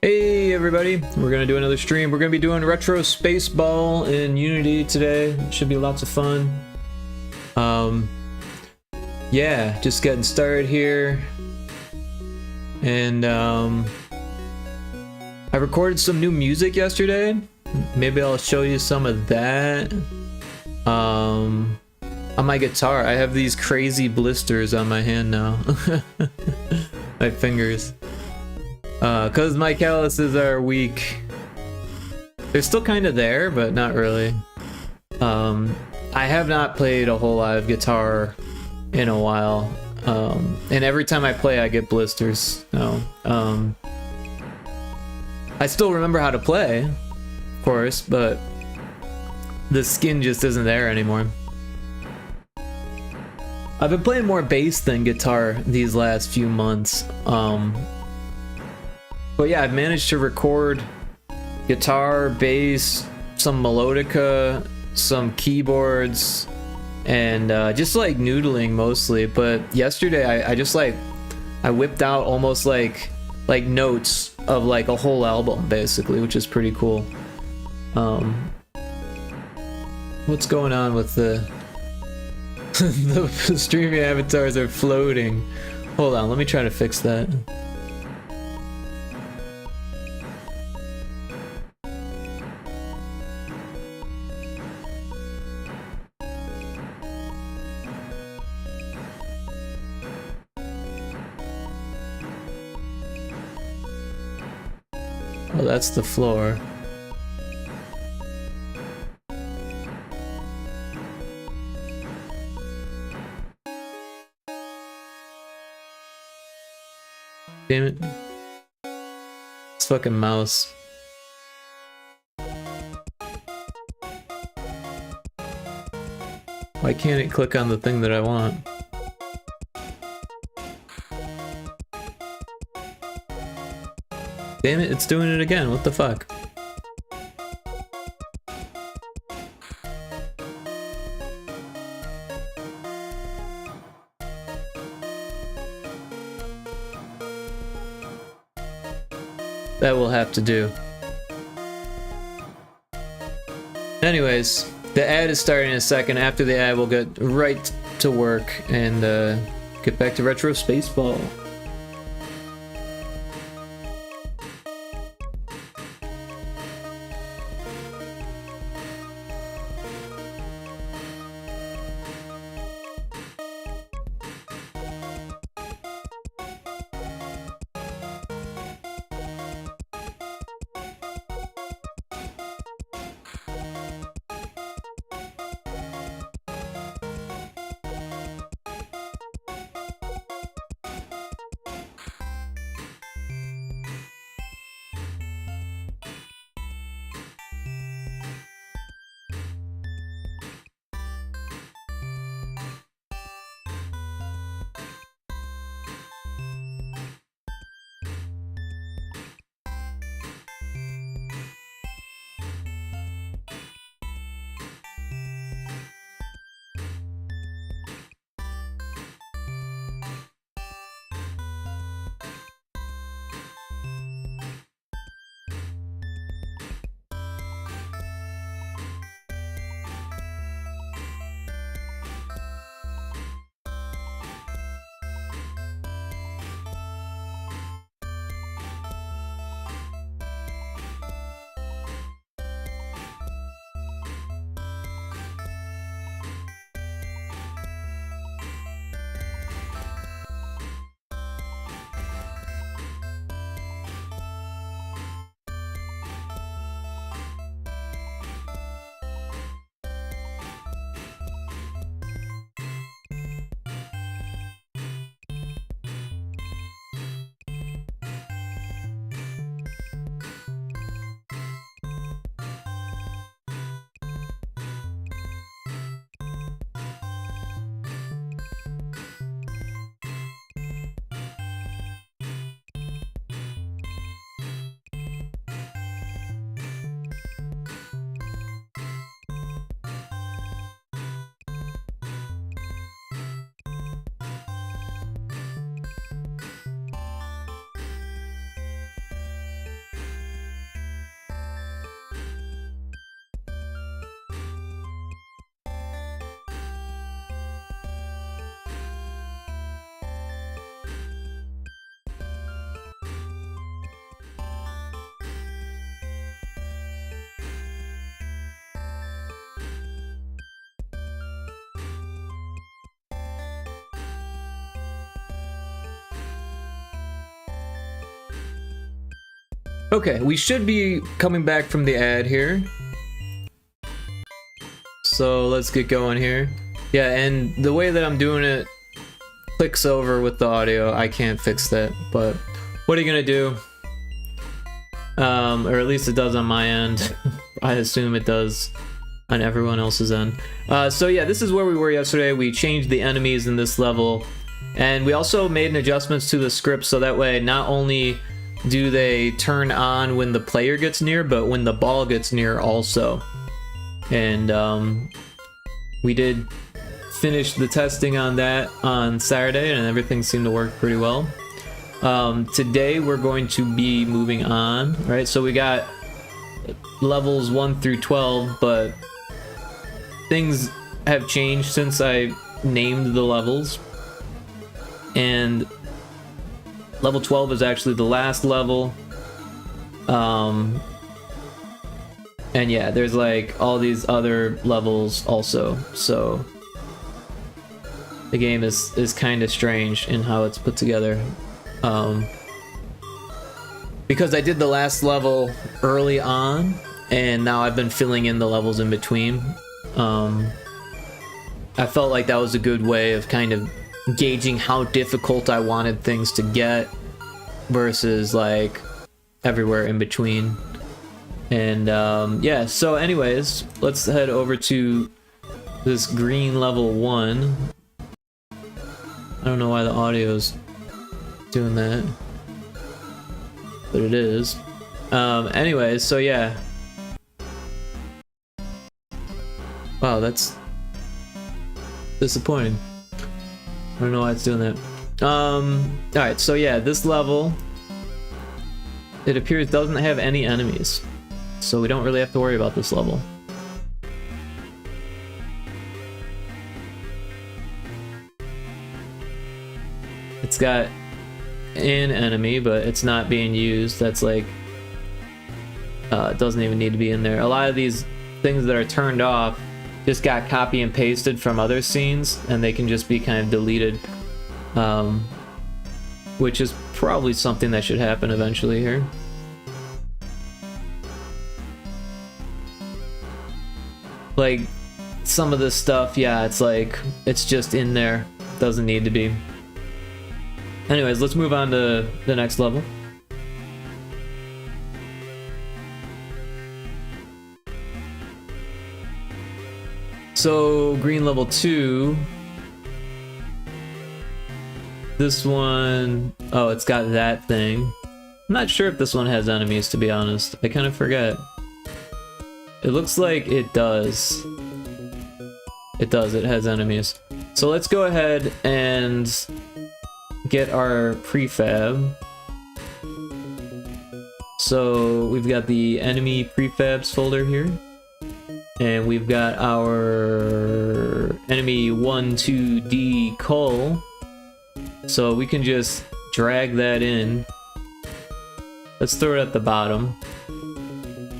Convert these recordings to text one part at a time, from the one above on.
Hey everybody, we're gonna do another stream. We're gonna be doing retro space ball in Unity today. Should be lots of fun. Yeah, just getting started here. And I recorded some new music yesterday. Maybe I'll show you some of that. On my guitar, I have these crazy blisters on my hand now. My fingers. Cause my calluses are weak. They're still kind of there, but not really. I have not played a whole lot of guitar in a while. And every time I play, I get blisters. So, I still remember how to play, of course, but the skin just isn't there anymore. I've been playing more bass than guitar these last few months. But yeah, I've managed to record guitar, bass, some melodica, some keyboards, and just like noodling mostly. But yesterday I just like I whipped out almost like notes of like a whole album basically, which is pretty cool. What's going on with the the streaming avatars are floating? Hold on, let me try to fix that. Oh, that's the floor. Damn it. This fucking mouse. Why can't it click on the thing that I want? Damn it, it's doing it again. What the fuck? That will have to do. Anyways, the ad is starting in a second. After the ad, we'll get right to work and get back to retro spaceball. Okay, we should be coming back from the ad here. So let's get going here. Yeah, and the way that I'm doing it clicks over with the audio. I can't fix that, but what are you gonna do? Or at least it does on my end. I assume it does on everyone else's end. So yeah, this is where we were yesterday. We changed the enemies in this level, and we also made an adjustments to the script so that way not only do they turn on when the player gets near, but when the ball gets near also. And we did finish the testing on that on Saturday, and everything seemed to work pretty well. Today we're going to be moving on, right? So we got levels 1 through 12, but things have changed since I named the levels. And level 12 is actually the last level. And yeah, there's like all these other levels also. So the game is kind of strange in how it's put together. Because I did the last level early on, and now I've been filling in the levels in between. I felt like that was a good way of kind of gauging how difficult I wanted things to get versus like everywhere in between. And yeah, so anyways, let's head over to this green level 1. I don't know why the audio's doing that, but it is. Anyways, so yeah. Wow, that's disappointing. I don't know why it's doing that. Alright, so yeah, this level, it appears doesn't have any enemies. So we don't really have to worry about this level. It's got an enemy, but it's not being used. That's like, it doesn't even need to be in there. A lot of these things that are turned off just got copy and pasted from other scenes, and they can just be kind of deleted. Which is probably something that should happen eventually here. Like, some of this stuff, yeah, it's like, it's just in there. Doesn't need to be. Anyways, let's move on to the next level. So, green level 2. This one, oh, it's got that thing. I'm not sure if this one has enemies, to be honest. I kind of forget. It looks like it does. It does, it has enemies. So let's go ahead and get our prefab. So we've got the enemy prefabs folder here. And we've got our enemy 1,2D cull. So we can just drag that in. Let's throw it at the bottom.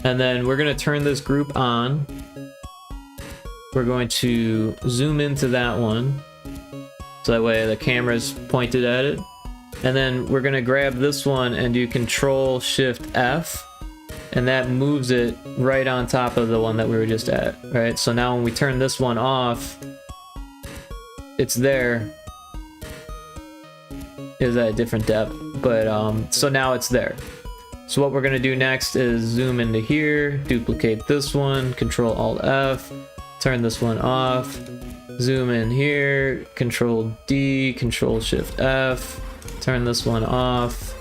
And then we're going to turn this group on. We're going to zoom into that one. So that way the camera's pointed at it. And then we're going to grab this one and do Control-Shift-F. And that moves it right on top of the one that we were just at. Right? So now when we turn this one off, it's there. Is at a different depth. But so now it's there. So what we're going to do next is zoom into here, duplicate this one, Control-Alt-F, turn this one off, zoom in here, Control-D, Control-Shift-F, turn this one off.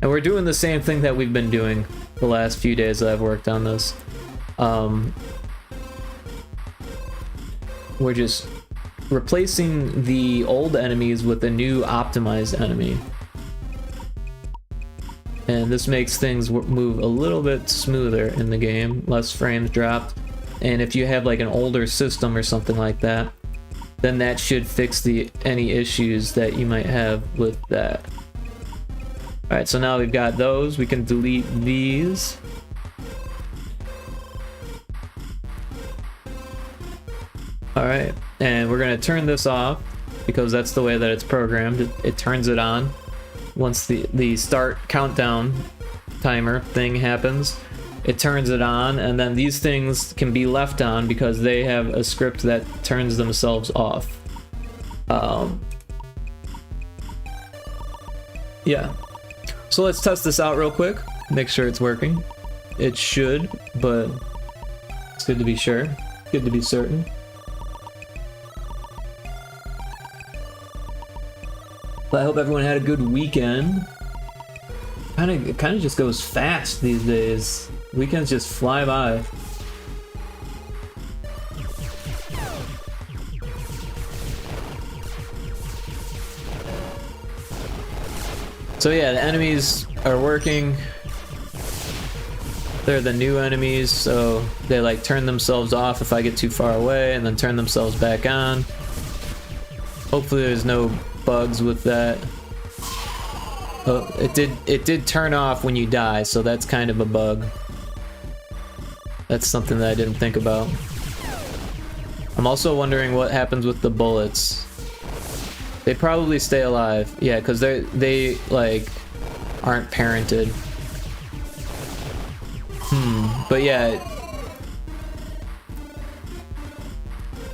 And we're doing the same thing that we've been doing the last few days that I've worked on this. We're just replacing the old enemies with a new optimized enemy. And this makes things move a little bit smoother in the game, less frames dropped. And if you have like an older system or something like that, then that should fix any issues that you might have with that. Alright, so now we've got those. We can delete these. Alright, and we're going to turn this off because that's the way that it's programmed. It turns it on once the start countdown timer thing happens, it turns it on, and then these things can be left on because they have a script that turns themselves off. Yeah. So let's test this out real quick, make sure it's working. It should, but it's good to be sure, good to be certain. But I hope everyone had a good weekend. It kind of just goes fast these days. Weekends just fly by. So yeah, the enemies are working. They're the new enemies, so they like turn themselves off if I get too far away, and then turn themselves back on. Hopefully there's no bugs with that. Oh, it did turn off when you die, so that's kind of a bug. That's something that I didn't think about. I'm also wondering what happens with the bullets. They probably stay alive. Yeah, because they like aren't parented. But yeah,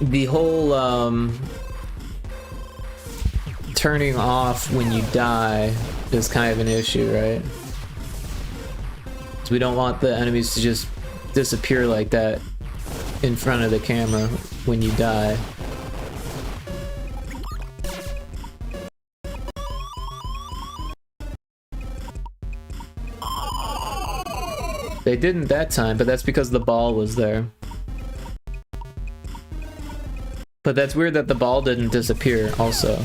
the whole turning off when you die is kind of an issue, right? So we don't want the enemies to just disappear like that in front of the camera when you die. They didn't that time, but that's because the ball was there. But that's weird that the ball didn't disappear also.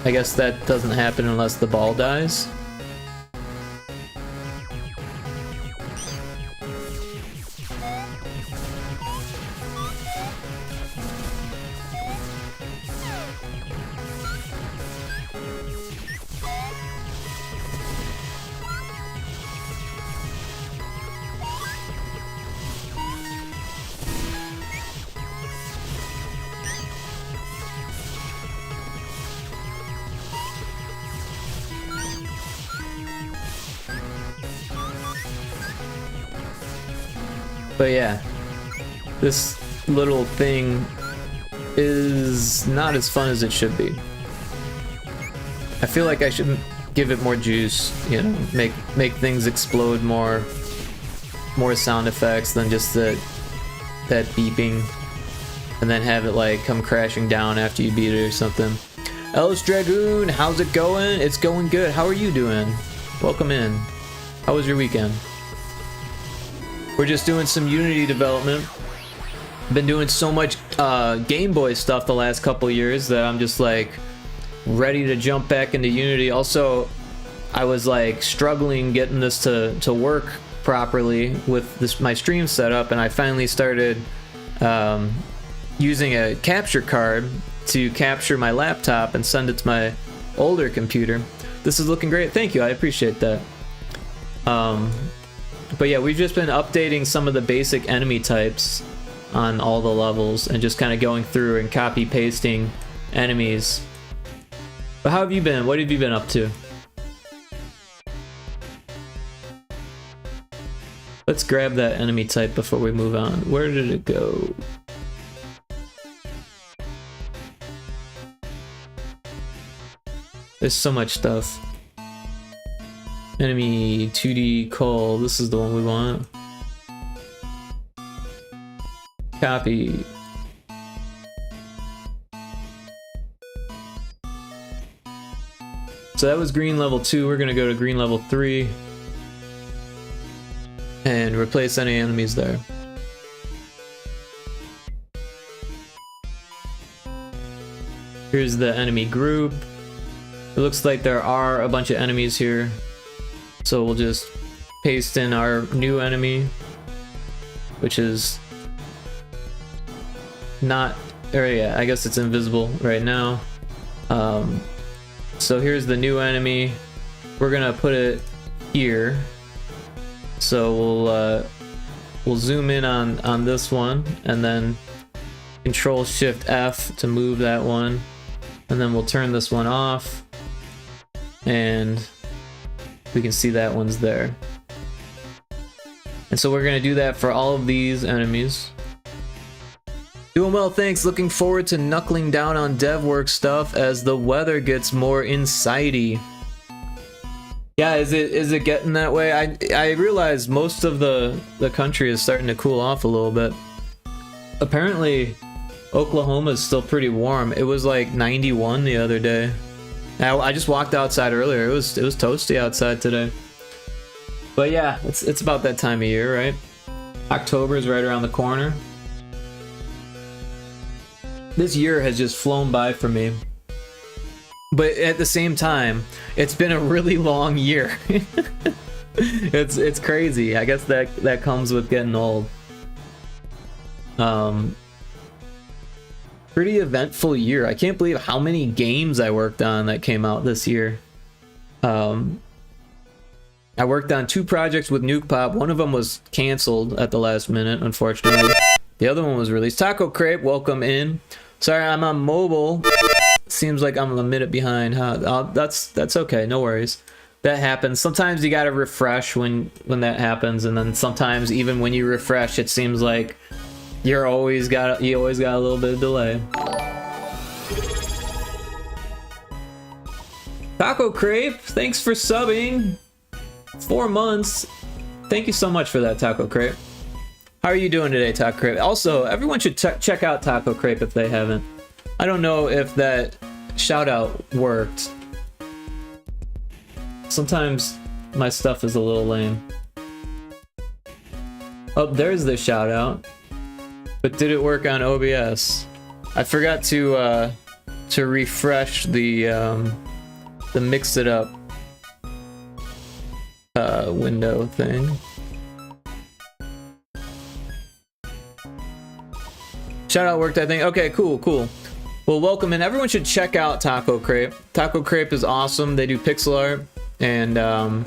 I guess that doesn't happen unless the ball dies. But yeah, this little thing is not as fun as it should be. I feel like I should give it more juice, you know, make things explode more sound effects than just that beeping, and then have it like come crashing down after you beat it or something. Ellis Dragoon, how's it going? It's going good. How are you doing? Welcome in. How was your weekend? We're just doing some Unity development. Been doing so much Game Boy stuff the last couple years that I'm just like ready to jump back into Unity. Also, I was like struggling getting this to work properly with my stream setup, and I finally started using a capture card to capture my laptop and send it to my older computer. This is looking great. Thank you. I appreciate that. But yeah, we've just been updating some of the basic enemy types on all the levels and just kind of going through and copy pasting enemies. But how have you been? What have you been up to? Let's grab that enemy type before we move on. Where did it go? There's so much stuff. Enemy 2D Call. This is the one we want. Copy. So that was green level 2. We're gonna go to green level 3 and replace any enemies there. Here's the enemy group. It looks like there are a bunch of enemies here, so we'll just paste in our new enemy, which is not, or yeah, I guess it's invisible right now. So here's the new enemy. We're gonna put it here. So we'll zoom in on this one, and then Control Shift F to move that one, and then we'll turn this one off. and we can see that one's there. And so we're gonna do that for all of these enemies. Doing well, thanks. Looking forward to knuckling down on dev work stuff as the weather gets more insidey. Yeah, is it getting that way? I realize most of the country is starting to cool off a little bit. Apparently, Oklahoma is still pretty warm. It was like 91 the other day. I just walked outside earlier. It was toasty outside today. But yeah, it's about that time of year, right? October is right around the corner. This year has just flown by for me. But at the same time, it's been a really long year. It's crazy. I guess that comes with getting old. Pretty eventful year. I can't believe how many games I worked on that came out this year. I worked on 2 projects with Nuke Pop. One of them was canceled at the last minute, unfortunately. The other one was released. Taco Crepe, welcome in. Sorry, I'm on mobile. Seems like I'm a minute behind, huh? That's okay, no worries. That happens. Sometimes you gotta refresh when that happens, and then sometimes even when you refresh, it seems like you always got a little bit of delay. Taco Crepe, thanks for subbing. 4 months. Thank you so much for that, Taco Crepe. How are you doing today, Taco Crepe? Also, everyone should check out Taco Crepe if they haven't. I don't know if that shout out worked. Sometimes my stuff is a little lame. Oh, there's the shout out. But did it work on OBS? I forgot to refresh the mix it up window thing. Shout out worked, I think. Okay, cool. Well, welcome, and everyone should check out Taco Crepe. Taco Crepe is awesome. They do pixel art, and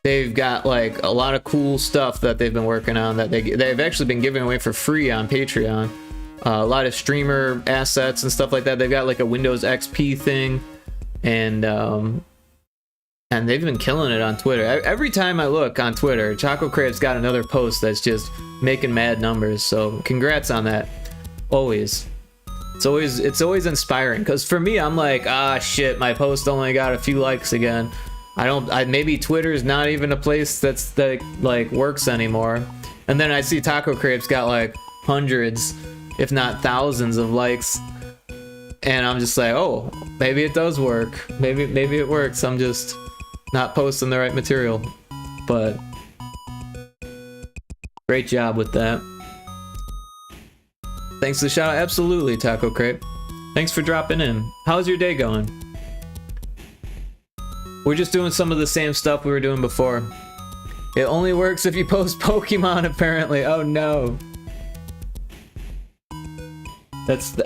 they've got like a lot of cool stuff that they've been working on that they've actually been giving away for free on Patreon. A lot of streamer assets and stuff like that. They've got like a Windows XP thing, and they've been killing it on Twitter. Every time I look on Twitter, Taco Crepe's got another post that's just making mad numbers. So congrats on that. Always. It's always inspiring, because for me, I'm like, shit, my post only got a few likes again. Maybe Twitter's not even a place that like works anymore. And then I see Taco Crepe's got like hundreds, if not thousands of likes. And I'm just like, oh, maybe it does work. Maybe it works. I'm just not posting the right material. But great job with that. Thanks for the shout out. Absolutely, Taco Crepe. Thanks for dropping in. How's your day going? We're just doing some of the same stuff we were doing before. It only works if you post Pokemon, apparently. Oh no.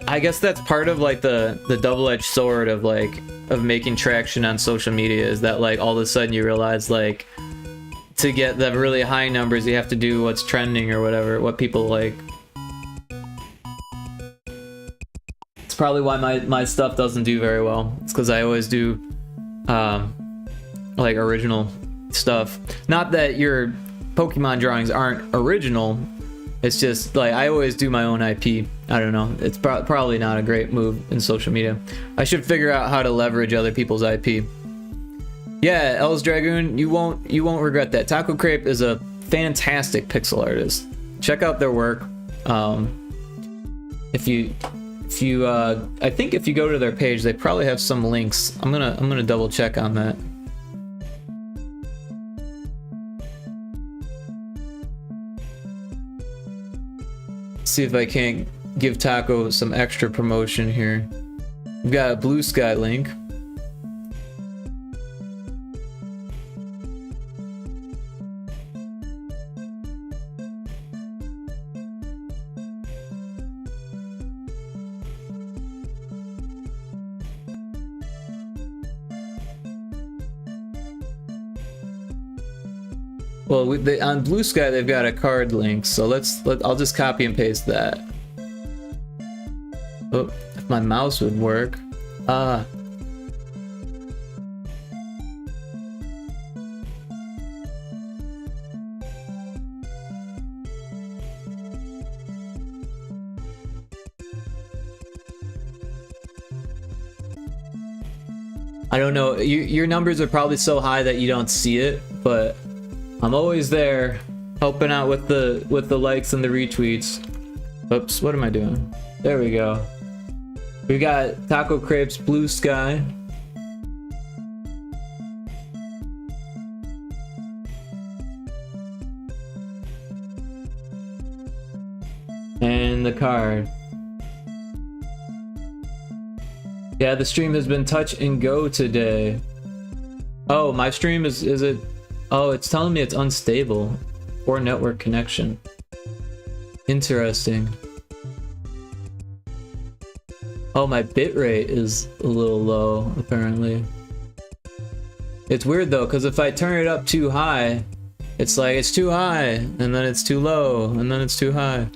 I guess that's part of like the double-edged sword of making traction on social media, is that like all of a sudden you realize like to get the really high numbers you have to do what's trending or whatever, what people like. It's probably why my stuff doesn't do very well. It's because I always do like original stuff. Not that your Pokemon drawings aren't original, it's just like I always do my own IP. I don't know, it's probably not a great move in social media. I should figure out how to leverage other people's IP. Yeah, Els Dragoon, you won't regret that. Taco Crepe is a fantastic pixel artist. Check out their work. If you I think if you go to their page, they probably have some links. I'm gonna double check on that. See if I can't give Taco some extra promotion here. We've got a Blue Sky link. Well, on Blue Sky they've got a card link, so I'll just copy and paste that. Oh, if my mouse would work. I don't know. Your numbers are probably so high that you don't see it, but I'm always there helping out with the likes and the retweets. Oops, what am I doing? There we go. We got Taco Crepes Blue Sky. And the card. Yeah, the stream has been touch and go today. Oh, my stream is it? Oh, it's telling me it's unstable. Poor network connection. Interesting. Oh, my bitrate is a little low, apparently. It's weird though, because if I turn it up too high, it's like it's too high, and then it's too low, and then it's too high.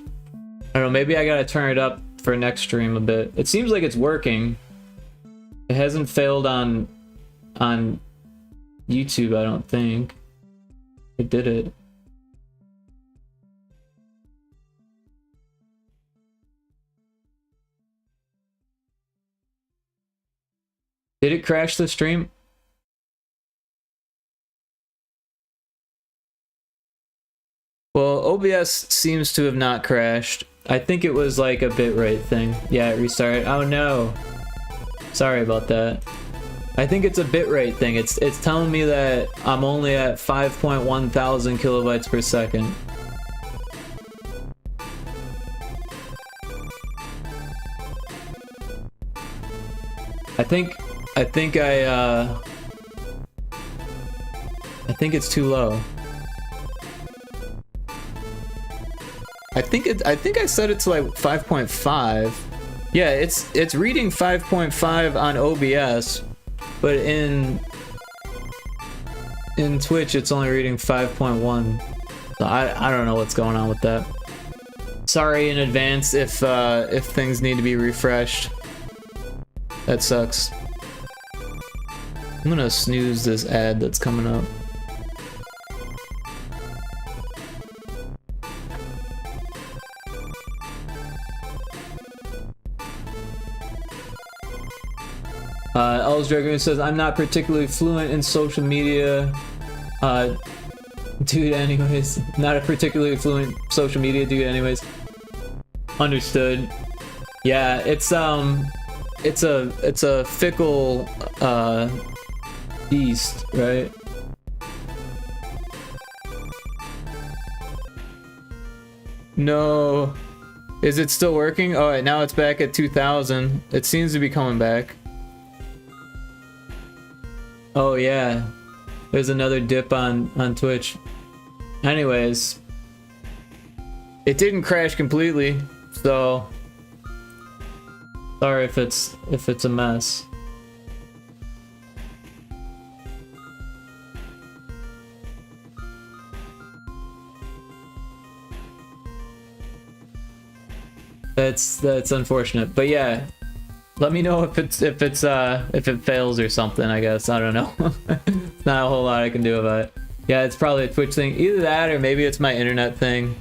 I don't know, maybe I gotta turn it up for next stream a bit. It seems like it's working. It hasn't failed on YouTube, I don't think. It did it. Did it crash the stream? Well, OBS seems to have not crashed. I think it was like a bitrate thing. Yeah, it restarted. Oh no. Sorry about that. I think it's a bitrate thing. It's telling me that I'm only at 5.1 thousand kilobytes per second. I think it's too low. I think I set it to like 5.5. Yeah, it's reading 5.5 on OBS, but in Twitch it's only reading 5.1. So I don't know what's going on with that. Sorry in advance if things need to be refreshed. That sucks. I'm gonna snooze this ad that's coming up. Ellis Dragoon says, I'm not particularly fluent in social media. Dude, anyways. Not a particularly fluent social media dude, anyways. Understood. Yeah, it's a fickle beast, right? No. Is it still working? Oh, right, now it's back at 2,000. It seems to be coming back. Oh yeah. There's another dip on Twitch. Anyways. It didn't crash completely, so sorry if it's a mess. That's unfortunate, but yeah, let me know if it fails or something. I guess I don't know. It's not a whole lot I can do about it. Yeah, it's probably a Twitch thing. Either that or maybe it's my internet thing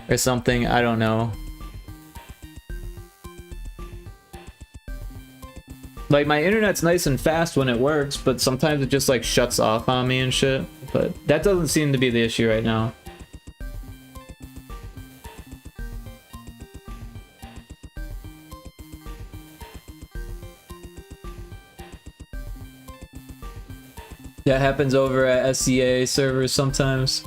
or something. I don't know. Like, my internet's nice and fast when it works, but sometimes it just like shuts off on me and shit. But that doesn't seem to be the issue right now. That happens over at SCA servers sometimes.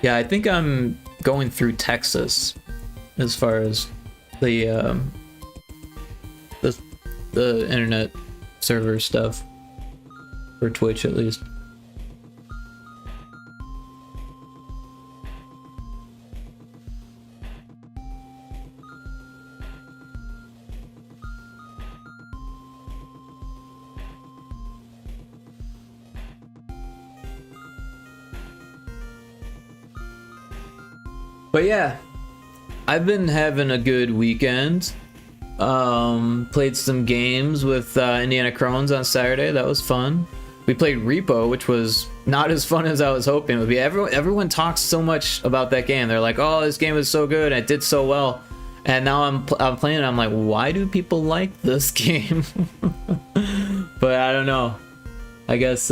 Yeah, I think I'm going through Texas as far as the internet server stuff for Twitch, at least. But yeah, I've been having a good weekend. Played some games with Indiana Crones on Saturday. That was fun. We played Repo, which was not as fun as I was hoping it would be. Everyone talks so much about that game. They're like, oh, this game was so good and it did so well. And now I'm playing it, I'm like, why do people like this game? But I don't know. I guess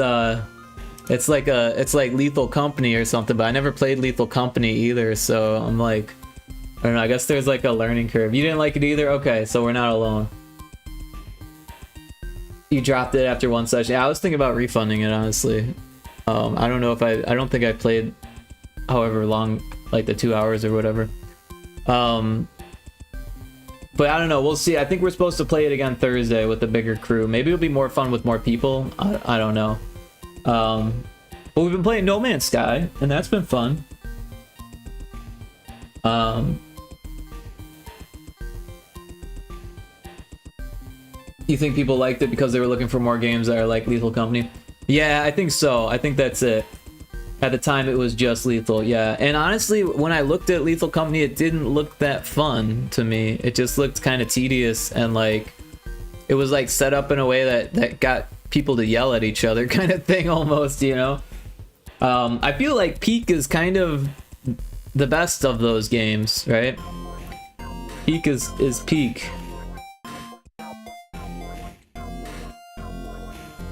it's like Lethal Company or something, but I never played Lethal Company either, so I'm like, I don't know, I guess there's like a learning curve. You didn't like it either? Okay, so we're not alone. You dropped it after one session. Yeah, I was thinking about refunding it, honestly. I don't know if I don't think I played however long, like the 2 hours or whatever. But I don't know, we'll see. I think we're supposed to play it again Thursday with a bigger crew. Maybe it'll be more fun with more people. I don't know. But we've been playing No Man's Sky, and that's been fun. You think people liked it because they were looking for more games that are like Lethal Company? Yeah, I think so. I think that's it. At the time, it was just Lethal, yeah. And honestly, when I looked at Lethal Company, it didn't look that fun to me. It just looked kind of tedious, and like, it was like set up in a way that got people to yell at each other kind of thing almost, you know? I feel like Peak is kind of the best of those games, right? Peak is Peak.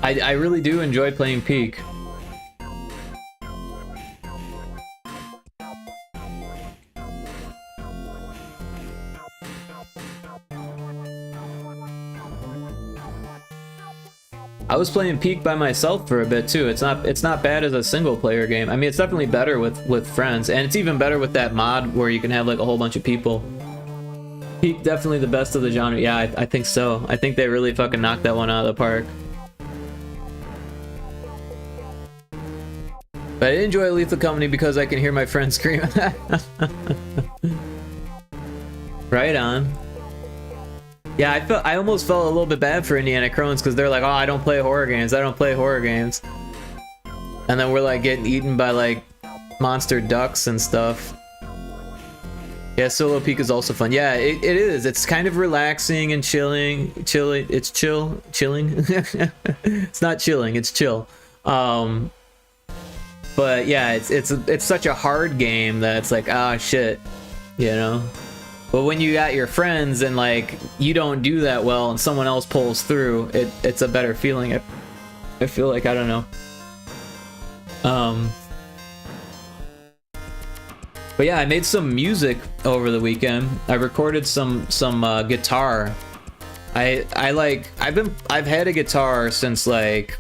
I really do enjoy playing Peak. I was playing Peak by myself for a bit too. It's not bad as a single player game. I mean, it's definitely better with friends, and it's even better with that mod where you can have like a whole bunch of people. Peak definitely the best of the genre. Yeah, I think so. I think they really fucking knocked that one out of the park. But I enjoy Lethal Company because I can hear my friends scream. Right on. Yeah, I almost felt a little bit bad for Indiana Crones because they're like, oh, I don't play horror games. I don't play horror games. And then we're like getting eaten by like monster ducks and stuff. Yeah, Solo Peak is also fun. Yeah, it is. It's kind of relaxing and chilling. It's chilling. It's not chilling. It's chill. But yeah, it's such a hard game that it's like, ah, shit, you know. But when you got your friends and like you don't do that well and someone else pulls through, it's a better feeling. I feel like, I don't know. But yeah, I made some music over the weekend. I recorded some guitar. I've had a guitar since like,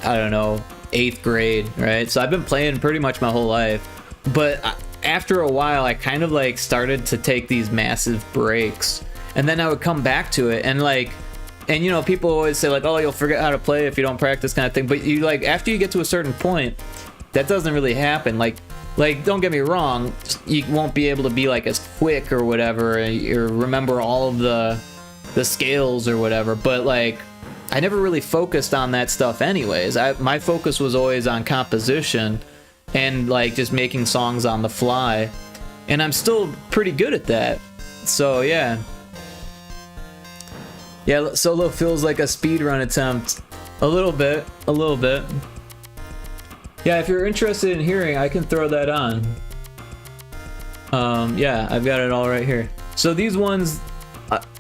I don't know, 8th grade, right? So I've been playing pretty much my whole life. But after a while, I kind of like started to take these massive breaks, and then I would come back to it, and like, and you know, people always say like, oh, you'll forget how to play if you don't practice, kind of thing. But you like, after you get to a certain point, that doesn't really happen. Like don't get me wrong, you won't be able to be like as quick or whatever, or remember all of the scales or whatever. But like, I never really focused on that stuff anyways. My focus was always on composition and like just making songs on the fly, and I'm still pretty good at that. So yeah, Solo feels like a speedrun attempt, a little bit. Yeah, if you're interested in hearing, I can throw that on. Yeah, I've got it all right here. So these ones,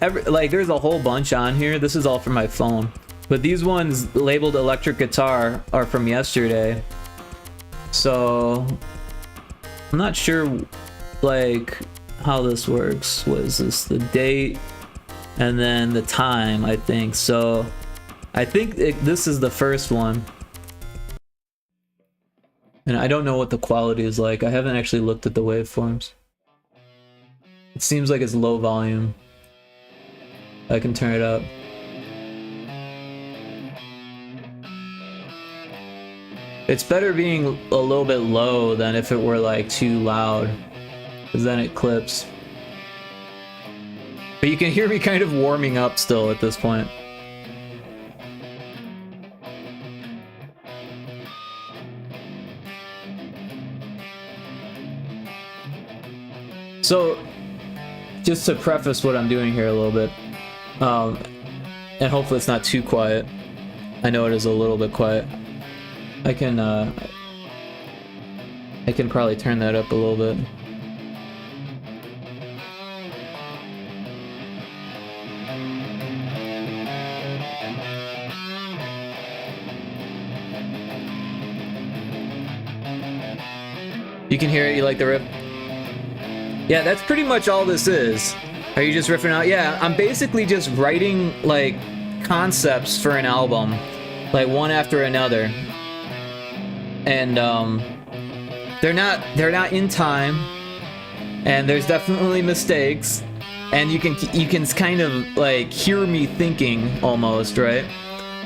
like there's a whole bunch on here. This is all from my phone, but these ones labeled electric guitar are from yesterday. So I'm not sure like how this works. What is this? The date and then the time, I think. So I think this is the first one. And I don't know what the quality is like. I haven't actually looked at the waveforms. It seems like it's low volume. I can turn it up. It's better being a little bit low than if it were like too loud, because then it clips. But you can hear me kind of warming up still at this point. So, just to preface what I'm doing here a little bit, and hopefully it's not too quiet. I know it is a little bit quiet. I can probably turn that up a little bit. You can hear it, you like the riff? Yeah, that's pretty much all this is. Are you just riffing out? Yeah, I'm basically just writing, like, concepts for an album, like, one after another. And, they're not in time, and there's definitely mistakes, and you can kind of, like, hear me thinking, almost, right?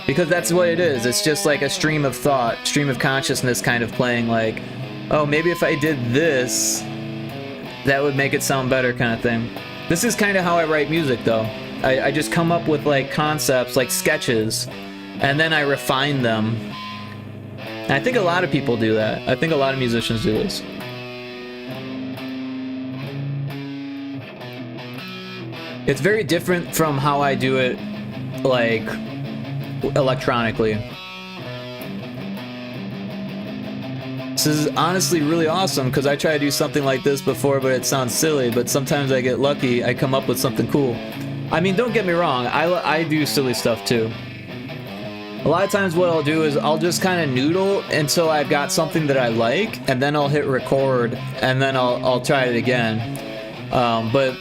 Because that's what it is. It's just like a stream of thought, stream of consciousness kind of playing, like, oh, maybe if I did this, that would make it sound better, kind of thing. This is kind of how I write music, though. I just come up with, like, concepts, like sketches, and then I refine them. And I think a lot of people do that. I think a lot of musicians do this. It's very different from how I do it, like, electronically. This is honestly really awesome, because I tried to do something like this before, but it sounds silly, but sometimes I get lucky, I come up with something cool. I mean, don't get me wrong, I do silly stuff too. A lot of times what I'll do is I'll just kind of noodle until I've got something that I like, and then I'll hit record, and then I'll try it again. But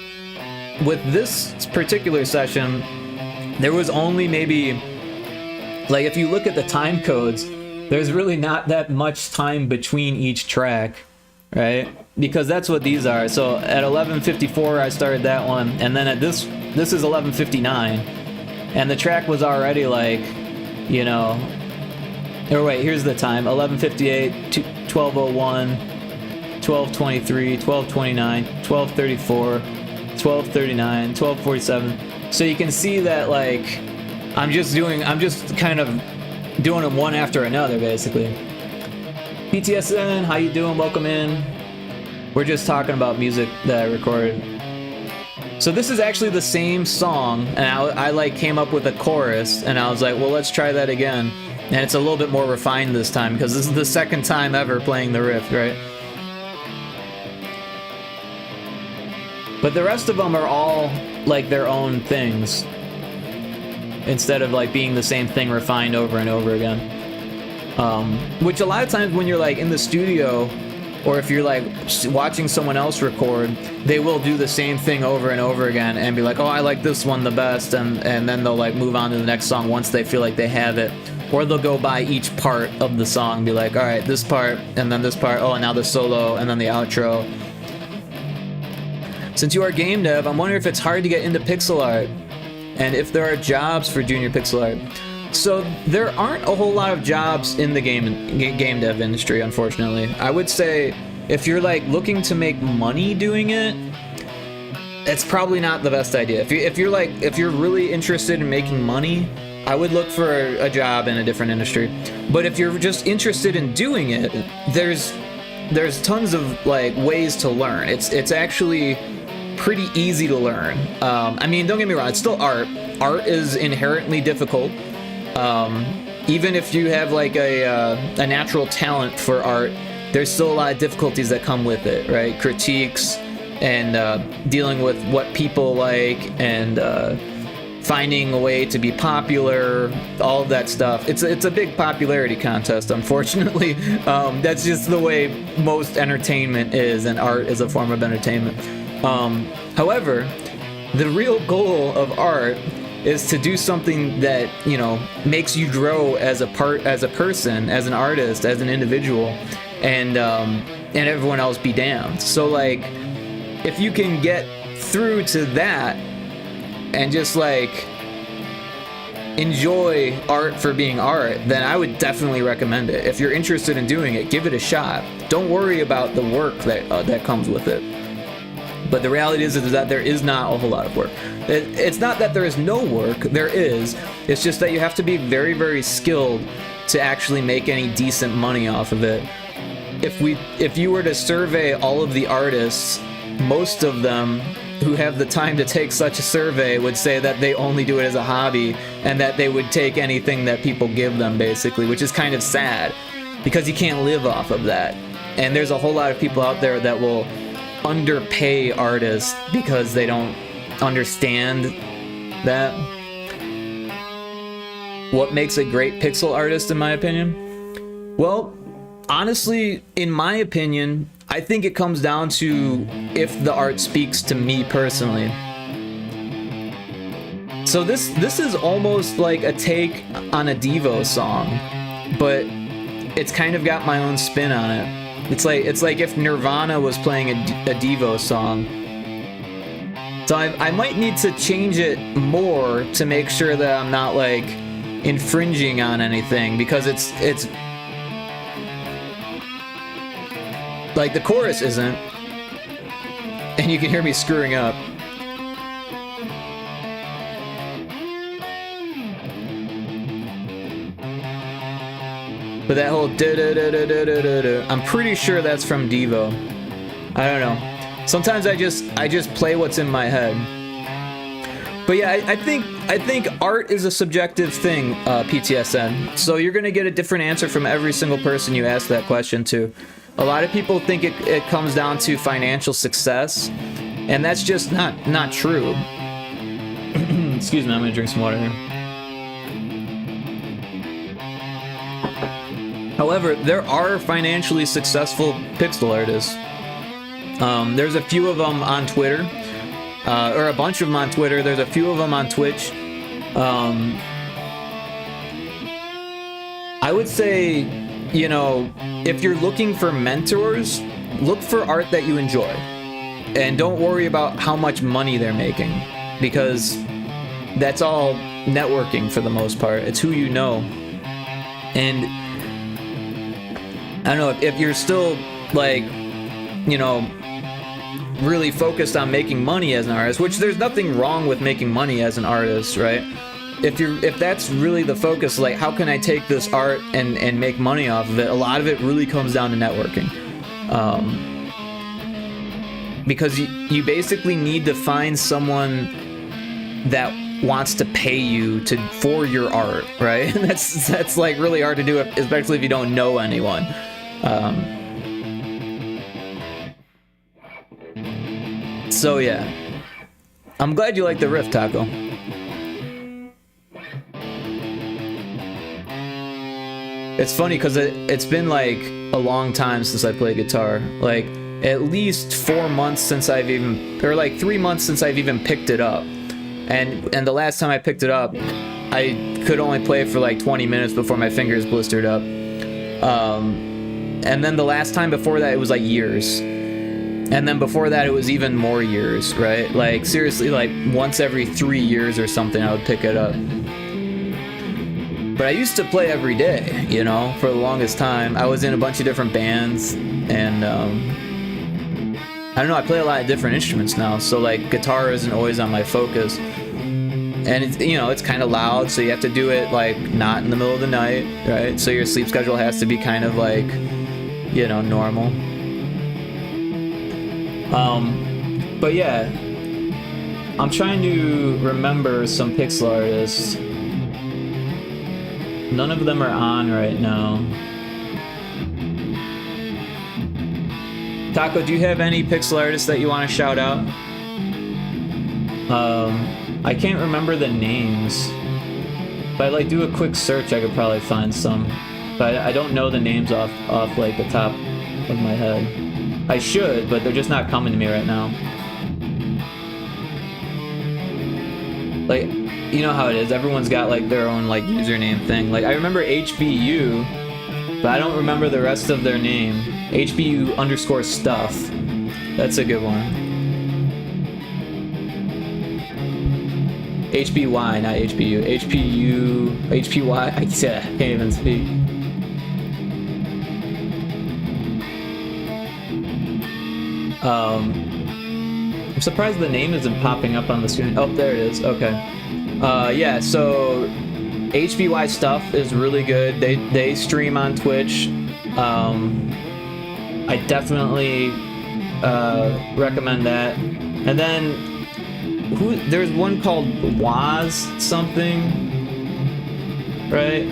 with this particular session, there was only maybe, like, if you look at the time codes, there's really not that much time between each track, right? Because that's what these are. So at 11:54 I started that one, and then at this is 11:59, and the track was already, like, you know, or wait, here's the time: 11:58, 12:01, 12:23, 12:29, 12:34, 12:39, 12:47. So you can see that, like, I'm just kind of doing them one after another, basically. PTSN, how you doing? Welcome in. We're just talking about music that I recorded. So this is actually the same song, and I like came up with a chorus, and I was like, well, let's try that again. And it's a little bit more refined this time, because this is the second time ever playing the riff, right? But the rest of them are all, like, their own things, instead of, like, being the same thing refined over and over again. Which a lot of times when you're, like, in the studio, or if you're, like, watching someone else record, they will do the same thing over and over again and be like, oh, I like this one the best, and then they'll, like, move on to the next song once they feel like they have it. Or they'll go by each part of the song and be like, all right, this part, and then this part, oh, and now the solo, and then the outro. Since you are game dev, I'm wondering if it's hard to get into pixel art, and if there are jobs for junior pixel art. So there aren't a whole lot of jobs in the game dev industry, unfortunately. I would say if you're, like, looking to make money doing it, it's probably not the best idea. If you're really interested in making money, I would look for a job in a different industry. But if you're just interested in doing it, there's tons of, like, ways to learn. It's actually pretty easy to learn. I mean, don't get me wrong, it's still art. Art is inherently difficult. Even if you have, like, a natural talent for art, there's still a lot of difficulties that come with it, right? Critiques, and dealing with what people like, and finding a way to be popular, all of that stuff. It's a big popularity contest, unfortunately. That's just the way most entertainment is, and art is a form of entertainment. However, the real goal of art is to do something that, you know, makes you grow as a person, as an artist, as an individual, and everyone else be damned. So, like, if you can get through to that and just, like, enjoy art for being art, then I would definitely recommend it. If you're interested in doing it, give it a shot. Don't worry about the work that comes with it. But the reality is that there is not a whole lot of work. It's not that there is no work, there is. It's just that you have to be very, very skilled to actually make any decent money off of it. If you were to survey all of the artists, most of them who have the time to take such a survey would say that they only do it as a hobby, and that they would take anything that people give them, basically, which is kind of sad, because you can't live off of that. And there's a whole lot of people out there that will underpay artists because they don't understand that. What makes a great pixel artist, in my opinion? Well, honestly, in my opinion, I think it comes down to if the art speaks to me personally. So this is almost like a take on a Devo song, but it's kind of got my own spin on it. It's like if Nirvana was playing a Devo song. So I might need to change it more to make sure that I'm not like infringing on anything, because it's like the chorus isn't, and you can hear me screwing up. But that whole da-da-da-da-da-da-da, I'm pretty sure that's from Devo. I don't know. Sometimes I just play what's in my head. But yeah, I think art is a subjective thing, PTSN. So you're gonna get a different answer from every single person you ask that question to. A lot of people think it comes down to financial success, and that's just not true. Excuse me, I'm gonna drink some water here. However, there are financially successful pixel artists. There's a few of them on Twitter, or a bunch of them on Twitter. There's a few of them on Twitch. I would say, you know, if you're looking for mentors, look for art that you enjoy. And don't worry about how much money they're making, because that's all networking for the most part. It's who you know. And I don't know, if you're still like, you know, really focused on making money as an artist, which there's nothing wrong with making money as an artist, right? If that's really the focus, like how can I take this art and make money off of it, a lot of it really comes down to networking. Because you basically need to find someone that wants to pay you for your art, right? That's like really hard to do, especially if you don't know anyone. So yeah, I'm glad you like the riff, Taco. It's funny because it's been like a long time since I played guitar, like at least 4 months since I've even, or like 3 months since I've even picked it up. And the last time I picked it up, I could only play for like 20 minutes before my fingers blistered up. And then the last time before that, it was like years. And then before that, it was even more years, right? Like seriously, like once every 3 years or something, I would pick it up. But I used to play every day, you know, for the longest time. I was in a bunch of different bands, and I don't know, I play a lot of different instruments now, so like guitar isn't always on my focus. And it's, you know, it's kind of loud, so you have to do it like not in the middle of the night, right? So your sleep schedule has to be kind of like, you know, normal. But yeah, I'm trying to remember some pixel artists. None of them are on right now. Taco, do you have any pixel artists that you want to shout out? I can't remember the names. If I like do a quick search, I could probably find some. But I don't know the names off like the top of my head. I should, but they're just not coming to me right now. Like, you know how it is, everyone's got like their own like username thing. Like I remember HBU, but I don't remember the rest of their name. HBU_stuff. That's a good one. HBY, not HBU. HPY. I can't even speak. I'm surprised the name isn't popping up on the screen. Oh, there it is. Okay. Yeah, so HBY stuff is really good. They stream on Twitch. I definitely recommend that. And then there's one called Waz something, right?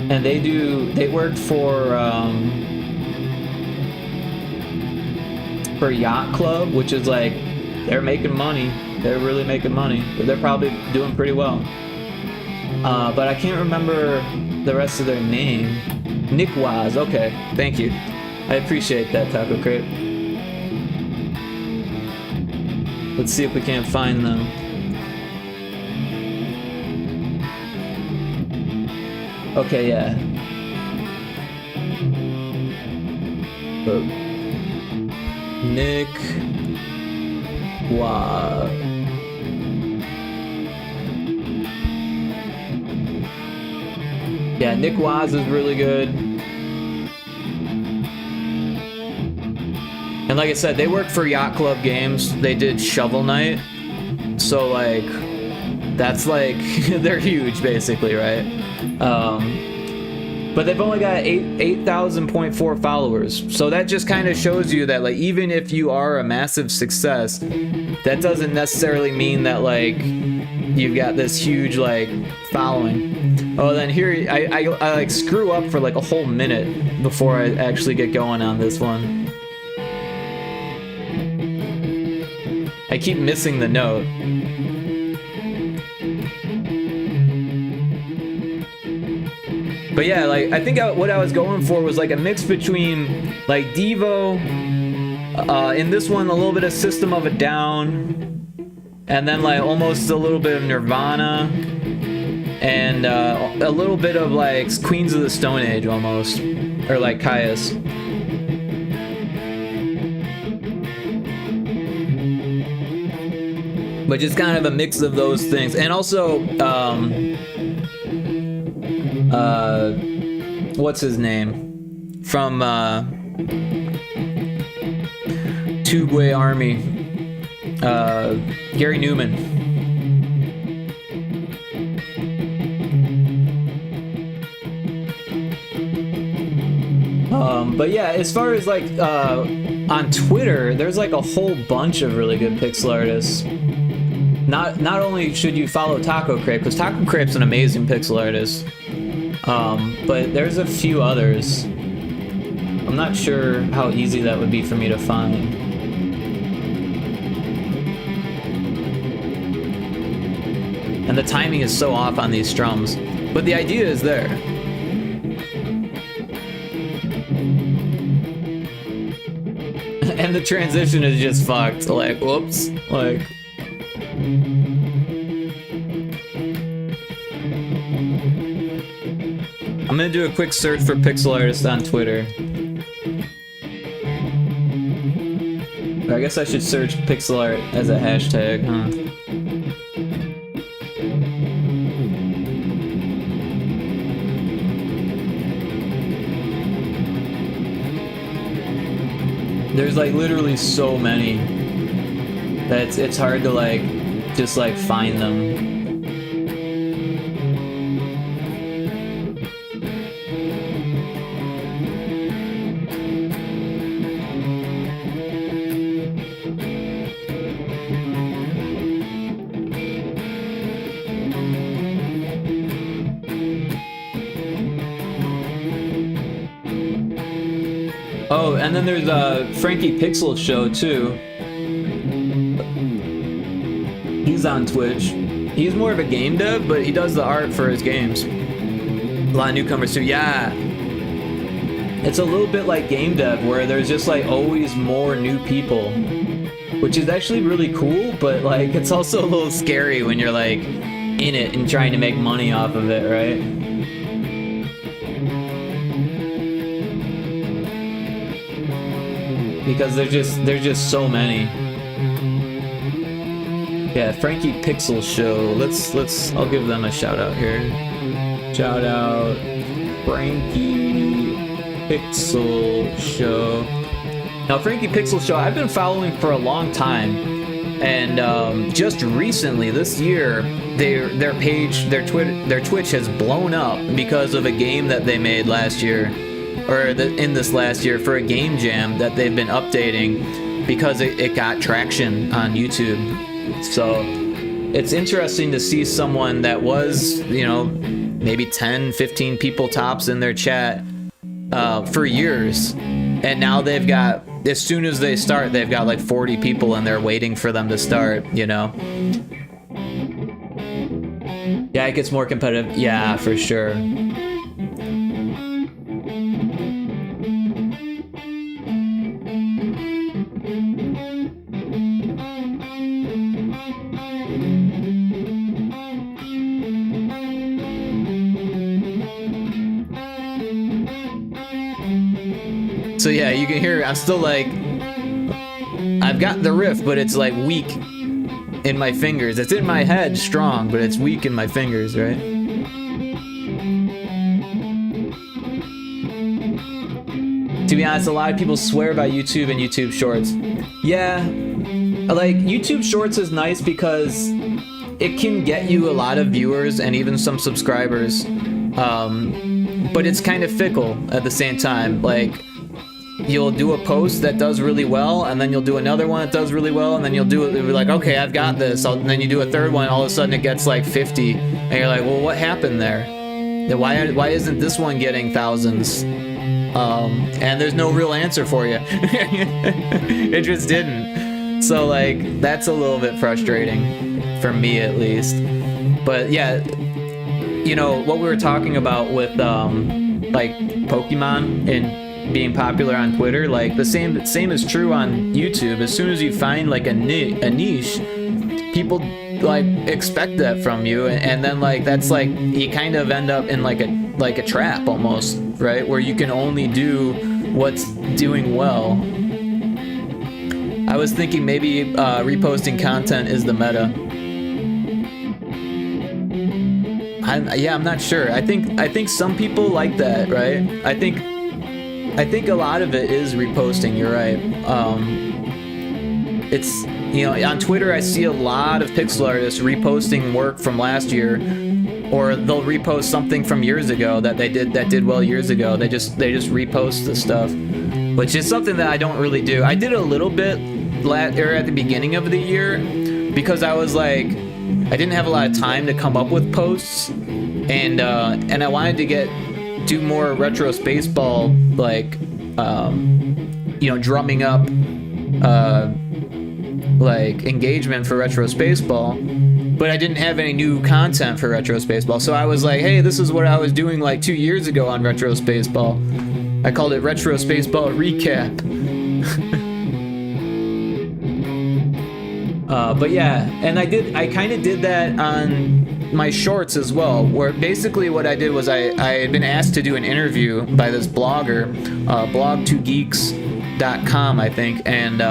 And they worked for Yacht Club, which is like, they're making money. They're really making money. They're probably doing pretty well. But I can't remember the rest of their name. Nick Waz, okay, thank you. I appreciate that, Taco Crate. Let's see if we can't find them. Okay, yeah. Nick Waz. Yeah, Nick Waz is really good. And like I said, they work for Yacht Club Games. They did Shovel Knight. So like, that's like, they're huge basically, right? But they've only got 8,000.4 followers. So that just kind of shows you that like, even if you are a massive success, that doesn't necessarily mean that like, you've got this huge like following. Oh, then here, I like screw up for like a whole minute before I actually get going on this one. I keep missing the note. But yeah, like I think what I was going for was like a mix between like Devo, in this one a little bit of System of a Down, and then like almost a little bit of Nirvana, and a little bit of like Queens of the Stone Age almost, or like Caius. But just kind of a mix of those things. And also, what's his name? From Tugway Army. Gary Newman. But yeah, as far as like on Twitter, there's like a whole bunch of really good pixel artists. Not only should you follow Taco Crepe, because Taco Crepe's an amazing pixel artist, but there's a few others. I'm not sure how easy that would be for me to find. And the timing is so off on these strums, but the idea is there. And the transition is just fucked. Like, whoops. Like... I'm gonna do a quick search for pixel artist on Twitter. I guess I should search pixel art as a hashtag, huh? There's like literally so many that it's hard to like just like find them. Oh, and then there's Frankie Pixel Show too. He's on Twitch. He's more of a game dev, but he does the art for his games. A lot of newcomers too. Yeah. It's a little bit like game dev, where there's just like always more new people, which is actually really cool, but like it's also a little scary when you're like in it and trying to make money off of it, right? Because there's just so many. Yeah, Frankie Pixel Show. I'll give them a shout out here. Shout out Frankie Pixel Show. Now Frankie Pixel Show, I've been following for a long time, and just recently this year, their Twitch has blown up because of a game that they made last year. In this last year for a game jam that they've been updating because it got traction on YouTube. So it's interesting to see someone that was, you know, maybe 10, 15 people tops in their chat for years. And now they've got, as soon as they start, they've got like 40 people and they're waiting for them to start, you know? Yeah, it gets more competitive. Yeah, for sure. So yeah, you can hear I'm still like, I've got the riff, but it's like weak in my fingers. It's in my head strong, but it's weak in my fingers, right? To be honest, a lot of people swear by YouTube and YouTube Shorts. Yeah, like YouTube Shorts is nice because it can get you a lot of viewers and even some subscribers, but it's kind of fickle at the same time. Like, you'll do a post that does really well, and then you'll do another one that does really well, and then you'll do it, you'll be like, okay, I've got this, and then you do a third one, and all of a sudden it gets like 50, and you're like, well, what happened there? Why isn't this one getting thousands? And there's no real answer for you. It just didn't. So like, that's a little bit frustrating for me at least. But yeah, you know what we were talking about with like Pokemon and being popular on Twitter, like the same is true on YouTube. As soon as you find like a niche, people like expect that from you, and then like that's like you kind of end up in like a trap almost, right? Where you can only do what's doing well. I was thinking maybe reposting content is the meta. I'm not sure. I think some people like that, right? I think a lot of it is reposting. You're right. It's, you know, on Twitter I see a lot of pixel artists reposting work from last year, or they'll repost something from years ago that did well years ago. They just repost the stuff, which is something that I don't really do. I did a little bit at the beginning of the year because I was like, I didn't have a lot of time to come up with posts, and I wanted to do more retro Spaceball, like you know, drumming up like engagement for retro Spaceball, but I didn't have any new content for retro Spaceball. So I was like, hey, this is what I was doing like 2 years ago on retro Spaceball. I called it retro Spaceball recap. But yeah, and I kind of did that on my shorts as well, where basically what I did was I had been asked to do an interview by this blogger, blog2geeks.com, I think, and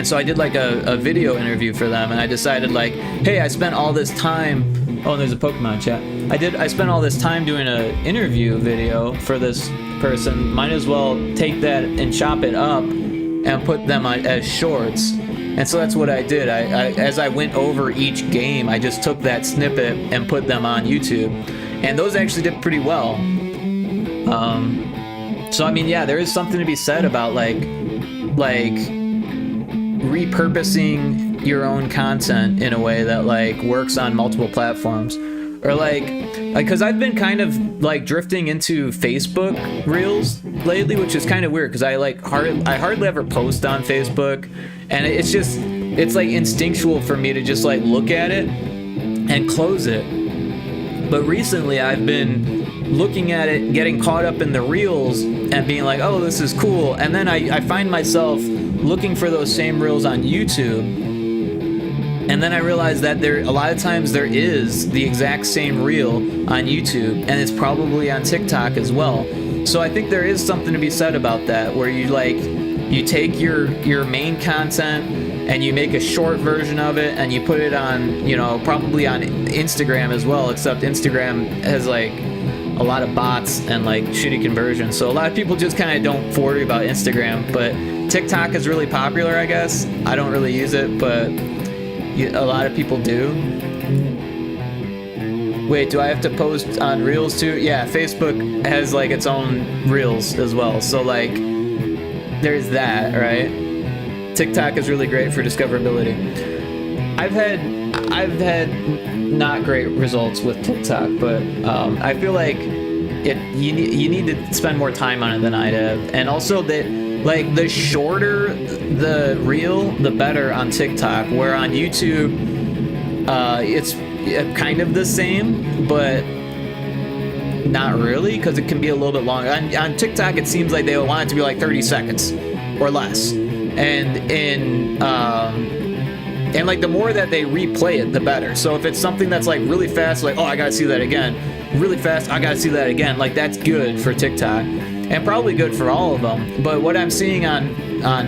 so I did like a video interview for them, and I decided like, hey, I spent all this time, oh, there's a Pokemon chat. I spent all this time doing an interview video for this person, might as well take that and chop it up and put them as shorts. And so that's what I did. As I went over each game, I just took that snippet and put them on YouTube, and those actually did pretty well. So I mean, yeah, there is something to be said about like repurposing your own content in a way that like works on multiple platforms, or like because I've been kind of like drifting into Facebook Reels lately, which is kind of weird because I hardly ever post on Facebook, and it's like instinctual for me to just like look at it and close it. But recently I've been looking at it, getting caught up in the Reels and being like, oh, this is cool, and then I find myself looking for those same Reels on YouTube. And then I realized that a lot of times there is the exact same reel on YouTube, and it's probably on TikTok as well. So I think there is something to be said about that, where you take your main content and you make a short version of it and you put it on, you know, probably on Instagram as well, except Instagram has like a lot of bots and like shitty conversions. So a lot of people just kind of don't worry about Instagram, but TikTok is really popular, I guess. I don't really use it, but a lot of people do. Wait, do I have to post on Reels too? Yeah, Facebook has like its own Reels as well. So like, there's that, right? TikTok is really great for discoverability. I've had not great results with TikTok, but I feel like you need to spend more time on it than I'd have, and also that like the shorter the reel, the better on TikTok. Where on YouTube, it's kind of the same, but not really, because it can be a little bit longer. On TikTok, it seems like they want it to be like 30 seconds or less, and like the more that they replay it, the better. So if it's something that's like really fast, like, oh, I gotta see that again, really fast, I gotta see that again, like that's good for TikTok. and probably good for all of them. But what I'm seeing on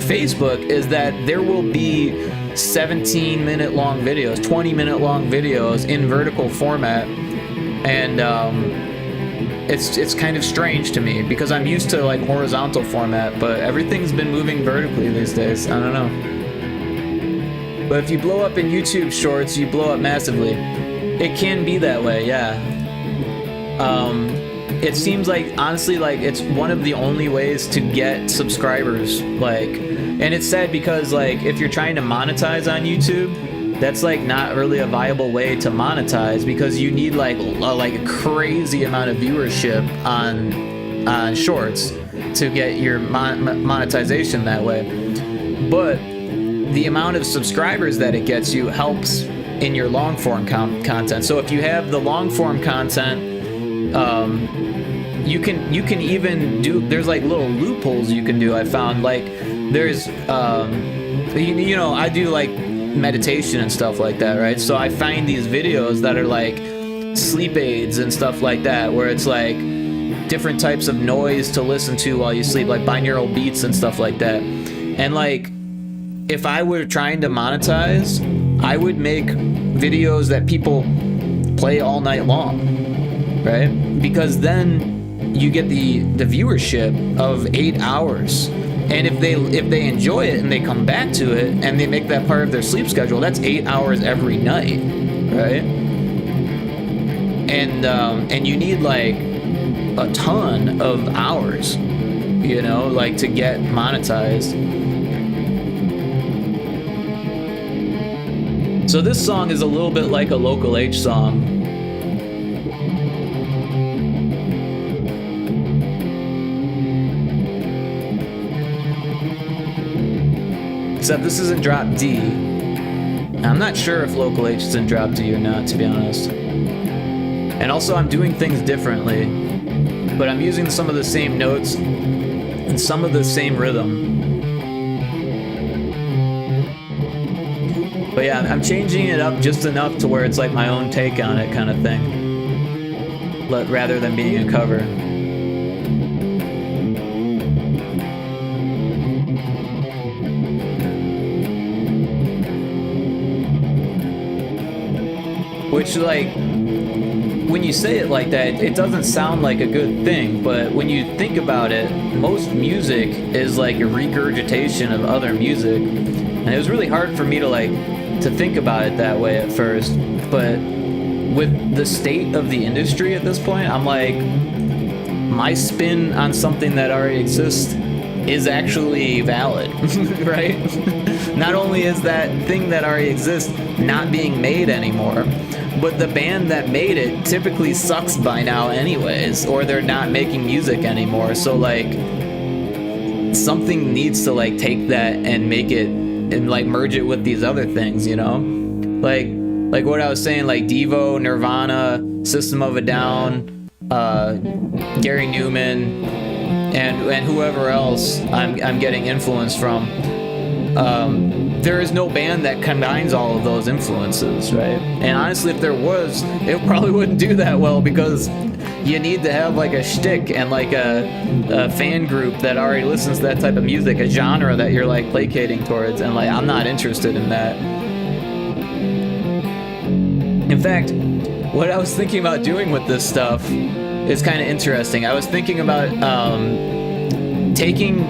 Facebook is that there will be 17-minute long videos, 20-minute long videos in vertical format, and it's kind of strange to me because I'm used to like horizontal format, but everything's been moving vertically these days. I don't know. But if you blow up in YouTube Shorts, you blow up massively. It can be that way, yeah. It seems like, honestly, like it's one of the only ways to get subscribers, like, and it's sad because like if you're trying to monetize on YouTube, that's like not really a viable way to monetize because you need like a crazy amount of viewership on shorts to get your monetization that way. But the amount of subscribers that it gets you helps in your long form content. So if you have the long form content, you can even do, there's like little loopholes you can do. I found like there's you know, I do like meditation and stuff like that, right? So I find these videos that are like sleep aids and stuff like that, where it's like different types of noise to listen to while you sleep, like binaural beats and stuff like that. And like if I were trying to monetize, I would make videos that people play all night long, right? Because then you get the viewership of 8 hours. And if they enjoy it and they come back to it and they make that part of their sleep schedule, that's 8 hours every night, right? And you need like a ton of hours, you know, like to get monetized. So this song is a little bit like a Local H song. Except this isn't drop D. I'm not sure if Local H is in drop D or not, to be honest. And also I'm doing things differently, but I'm using some of the same notes and some of the same rhythm. But yeah, I'm changing it up just enough to where it's like my own take on it kind of thing, rather than being a cover. Which, like, when you say it like that, it doesn't sound like a good thing, but when you think about it, most music is like a regurgitation of other music. And it was really hard for me to think about it that way at first. But with the state of the industry at this point, I'm like, my spin on something that already exists is actually valid, right? Not only is that thing that already exists not being made anymore, but the band that made it typically sucks by now anyways, or they're not making music anymore. So like something needs to like take that and make it and like merge it with these other things, you know? Like what I was saying, like Devo, Nirvana, System of a Down, Gary Newman, and whoever else I'm getting influence from. There is no band that combines all of those influences, right? And honestly, if there was, it probably wouldn't do that well because you need to have like a shtick and like a fan group that already listens to that type of music, a genre that you're like placating towards, and like I'm not interested in that. In fact, what I was thinking about doing with this stuff is kind of interesting. I was thinking about taking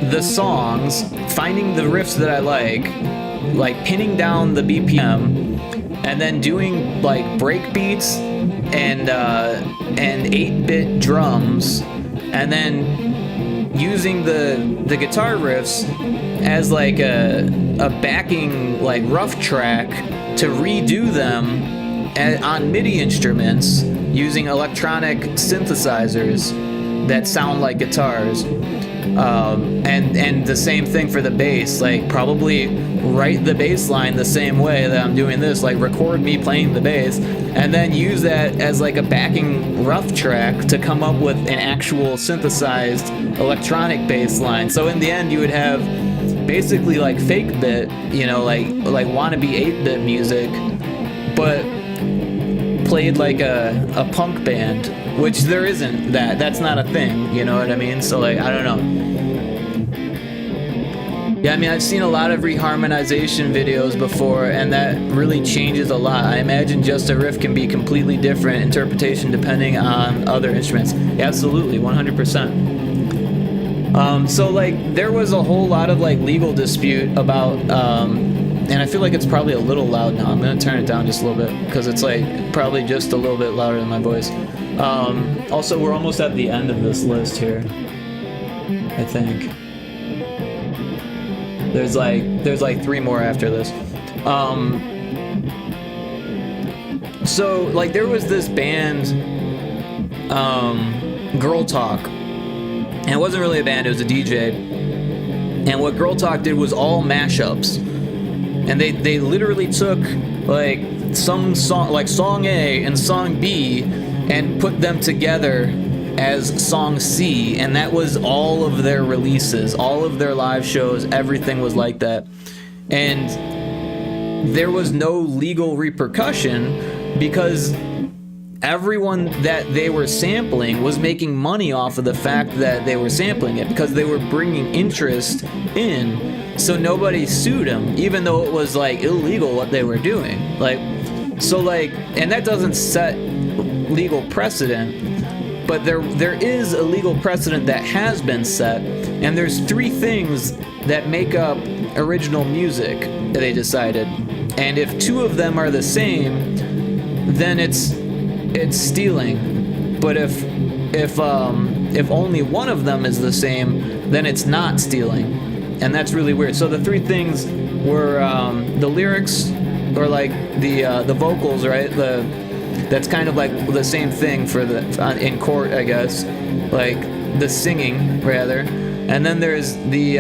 the songs, finding the riffs that I like pinning down the BPM, and then doing like break beats and 8-bit drums, and then using the guitar riffs as like a backing like rough track to redo them on MIDI instruments using electronic synthesizers that sound like guitars. And the same thing for the bass, like probably write the bass line the same way that I'm doing this, like record me playing the bass and then use that as like a backing rough track to come up with an actual synthesized electronic bass line. So in the end you would have basically like fake bit, you know, like wannabe 8-bit music, but played like a punk band. which there isn't that. That's not a thing, you know what I mean? So like, I don't know. Yeah, I mean, I've seen a lot of reharmonization videos before, and that really changes a lot. I imagine just a riff can be completely different interpretation depending on other instruments. Yeah, absolutely, 100%. So like, there was a whole lot of like legal dispute about, and I feel like it's probably a little loud now. I'm gonna turn it down just a little bit because it's like probably just a little bit louder than my voice. Also, we're almost at the end of this list here, I think. There's like 3 more after this. So like there was this band, Girl Talk, and it wasn't really a band, it was a DJ. And what Girl Talk did was all mashups, and they literally took like some song, like song A and song B, and put them together as song C, and that was all of their releases, all of their live shows, everything was like that. And there was no legal repercussion because everyone that they were sampling was making money off of the fact that they were sampling it, because they were bringing interest in. So nobody sued them, even though it was like illegal what they were doing. Like, so like, and that doesn't set legal precedent. But there is a legal precedent that has been set, and there's 3 things that make up original music, they decided. And if 2 of them are the same, then it's stealing. But if only one of them is the same, then it's not stealing. And that's really weird. So the 3 things were the lyrics, or like the vocals, right? That's kind of like the same thing for in court, I guess, like the singing rather. And then there's the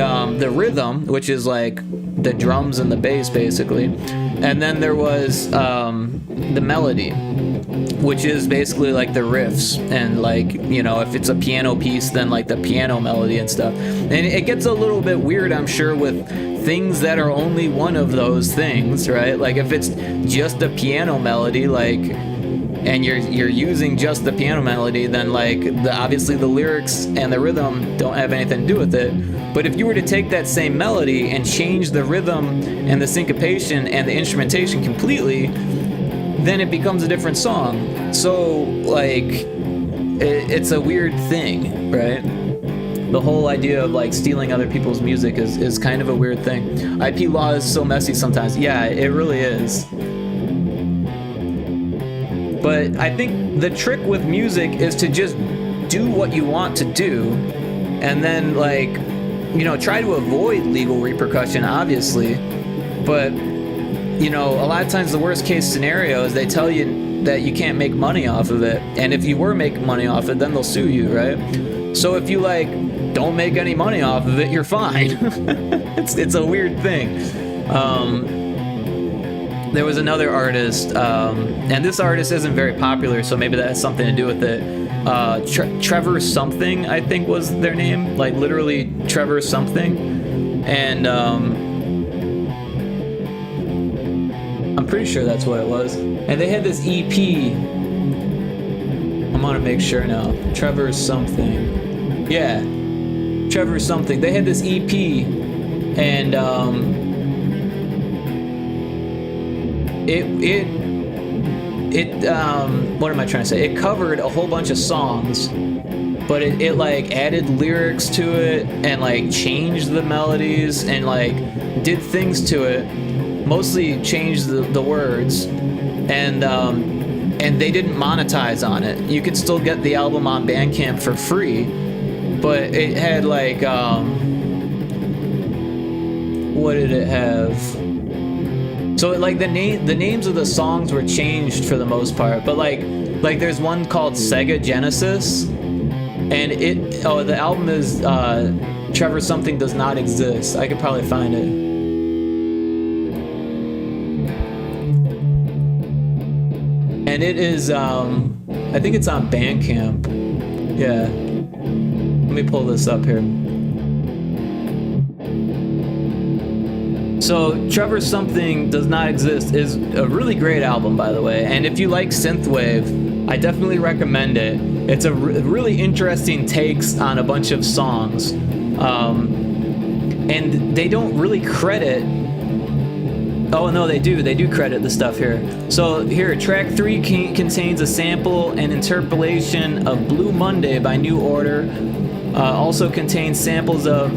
rhythm, which is like the drums and the bass basically. And then there was the melody, which is basically like the riffs, and like, you know, if it's a piano piece, then like the piano melody and stuff. And it gets a little bit weird, I'm sure, with things that are only one of those things, right? Like if it's just a piano melody, like, and you're using just the piano melody, then like obviously the lyrics and the rhythm don't have anything to do with it. But if you were to take that same melody and change the rhythm and the syncopation and the instrumentation completely, then it becomes a different song. So like it's a weird thing, right? The whole idea of like stealing other people's music is kind of a weird thing. IP law is so messy sometimes. Yeah, it really is. But I think the trick with music is to just do what you want to do, and then like, you know, try to avoid legal repercussion, obviously. But, you know, a lot of times the worst case scenario is they tell you that you can't make money off of it. And if you were making money off it, then they'll sue you, right? So if you like don't make any money off of it, you're fine. It's a weird thing. There was another artist, and this artist isn't very popular, so maybe that has something to do with it. Trevor something, I think was their name, like literally Trevor something. And I'm pretty sure that's what it was. And they had this EP. I'm gonna make sure now. Trevor something. Yeah, Trevor something. They had this EP, and what am I trying to say? It covered a whole bunch of songs, but it like added lyrics to it and like changed the melodies and like did things to it, mostly changed the words, and they didn't monetize on it. You could still get the album on Bandcamp for free, but it had like what did it have? So like the names of the songs were changed for the most part, but like there's one called Sega Genesis, and the album is Trevor Something Does Not Exist. I could probably find it. And it is I think it's on Bandcamp. Yeah. Let me pull this up here. So Trevor Something Does Not Exist is a really great album, by the way. And if you like synthwave, I definitely recommend it. It's a really interesting takes on a bunch of songs, and they don't really credit. Oh no, they do credit the stuff here. So here, track 3 contains a sample and interpolation of Blue Monday by New Order. Also contains samples of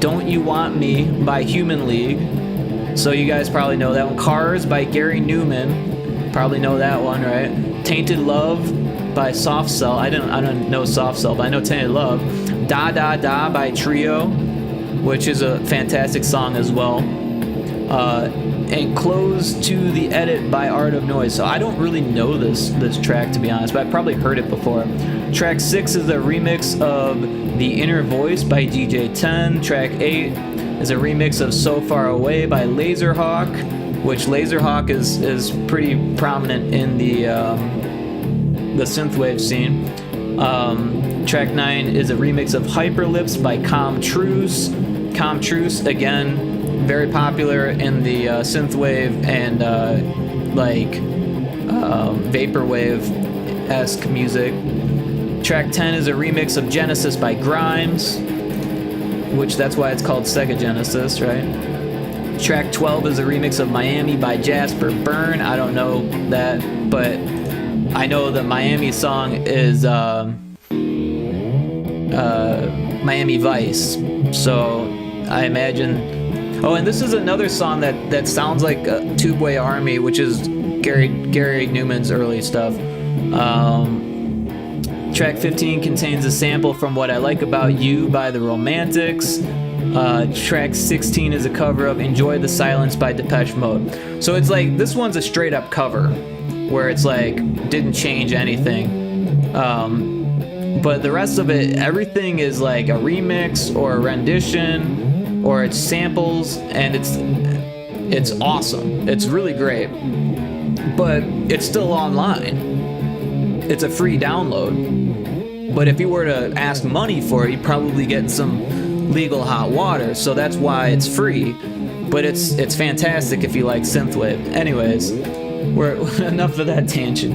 Don't You Want Me by Human League. So you guys probably know that one. Cars by Gary Newman. Probably know that one, right? Tainted Love by Soft Cell. I don't know Soft Cell, but I know Tainted Love. Da Da Da by Trio, which is a fantastic song as well. And Close to the Edit by Art of Noise. So I don't really know this track, to be honest, but I've probably heard it before. Track 6 is a remix of The Inner Voice by DJ 10. Track 8 is a remix of So Far Away by Laserhawk, which Laserhawk is pretty prominent in the synthwave scene. Track 9 is a remix of Hyperlips by Com Truce. Com Truce, again, very popular in the synthwave and vaporwave-esque music. Track 10 is a remix of Genesis by Grimes, which that's why it's called Sega Genesis, right? Track 12 is a remix of Miami by Jasper Byrne. I don't know that, but I know the Miami song is Miami Vice, so I imagine. Oh, and this is another song that sounds like Tubeway Army, which is Gary Newman's early stuff. Track 15 contains a sample from What I Like About You by The Romantics. Track 16 is a cover of Enjoy the Silence by Depeche Mode. So it's like, this one's a straight up cover, where it's like, didn't change anything. But the rest of it, everything is like a remix or a rendition, or it's samples, and it's awesome. It's really great, but it's still online. It's a free download. But if you were to ask money for it, you'd probably get some legal hot water. So that's why it's free. But it's fantastic if you like synthwave. Anyways, we're enough of that tangent.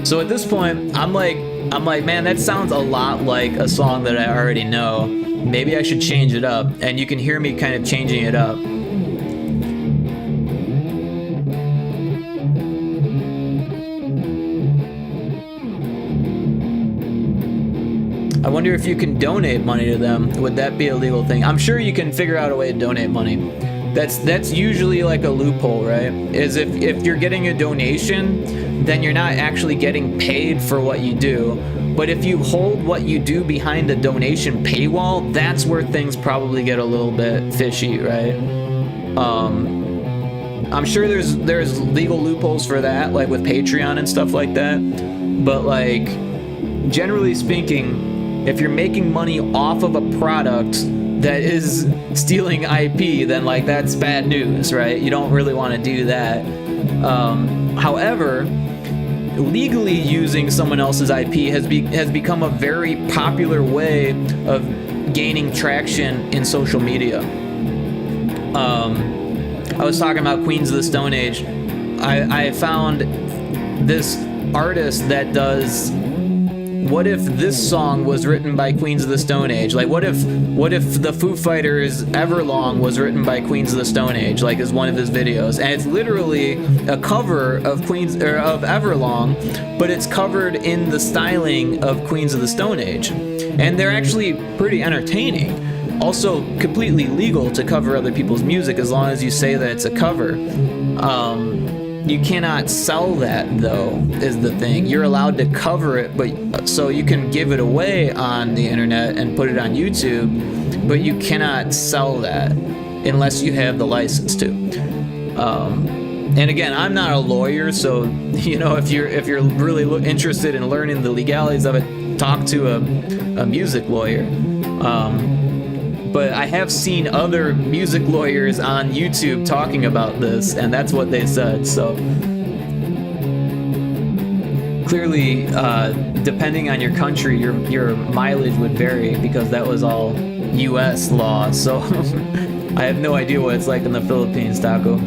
So at this point, I'm like, man, that sounds a lot like a song that I already know. Maybe I should change it up, and you can hear me kind of changing it up. I wonder if you can donate money to them. Would that be a legal thing? I'm sure you can figure out a way to donate money. That's usually like a loophole, right? Is if you're getting a donation, then you're not actually getting paid for what you do. But if you hold what you do behind a donation paywall, that's where things probably get a little bit fishy, right? I'm sure there's legal loopholes for that, like with Patreon and stuff like that. But like, generally speaking, if you're making money off of a product that is stealing IP, then like that's bad news, right? You don't really want to do that. However, legally using someone else's IP has become a very popular way of gaining traction in social media. I was talking about Queens of the Stone Age. I found this artist that does, what if this song was written by Queens of the Stone Age? Like, what if the Foo Fighters' Everlong was written by Queens of the Stone Age, like, is one of his videos, and it's literally a cover of of Everlong, but it's covered in the styling of Queens of the Stone Age, and they're actually pretty entertaining. Also, completely legal to cover other people's music as long as you say that it's a cover. You cannot sell that, though, is the thing. You're allowed to cover it, but so you can give it away on the internet and put it on YouTube, but you cannot sell that unless you have the license to. And again, I'm not a lawyer, so you know, if you're really interested in learning the legalities of it, talk to a music lawyer. But I have seen other music lawyers on YouTube talking about this, and that's what they said. So clearly, depending on your country, your mileage would vary because that was all U.S. law. So I have no idea what it's like in the Philippines, Taco.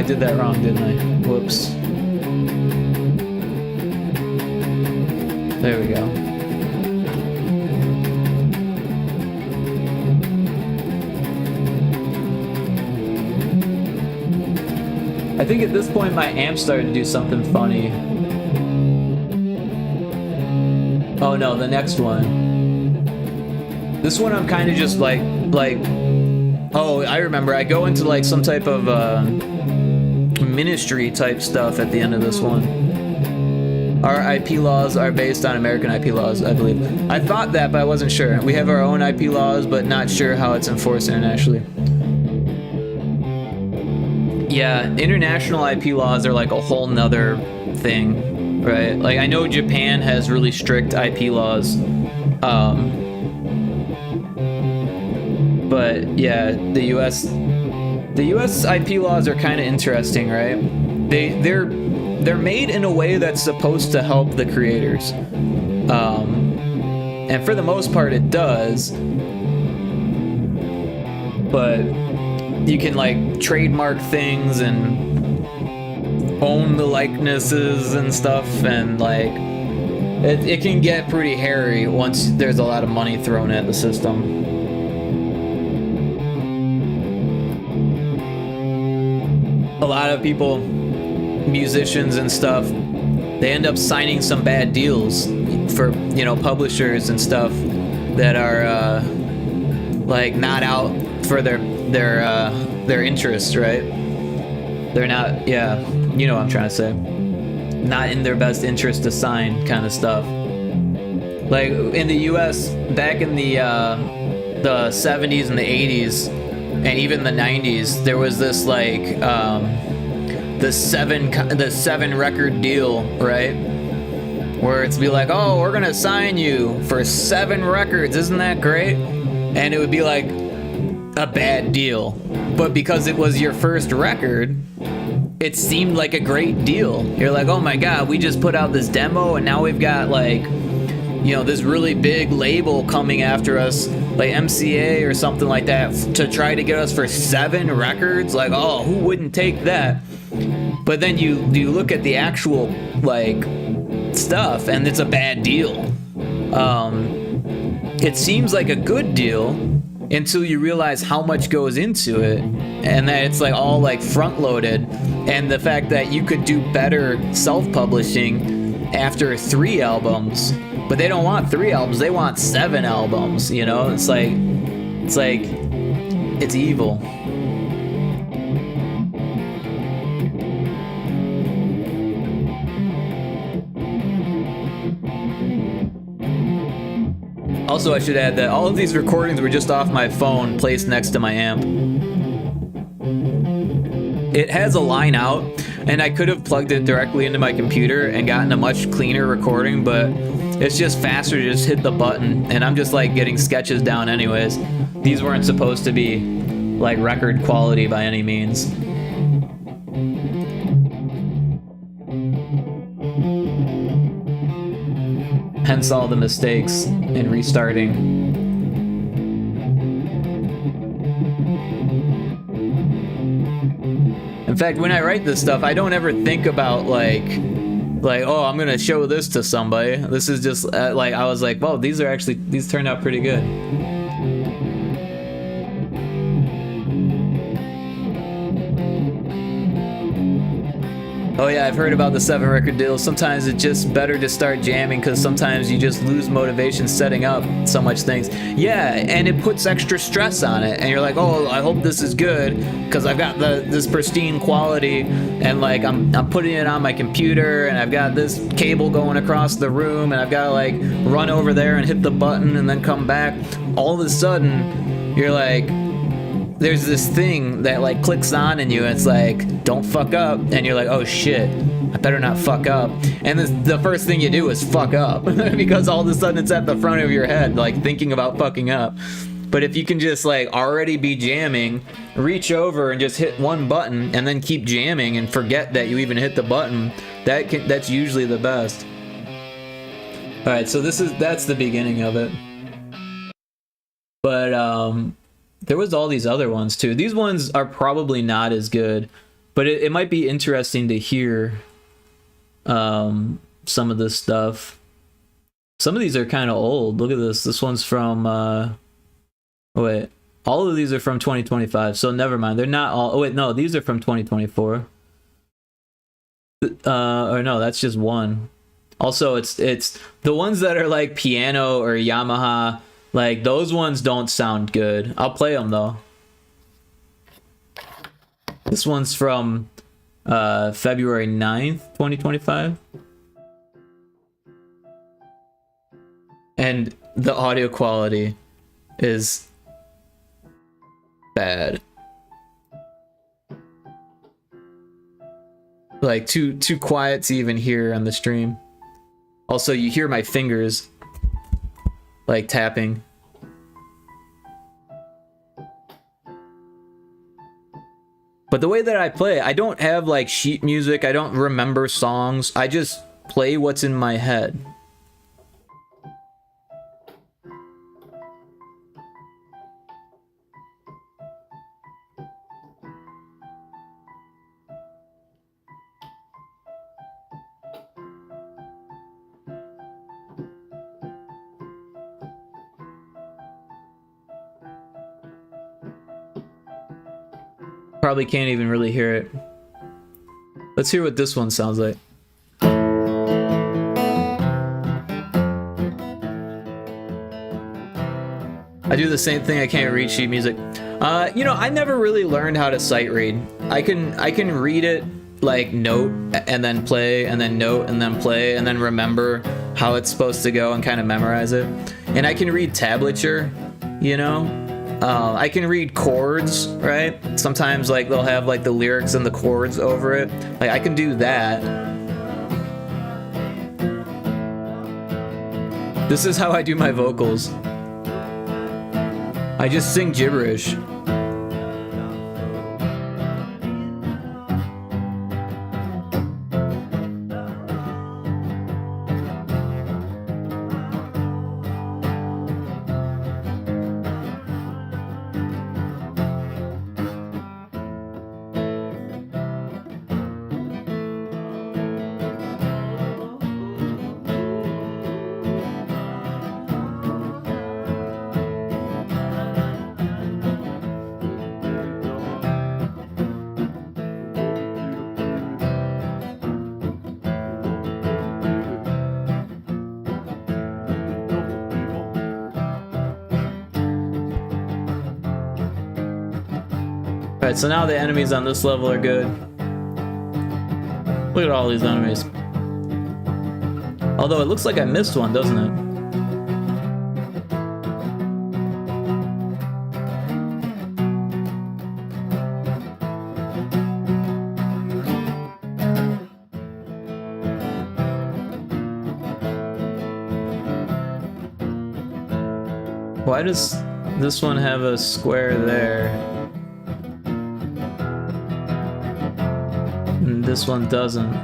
did that wrong, didn't I? Whoops. There we go. I think at this point my amp started to do something funny. Oh no, the next one. This one I'm kind of just like, oh, I remember. I go into like some type of ministry type stuff at the end of this one. Our IP laws are based on American IP laws, I believe. I thought that, but I wasn't sure. We have our own IP laws, but not sure how it's enforced internationally. Yeah, international IP laws are like a whole nother thing, right? Like I know Japan has really strict IP laws. But yeah, the US IP laws are kind of interesting, right? They're made in a way that's supposed to help the creators, and for the most part it does. But you can like trademark things and own the likenesses and stuff, and like it can get pretty hairy once there's a lot of money thrown at the system. A lot of people, musicians and stuff, they end up signing some bad deals for, you know, publishers and stuff that are like not out for their interests, right? They're not, yeah, you know what I'm trying to say. Not in their best interest to sign kind of stuff. Like in the US back in the 70s and the 80s and even the 90s, there was this like the seven record deal, right? Where it's be like, oh, we're gonna sign you for 7 records, isn't that great? And it would be like a bad deal, but because it was your first record, it seemed like a great deal. You're like, oh my god, we just put out this demo and now we've got like, you know, this really big label coming after us, like MCA or something like that, to try to get us for 7 records. Like, oh, who wouldn't take that? But then you look at the actual like stuff and it's a bad deal. It seems like a good deal until you realize how much goes into it, and that it's like all like front loaded, and the fact that you could do better self-publishing after 3 albums. But they don't want 3 albums, they want 7 albums, you know? It's evil. Also, I should add that all of these recordings were just off my phone placed next to my amp. It has a line out, and I could have plugged it directly into my computer and gotten a much cleaner recording, but it's just faster to just hit the button, and I'm just like getting sketches down anyways. These weren't supposed to be like record quality by any means. Hence all the mistakes in restarting. In fact, when I write this stuff, I don't ever think about like, oh, I'm gonna show this to somebody. This is just like, I was like, whoa, these turned out pretty good. Oh yeah, I've heard about the 7 record deals. Sometimes it's just better to start jamming because sometimes you just lose motivation setting up so much things. Yeah, and it puts extra stress on it, and you're like, oh, I hope this is good because I've got this pristine quality, and like I'm putting it on my computer, and I've got this cable going across the room, and I've got to like run over there and hit the button and then come back. All of a sudden, you're like, there's this thing that like clicks on in you, and it's like, don't fuck up, and you're like, oh shit, I better not fuck up, and the first thing you do is fuck up because all of a sudden it's at the front of your head, like thinking about fucking up. But if you can just like already be jamming, reach over and just hit one button and then keep jamming and forget that you even hit the button, that's usually the best. All right, so that's the beginning of it. But there was all these other ones too. These ones are probably not as good. But it might be interesting to hear some of this stuff. Some of these are kind of old. Look at this. This one's from wait, all of these are from 2025, so never mind. They're not all. Oh wait, no, these are from 2024. Or no, that's just one. Also, it's the ones that are like piano or Yamaha, like those ones don't sound good. I'll play them though. This one's from February 9th, 2025. And the audio quality is bad. Like too quiet to even hear on the stream. Also, you hear my fingers like tapping. But the way that I play, I don't have like sheet music. I don't remember songs. I just play what's in my head. Probably can't even really hear it. Let's hear what this one sounds like. I do the same thing. I can't read sheet music. You know, I never really learned how to sight read. I can read it like note and then play and then note and then play and then remember how it's supposed to go and kind of memorize it. And I can read tablature, you know. I can read chords, right? Sometimes like they'll have like the lyrics and the chords over it. Like I can do that. This is how I do my vocals. I just sing gibberish. Alright, so now the enemies on this level are good. Look at all these enemies. Although it looks like I missed one, doesn't it? Why does this one have a square there? And this one doesn't.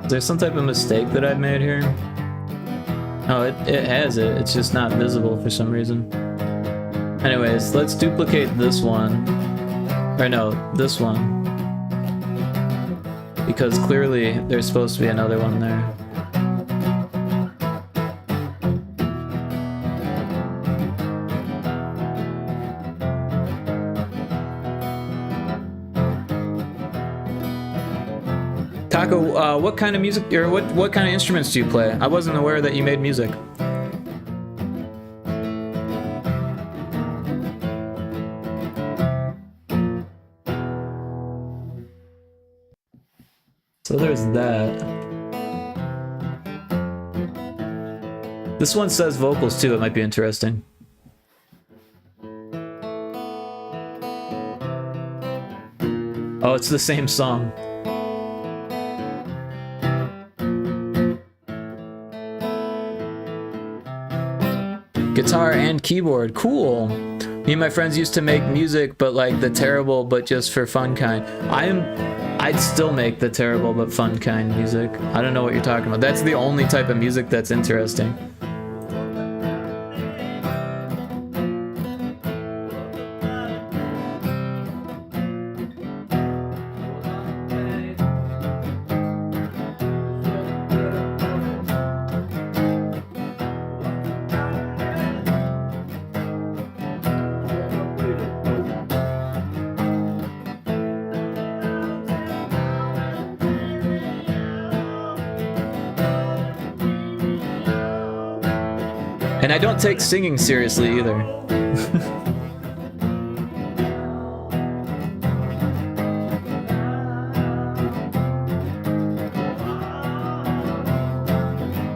Is there some type of mistake that I've made here? Oh, it has it. It's just not visible for some reason. Anyways, let's duplicate this one. Or no, this one. Because clearly there's supposed to be another one there. Taco, what kind of music, or what kind of instruments do you play? I wasn't aware that you made music. So there's that. This one says vocals too, it might be interesting. Oh, it's the same song. Guitar and keyboard, cool. Me and my friends used to make music, but like the terrible but just for fun kind. I'd still make the terrible but fun kind music. I don't know what you're talking about. That's the only type of music that's interesting. And I don't take singing seriously either.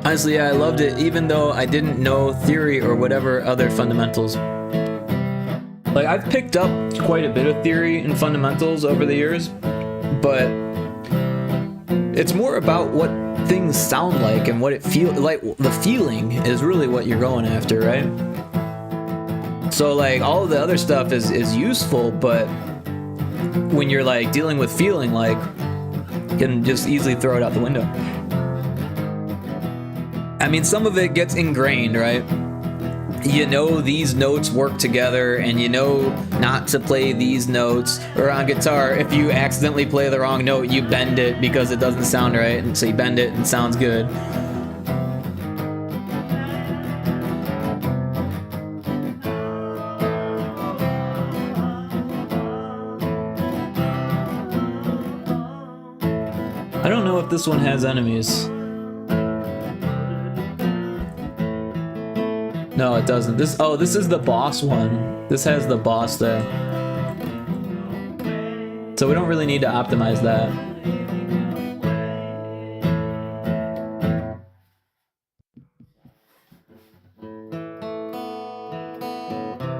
Honestly, yeah, I loved it even though I didn't know theory or whatever other fundamentals. Like, I've picked up quite a bit of theory and fundamentals over the years, but it's more about what things sound like and what it feels like. The feeling is really what you're going after, right? So like all of the other stuff is useful, but when you're like dealing with feeling, like, you can just easily throw it out the window. I mean, some of it gets ingrained, right? You know these notes work together, and you know not to play these notes. Or on guitar, if you accidentally play the wrong note, you bend it because it doesn't sound right, and so you bend it and it sounds good. I don't know if this one has enemies. No, it doesn't. This is the boss one. This has the boss there. So we don't really need to optimize that.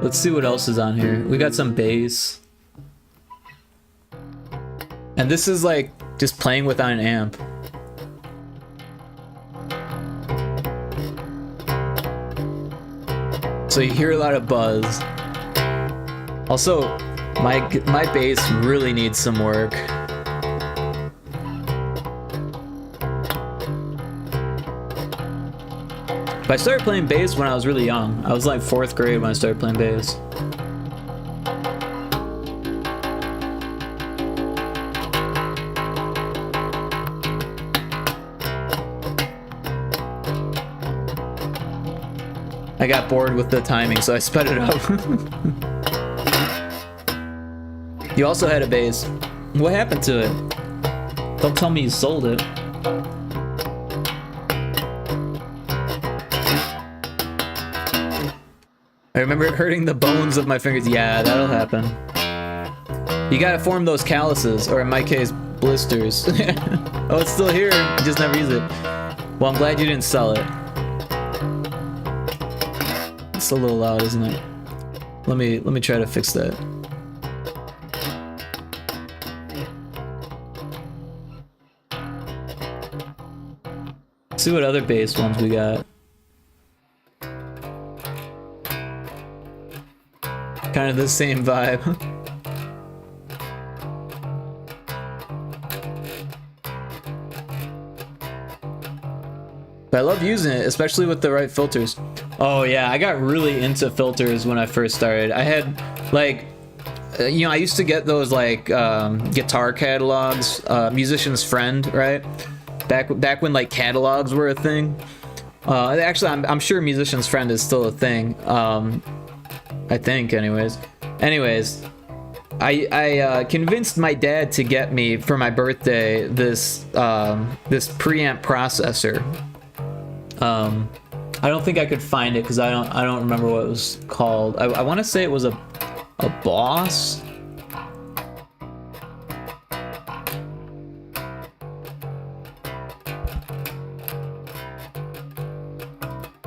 Let's see what else is on here. We got some bass. And this is like just playing without an amp. So you hear a lot of buzz. Also, my bass really needs some work. But I started playing bass when I was really young. I was like 4th grade when I started playing bass. I got bored with the timing, so I sped it up. You also had a bass. What happened to it? Don't tell me you sold it. I remember it hurting the bones of my fingers. Yeah, that'll happen. You gotta form those calluses, or in my case, blisters. Oh, it's still here. You just never use it. Well, I'm glad you didn't sell it. It's a little loud, isn't it? Let me try to fix that. See what other bass ones we got. Kind of the same vibe. But I love using it, especially with the right filters. Oh yeah, I got really into filters when I first started. I had like, you know, I used to get those like guitar catalogs, Musician's Friend, right? Back when like catalogs were a thing. Actually, I'm sure Musician's Friend is still a thing. I think, anyways. I convinced my dad to get me for my birthday this preamp processor. I don't think I could find it because I don't remember what it was called. I want to say it was a Boss.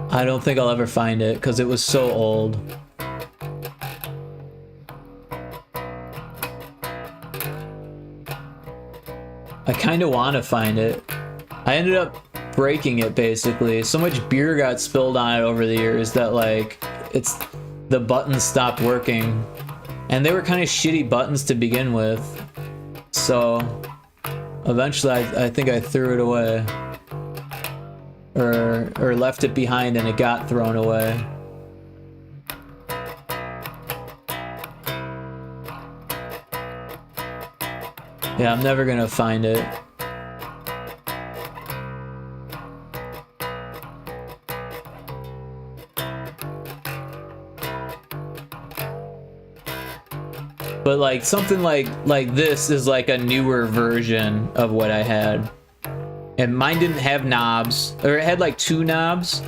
I don't think I'll ever find it because it was so old. I kind of want to find it. I ended up breaking it basically. So much beer got spilled on it over the years that like the buttons stopped working, and they were kind of shitty buttons to begin with. So eventually I think I threw it away, or left it behind and it got thrown away. Yeah, I'm never gonna find it. But like something like this is like a newer version of what I had. And mine didn't have knobs, or it had like 2 knobs,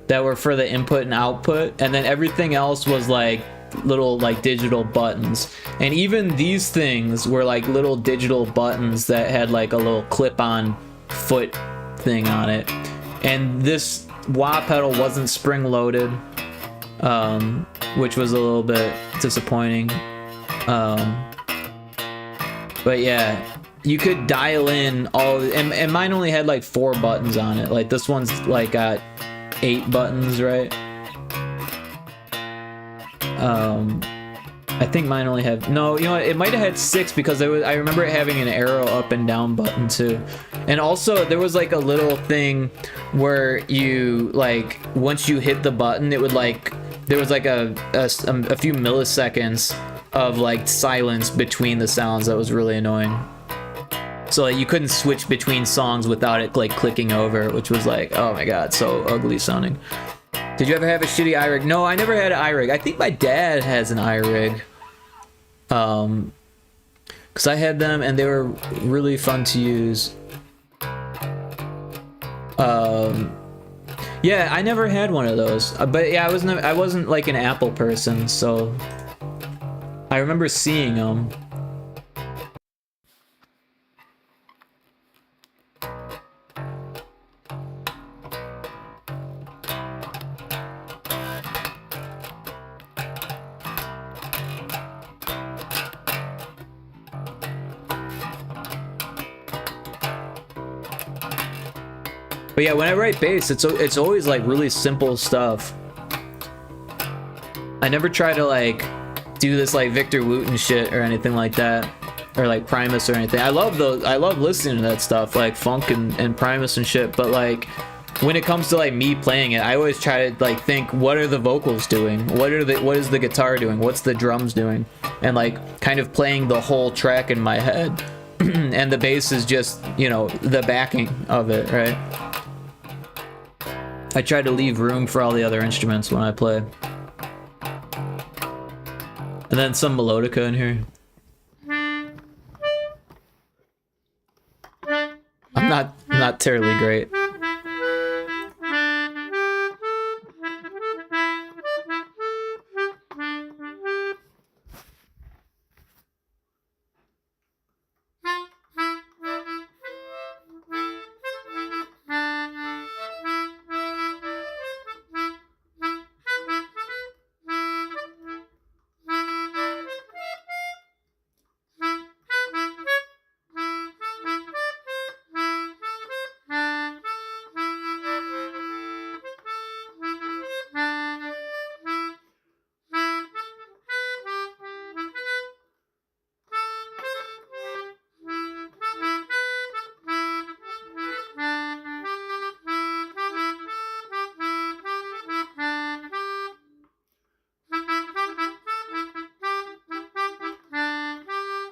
that were for the input and output, and then everything else was like little like digital buttons. And even these things were like little digital buttons that had like a little clip-on foot thing on it. And this wah pedal wasn't spring-loaded, which was a little bit disappointing. But yeah, you could dial in all, and mine only had like 4 buttons on it. Like this one's like got 8 buttons, right? I think mine only had, no, you know what, it might have had 6 because I remember it having an arrow up and down button too. And also there was like a little thing where you like, once you hit the button, it would like, there was like a few milliseconds of like silence between the sounds that was really annoying. So like, you couldn't switch between songs without it like clicking over, which was like, oh my god, so ugly sounding. Did you ever have a shitty iRig? No, I never had an iRig. I think my dad has an iRig. Because I had them and they were really fun to use. Yeah, I never had one of those. But yeah, I wasn't like an Apple person, so I remember seeing them. But yeah, when I write bass, it's always like really simple stuff. I never try to like do this like Victor Wooten shit or anything like that, or like Primus or anything. I love listening to that stuff, like funk and Primus and shit. But like when it comes to like me playing it, I always try to like think, what are the vocals doing? What is the guitar doing? What's the drums doing? And like kind of playing the whole track in my head. And the bass is just, you know, the backing of it, right? I try to leave room for all the other instruments when I play. And then some melodica in here. I'm not terribly great.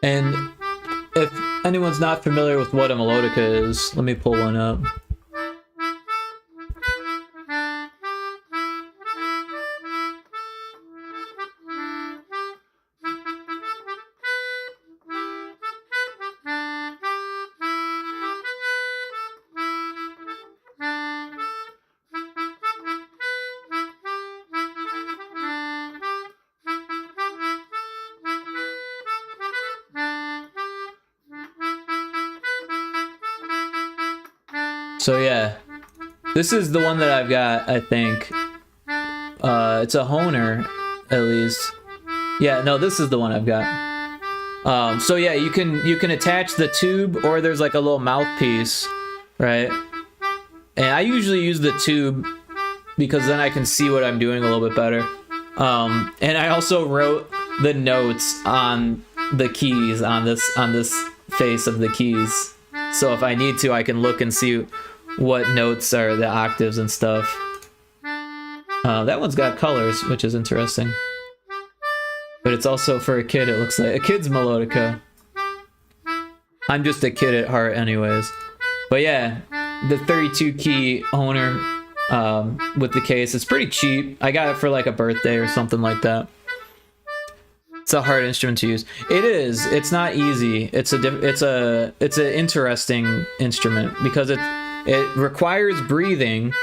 And if anyone's not familiar with what a melodica is, let me pull one up. So yeah, this is the one that I've got, I think. It's a Hohner, at least. Yeah, no, this is the one I've got. So yeah, you can attach the tube, or there's like a little mouthpiece, right? And I usually use the tube because then I can see what I'm doing a little bit better. And I also wrote the notes on the keys on this face of the keys. So if I need to, I can look and see what notes are the octaves and stuff. That one's got colors, which is interesting. But it's also, for a kid, it looks like a kid's melodica. I'm just a kid at heart anyways. But yeah, the 32 key Hohner with the case, it's pretty cheap. I got it for like a birthday or something like that. It's a hard instrument to use. It is. It's not easy. It's an interesting instrument because it requires breathing,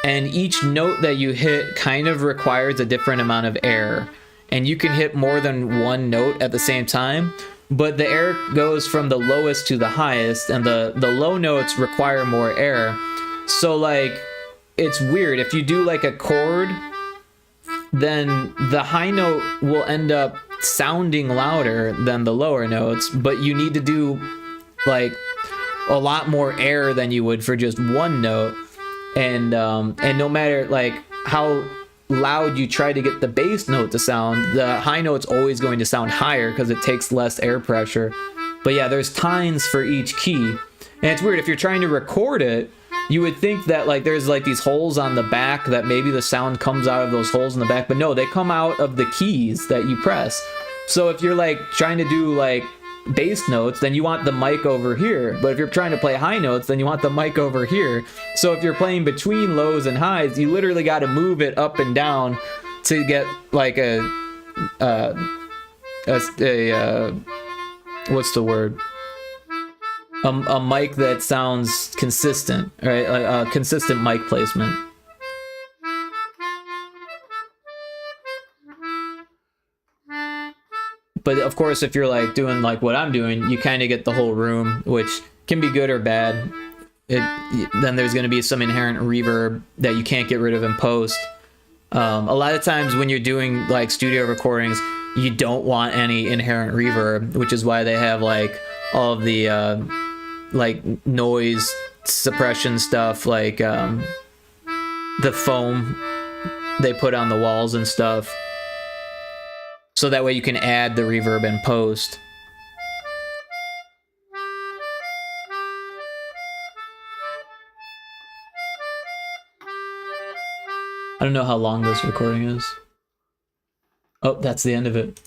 and each note that you hit kind of requires a different amount of air, and you can hit more than one note at the same time, but the air goes from the lowest to the highest, and the low notes require more air. So like, it's weird. If you do like a chord, then the high note will end up sounding louder than the lower notes, but you need to do like a lot more air than you would for just one note. And no matter like how loud you try to get the bass note to sound, the high note's always going to sound higher because it takes less air pressure. But yeah, there's tines for each key. And it's weird, if you're trying to record it, you would think that like there's like these holes on the back that maybe the sound comes out of those holes in the back, but no, they come out of the keys that you press. So if you're like trying to do like bass notes, then you want the mic over here, but if you're trying to play high notes, then you want the mic over here. So if you're playing between lows and highs, you literally got to move it up and down to get like a what's the word, a mic that sounds consistent, right? A consistent mic placement. But of course, if you're like doing like what I'm doing, you kind of get the whole room, which can be good or bad. Then there's going to be some inherent reverb that you can't get rid of in post. A lot of times when you're doing like studio recordings, you don't want any inherent reverb, which is why they have like all of the like noise suppression stuff, like the foam they put on the walls and stuff. So that way you can add the reverb in post. I don't know how long this recording is. Oh, that's the end of it.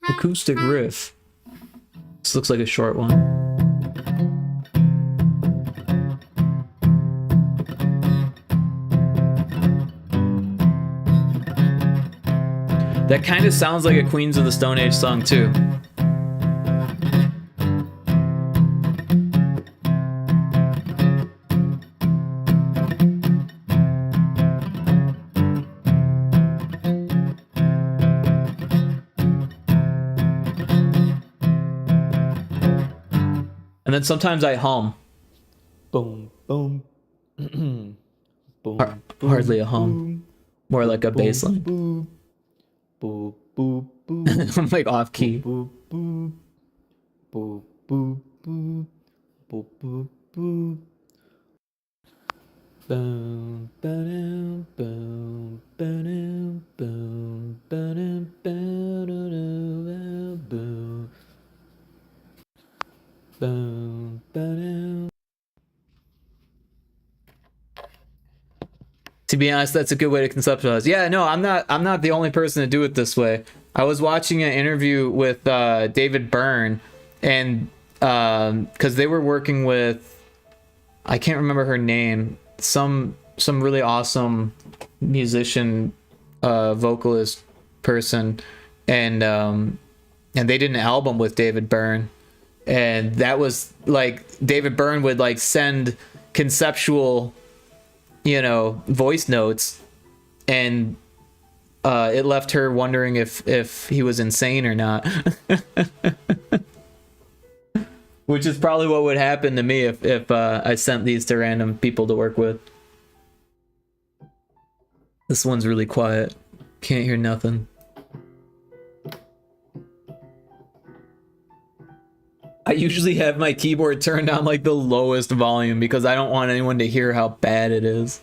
Acoustic riff. This looks like a short one. That kind of sounds like a Queens of the Stone Age song too. And then sometimes I hum. Boom, boom. Boom, Hardly a hum. More like a bass line. Boom, boom, boom, boom. I'm like off key. Boom, boom, boom, boom, boom, boom, boom, boom. Boom, ba-dum, boom, ba-dum, boom, ba-dum, ba-da-da, boom. Boom, ba-dum. To be honest, that's a good way to conceptualize. Yeah, no, I'm not the only person to do it this way. I was watching an interview with David Byrne, and because they were working with, I can't remember her name, some really awesome musician, vocalist person, and they did an album with David Byrne, and that was like David Byrne would like send conceptual, you know, voice notes, and it left her wondering if he was insane or not. Which is probably what would happen to me if I sent these to random people to work with. This one's really quiet. Can't hear nothing. I usually have my keyboard turned on like the lowest volume because I don't want anyone to hear how bad it is.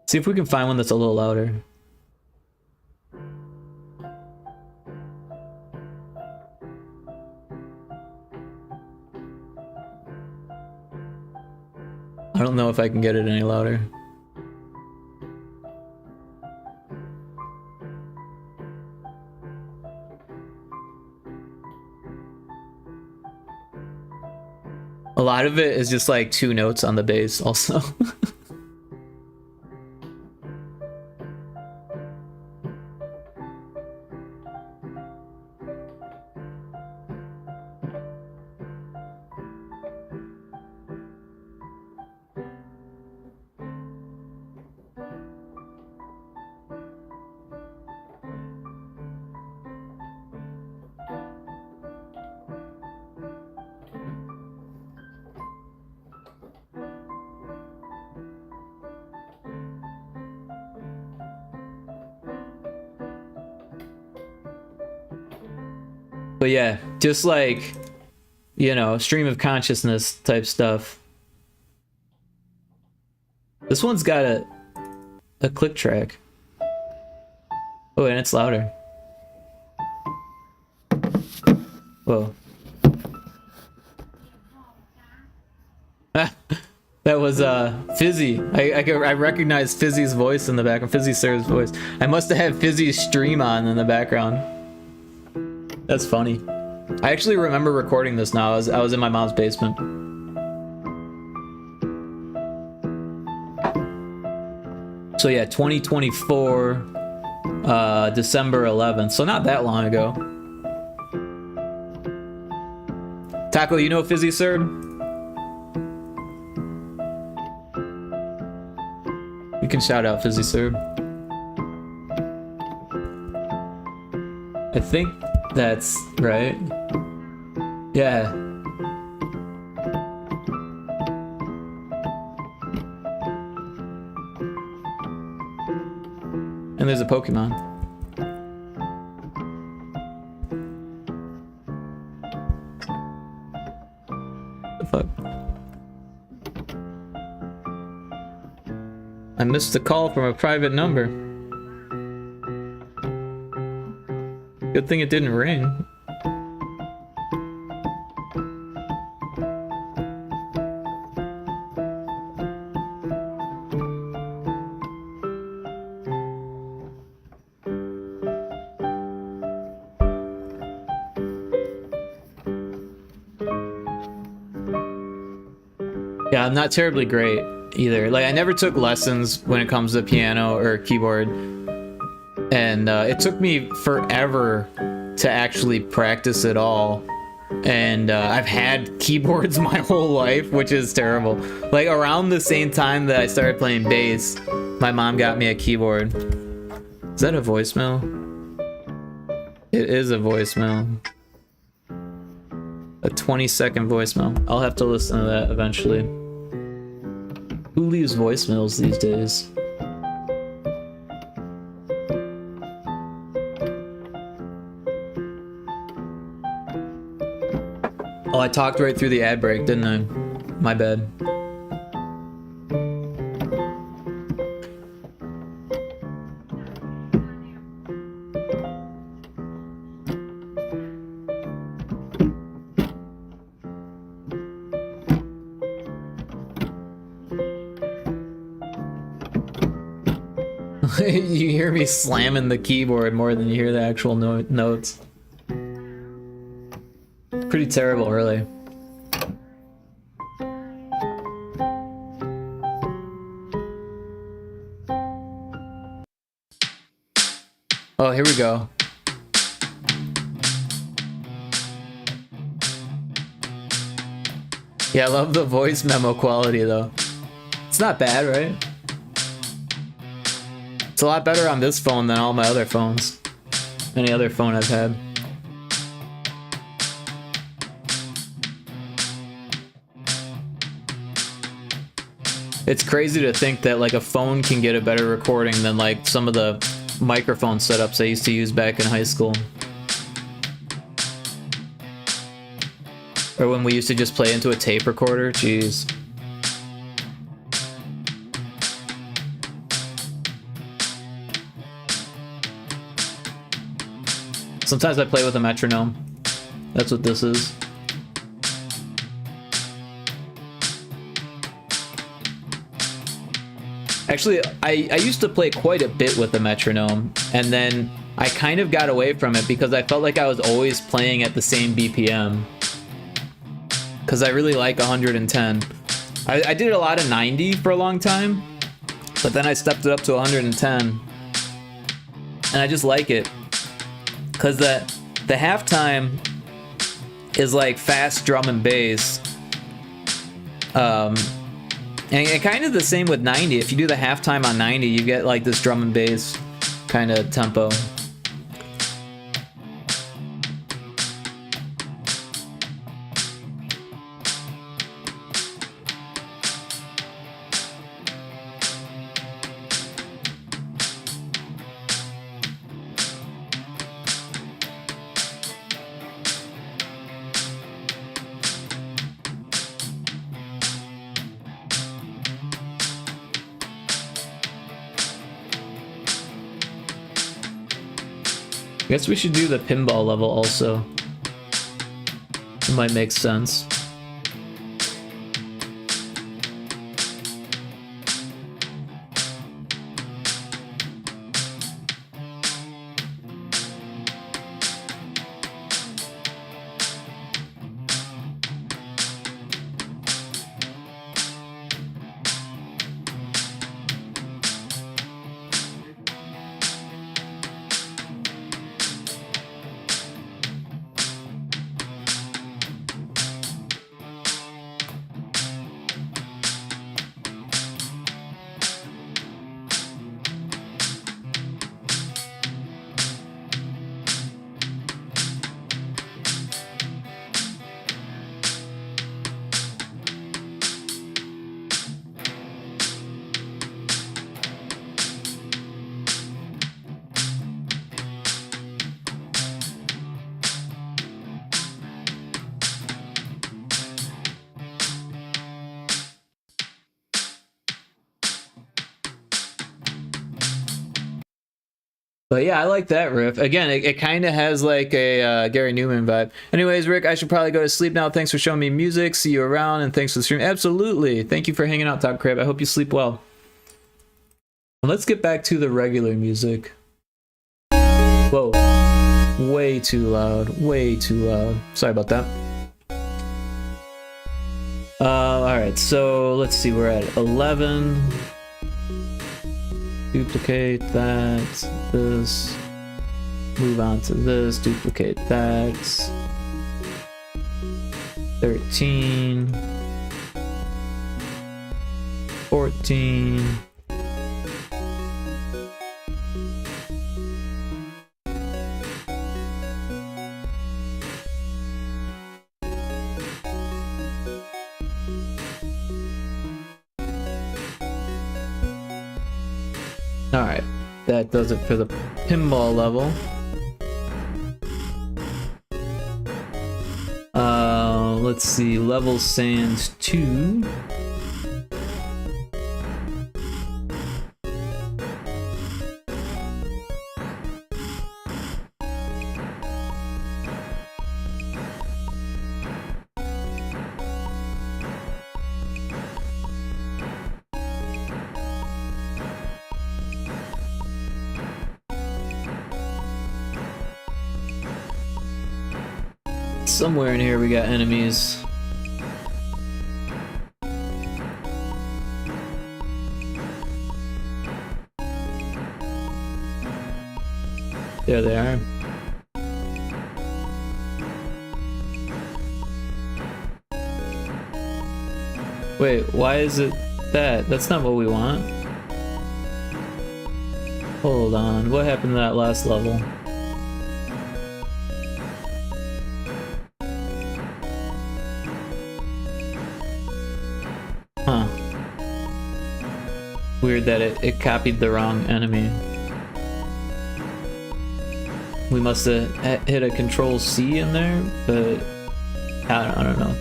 See if we can find one that's a little louder. I don't know if I can get it any louder. A lot of it is just like 2 notes on the bass also. But yeah, just like, you know, stream of consciousness type stuff. This one's got a click track. Oh, and it's louder. Whoa. That was Fizzy. I recognized Fizzy's voice in the background. Fizzy Sir's voice. I must have had Fizzy's stream on in the background. That's funny. I actually remember recording this now. I was in my mom's basement. So yeah, 2024, December 11th. So not that long ago. Taco, you know Fizzy Sir? You can shout out Fizzy Sir. I think that's right. Yeah. And there's a Pokemon. The fuck? I missed a call from a private number. Good thing it didn't ring. Yeah, I'm not terribly great either. Like, I never took lessons when it comes to piano or keyboard. And it took me forever to actually practice it all. And I've had keyboards my whole life, which is terrible. Like, around the same time that I started playing bass, my mom got me a keyboard. Is that a voicemail? It is a voicemail. A 20-second voicemail. I'll have to listen to that eventually. Who leaves voicemails these days? Oh, I talked right through the ad break, didn't I? My bad. You hear me slamming the keyboard more than you hear the actual notes. Pretty terrible, really. Oh, here we go. Yeah, I love the voice memo quality, though. It's not bad, right? It's a lot better on this phone than all my other phones. Any other phone I've had. It's crazy to think that like a phone can get a better recording than like some of the microphone setups I used to use back in high school. Or when we used to just play into a tape recorder, jeez. Sometimes I play with a metronome. That's what this is. Actually, I used to play quite a bit with the metronome, and then I kind of got away from it because I felt like I was always playing at the same BPM. because I really like 110. I did a lot of 90 for a long time, but then I stepped it up to 110, and I just like it because the halftime is like fast drum and bass, and kind of the same with 90. If you do the halftime on 90, you get like this drum and bass kind of tempo. I guess we should do the pinball level also. It might make sense. But yeah, I like that riff. Again, it kind of has like a Gary Newman vibe. Anyways, Rick, I should probably go to sleep now. Thanks for showing me music. See you around, and thanks for the stream. Absolutely. Thank you for hanging out, Top Crab. I hope you sleep well. Let's get back to the regular music. Whoa. Way too loud. Way too loud. Sorry about that. Alright, so let's see. We're at 11. Duplicate that, this, move on to this, duplicate that, 13, 14, Alright, that does it for the pinball level. Let's see, level sands 2. Somewhere in here we got enemies. There they are. Wait, why is it that? That's not what we want. Hold on, what happened to that last level? Huh. Weird that it copied the wrong enemy. We must have hit a Control C in there, but I don't know.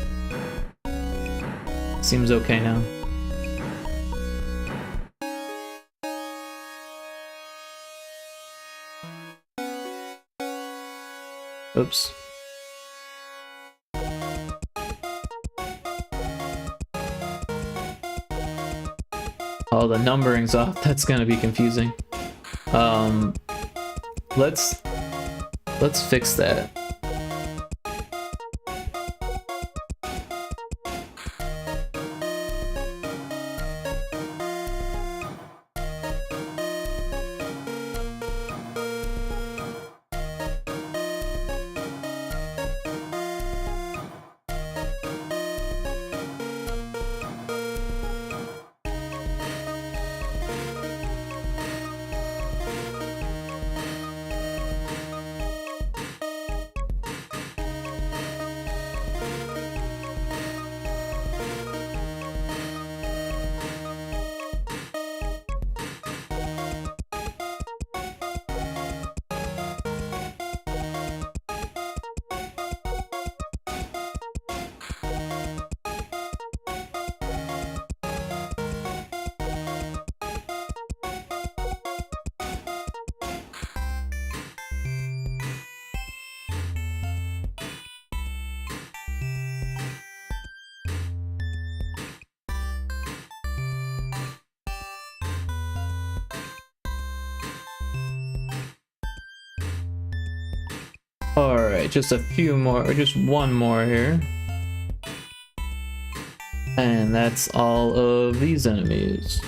Seems okay now. Oops. Oh, the numbering's off. That's gonna be confusing. Let's fix that. Alright, just a few more, or just one more here. And that's all of these enemies.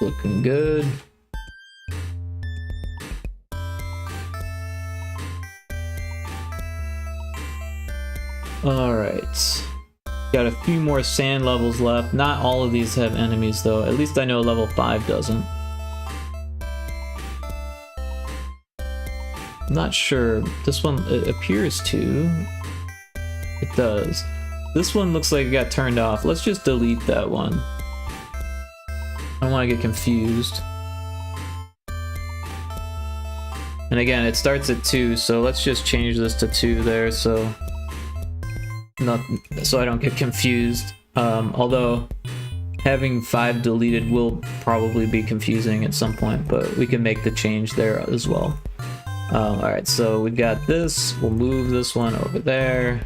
Looking good. Alright. Got a few more sand levels left. Not all of these have enemies though. At least I know level 5 doesn't. I'm not sure. This one, it appears to. It does. This one looks like it got turned off. Let's just delete that one. I don't want to get confused. And again, it starts at 2, so let's just change this to 2 there, so I don't get confused. Although having 5 deleted will probably be confusing at some point, but we can make the change there as well. Alright, so we got this. We'll move this one over there.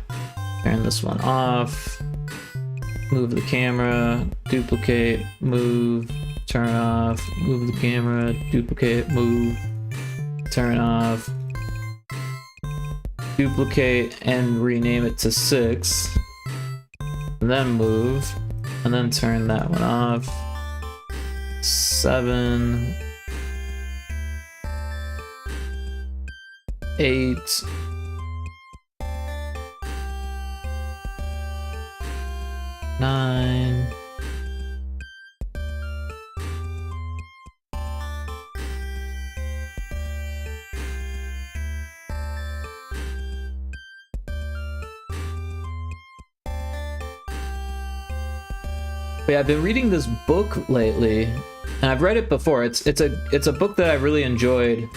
Turn this one off. Move the camera. Duplicate. Move. Turn off. Move the camera. Duplicate. Move. Turn off. Duplicate and rename it to 6. And then move. And then turn that one off. 7. 8. 9. 'But yeah, I've been reading this book lately, and I've read it before. It's a book that I really enjoyed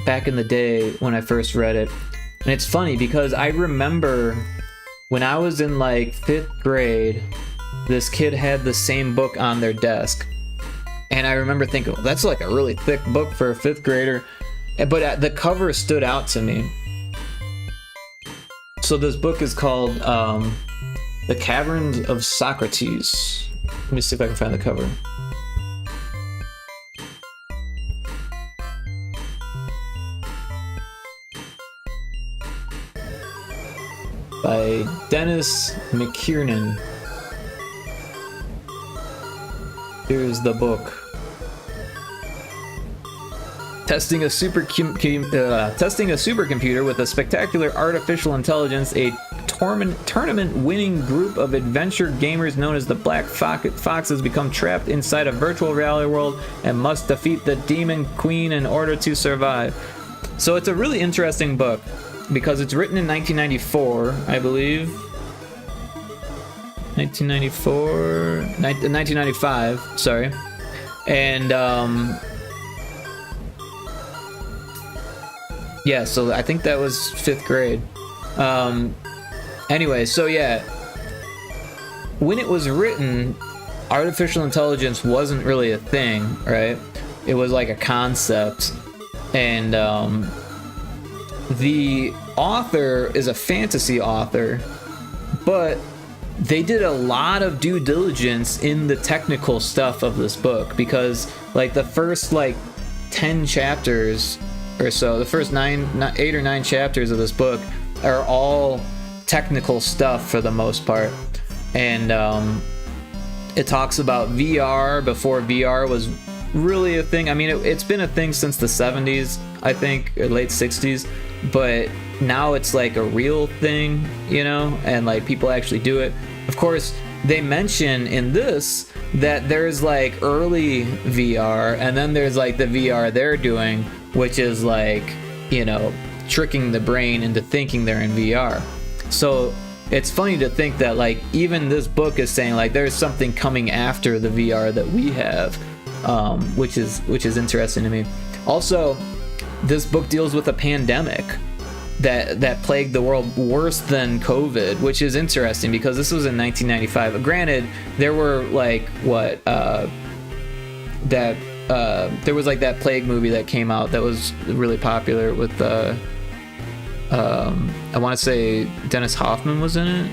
back in the day when I first read it. And it's funny because I remember when I was in like 5th grade, this kid had the same book on their desk. And I remember thinking, well, that's like a really thick book for a 5th grader. But the cover stood out to me. So this book is called The Caverns of Socrates. Let me see if I can find the cover. By Dennis McKiernan. Here's the book. Testing a supercomputer with a spectacular artificial intelligence, a tournament-winning group of adventure gamers known as the Black Foxes become trapped inside a virtual reality world and must defeat the Demon Queen in order to survive. So it's a really interesting book because it's written in 1994, I believe. 1995, sorry. And yeah, so I think that was 5th grade. Anyway, so yeah, when it was written, artificial intelligence wasn't really a thing, right? It was like a concept, and the author is a fantasy author, but they did a lot of due diligence in the technical stuff of this book, because like the first like 10 chapters or so, the first 8 or 9 chapters of this book are all technical stuff for the most part. And it talks about VR before VR was really a thing. I mean, it's been a thing since the 70s, I think, or late 60s, but now it's like a real thing, you know, and like people actually do it. Of course, they mention in this that there's like early VR, and then there's like the VR they're doing, which is like, you know, tricking the brain into thinking they're in VR. So it's funny to think that like even this book is saying like there's something coming after the VR that we have, which is interesting to me. Also, this book deals with a pandemic that plagued the world worse than COVID, which is interesting because this was in 1995. Granted, there were like there was like that plague movie that came out that was really popular with I want to say Dennis Hoffman was in it.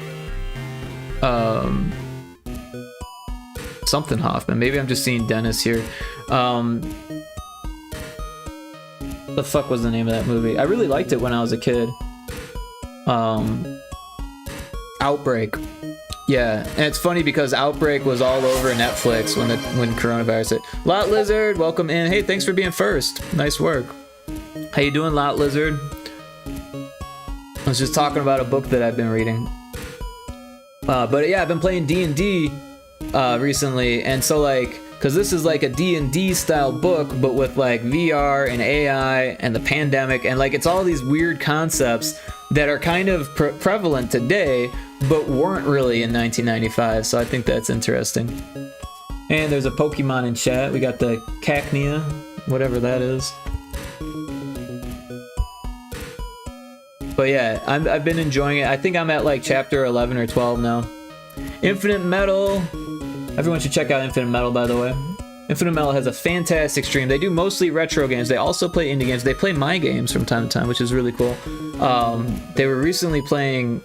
something Hoffman. Maybe I'm just seeing Dennis here. The fuck was the name of that movie? I really liked it when I was a kid. Outbreak. Yeah, and it's funny because Outbreak was all over Netflix when coronavirus hit. Lot Lizard, welcome in. Hey, thanks for being first. Nice work. How you doing, Lot Lizard? I was just talking about a book that I've been reading. But yeah, I've been playing D&D recently, and so like, because this is like a D&D style book, but with like VR and AI and the pandemic, and like it's all these weird concepts that are kind of prevalent today, but weren't really in 1995, so I think that's interesting. And there's a Pokemon in chat. We got the Cacnea, whatever that is. But yeah, I've been enjoying it. I think I'm at like chapter 11 or 12 now. Infinite Metal. Everyone should check out Infinite Metal, by the way. Infinite Metal has a fantastic stream. They do mostly retro games. They also play indie games. They play my games from time to time, which is really cool. They were recently playing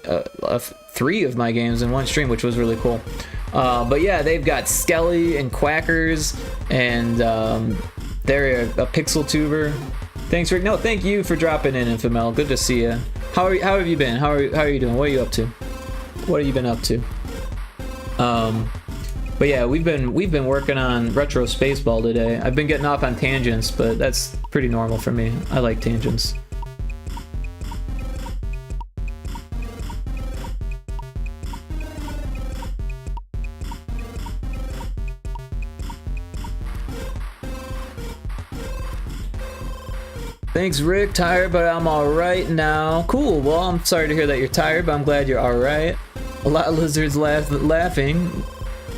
3 of my games in one stream, which was really cool. But yeah, they've got Skelly and Quackers, and they're a pixel tuber. Thanks, Rick. No, thank you for dropping in, Infinite Metal. Good to see you. How have you been? How are you doing? What are you up to? What have you been up to? But yeah, we've been working on Retro Spaceball today. I've been getting off on tangents, but that's pretty normal for me. I like tangents. Thanks, Rick. Tired, but I'm all right now. Cool. Well, I'm sorry to hear that you're tired, but I'm glad you're all right. A lot of lizards laughing.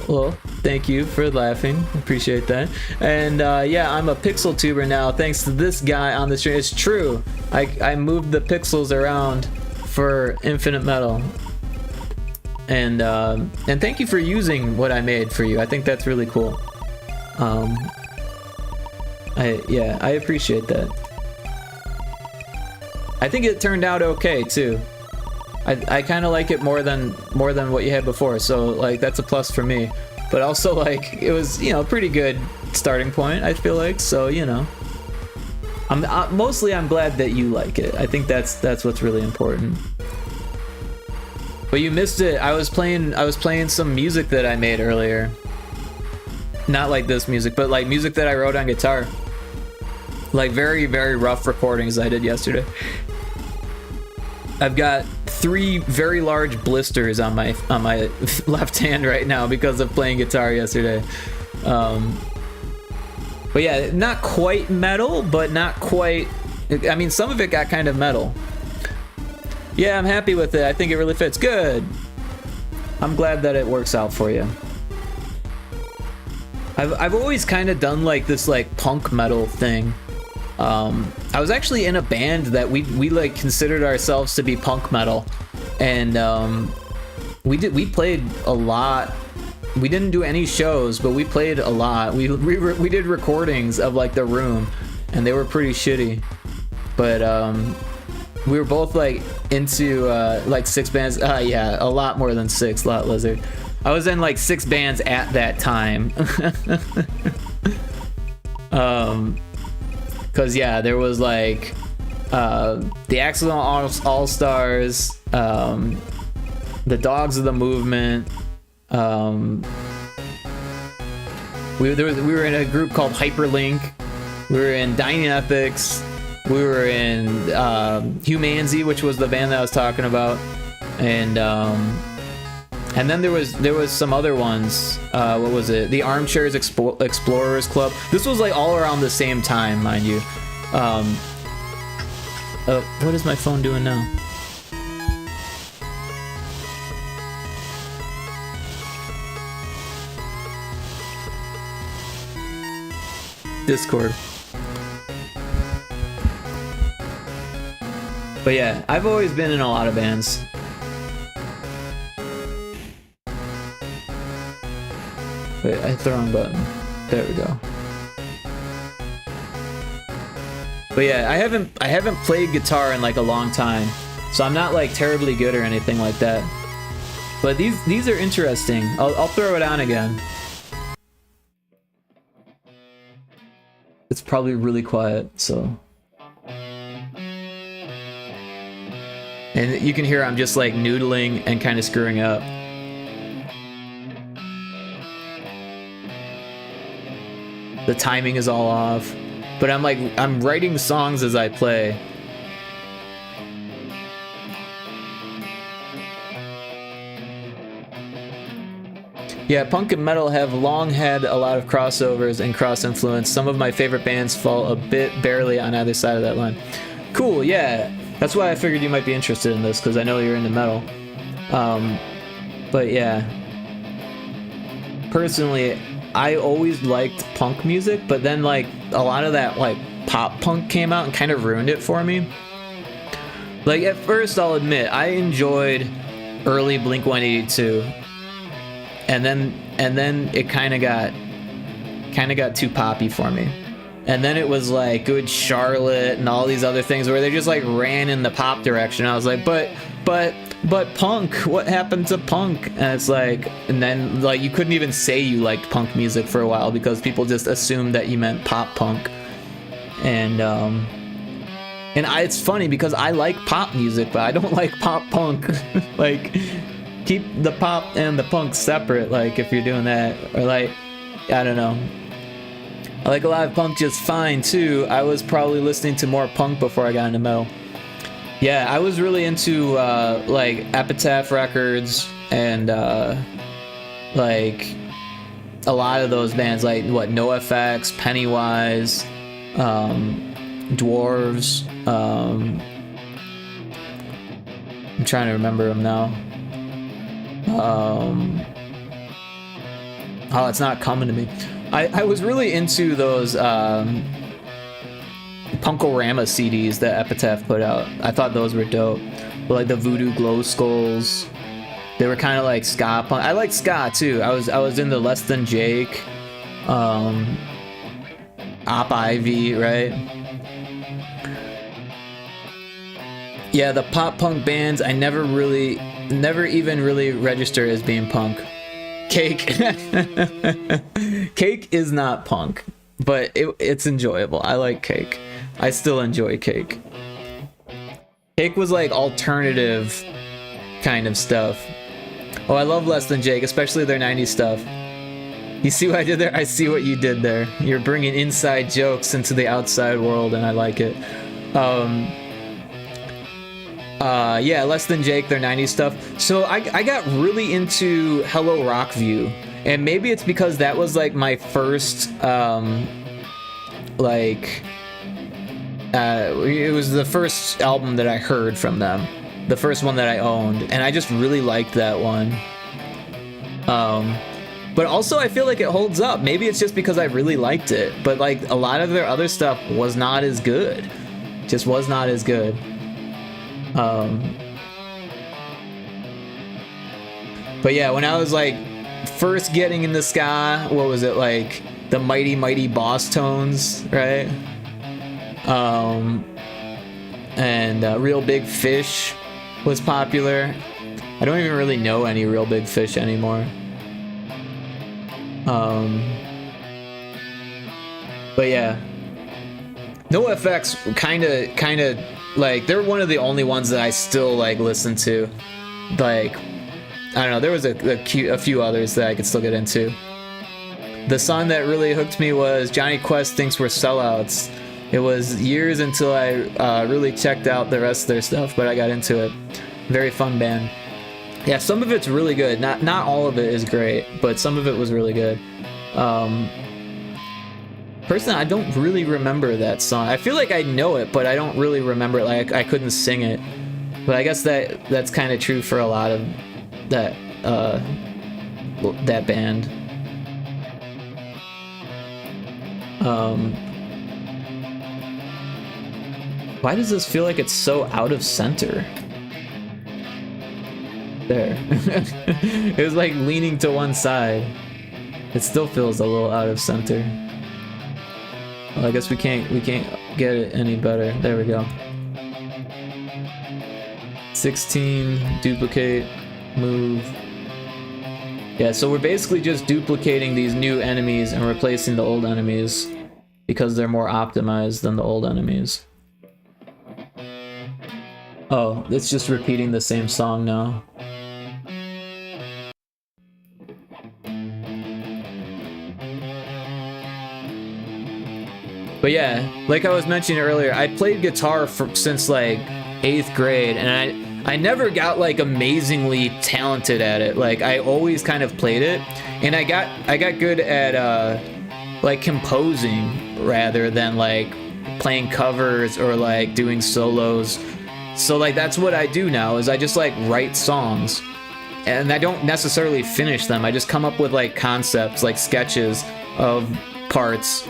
Well, thank you for laughing. Appreciate that. And yeah, I'm a pixel tuber now thanks to this guy on the stream. It's true. I moved the pixels around for Infinite Metal. And thank you for using what I made for you. I think that's really cool. I appreciate that. I think it turned out okay too. I kind of like it more than what you had before, so like that's a plus for me. But also like it was, you know, pretty good starting point, I feel like. So, you know, I'm glad that you like it. I think that's what's really important. But you missed it. I was playing some music that I made earlier. Not like this music, but like music that I wrote on guitar. Like very, very rough recordings I did yesterday. I've got 3 very large blisters on my left hand right now because of playing guitar yesterday. But yeah, not quite metal, but not quite. I mean, some of it got kind of metal. Yeah, I'm happy with it. I think it really fits. Good. I'm glad that it works out for you. I've always kind of done like this like punk metal thing. I was actually in a band that we like considered ourselves to be punk metal, and we played a lot. We didn't do any shows, but we played a lot. We did recordings of like The Room, and they were pretty shitty. But we were both like into like 6 bands. Yeah, a lot more than 6. Lot Lizard. I was in like 6 bands at that time. Cause yeah, there was like the Accidental All Stars, the Dogs of the Movement. We were in a group called Hyperlink. We were in Dining Ethics. We were in Humanzy, which was the band that I was talking about, and then there was some other ones. What was it? The Armchairs Explorers Club. This was like all around the same time, mind you. What is my phone doing now? Discord. But yeah, I've always been in a lot of bands. Wait, I hit the wrong button. There we go. But yeah, I haven't played guitar in like a long time, so I'm not like terribly good or anything like that. But these are interesting. I'll throw it on again. it's probably really quiet, so. And you can hear I'm just like noodling and kind of screwing up. The timing is all off, but I'm writing songs as I play. Yeah, punk and metal have long had a lot of crossovers and cross-influence. Some of my favorite bands fall a bit barely on either side of that line. Cool, yeah. That's why I figured you might be interested in this, because I know you're into metal. But yeah. Personally, I always liked punk music, but then like a lot of that like pop punk came out and kind of ruined it for me. Like at first, I'll admit, I enjoyed early Blink-182. And then it kind of got too poppy for me. And then it was like Good Charlotte and all these other things where they just like ran in the pop direction. I was like, but punk, what happened to punk? And it's like, and then like you couldn't even say you liked punk music for a while because people just assumed that you meant pop punk. And it's funny because I like pop music, but I don't like pop punk. Like, keep the pop and the punk separate, like, if you're doing that. Or, like, I don't know. I like a lot of punk just fine, too. I was probably listening to more punk before I got into metal. Yeah, I was really into, like, Epitaph Records and, like, a lot of those bands, like, what, NoFX, Pennywise, Dwarves, I'm trying to remember them now. Oh, it's not coming to me. I was really into those Punkorama CDs that Epitaph put out. I thought those were dope. But like the Voodoo Glow Skulls, they were kind of like ska punk. I like ska too. I was into Less Than Jake, Op Ivy, right? Yeah, the pop punk bands I never even really register as being punk. Cake. Cake is not punk, but it's enjoyable. I like Cake. I still enjoy Cake. Cake was like alternative kind of stuff. Oh, I love Less Than Jake, especially their 90s stuff. You see what I did there? I see what you did there. You're bringing inside jokes into the outside world, and I like it. Yeah, Less Than Jake, their 90s stuff. So I got really into Hello Rockview, and maybe it's because that was like my first, it was the first album that I heard from them, the first one that I owned, and I just really liked that one. But also I feel like it holds up. Maybe it's just because I really liked it, but like a lot of their other stuff was not as good. Just was not as good. But yeah, when I was like first getting into ska, what was it, like the Mighty Mighty Boss Tones, right? And Real Big Fish was popular. I don't even really know any Real Big Fish anymore. But yeah, NoFX kind of like, they're one of the only ones that I still like listen to. Like, I don't know, there was a few others that I could still get into. The song that really hooked me was Johnny Quest Thinks We're Sellouts. It was years until I really checked out the rest of their stuff, but I got into it. Very fun band. Yeah, some of it's really good. Not all of it is great, but some of it was really good. Personally, I don't really remember that song. I feel like I know it, but I don't really remember it. Like, I couldn't sing it. But I guess that's kind of true for a lot of that band. Why does this feel like it's so out of center? There. It was like leaning to one side. It still feels a little out of center. Well, I guess we can't get it any better. There we go. 16, duplicate, move. Yeah, so we're basically just duplicating these new enemies and replacing the old enemies. because they're more optimized than the old enemies. Oh, it's just repeating the same song now. But yeah, like I was mentioning earlier, I played guitar since like 8th grade, and I never got like amazingly talented at it. Like I always kind of played it, and I got good at like composing rather than like playing covers or like doing solos. So like that's what I do now, is I just like write songs, and I don't necessarily finish them. I just come up with like concepts, like sketches of parts,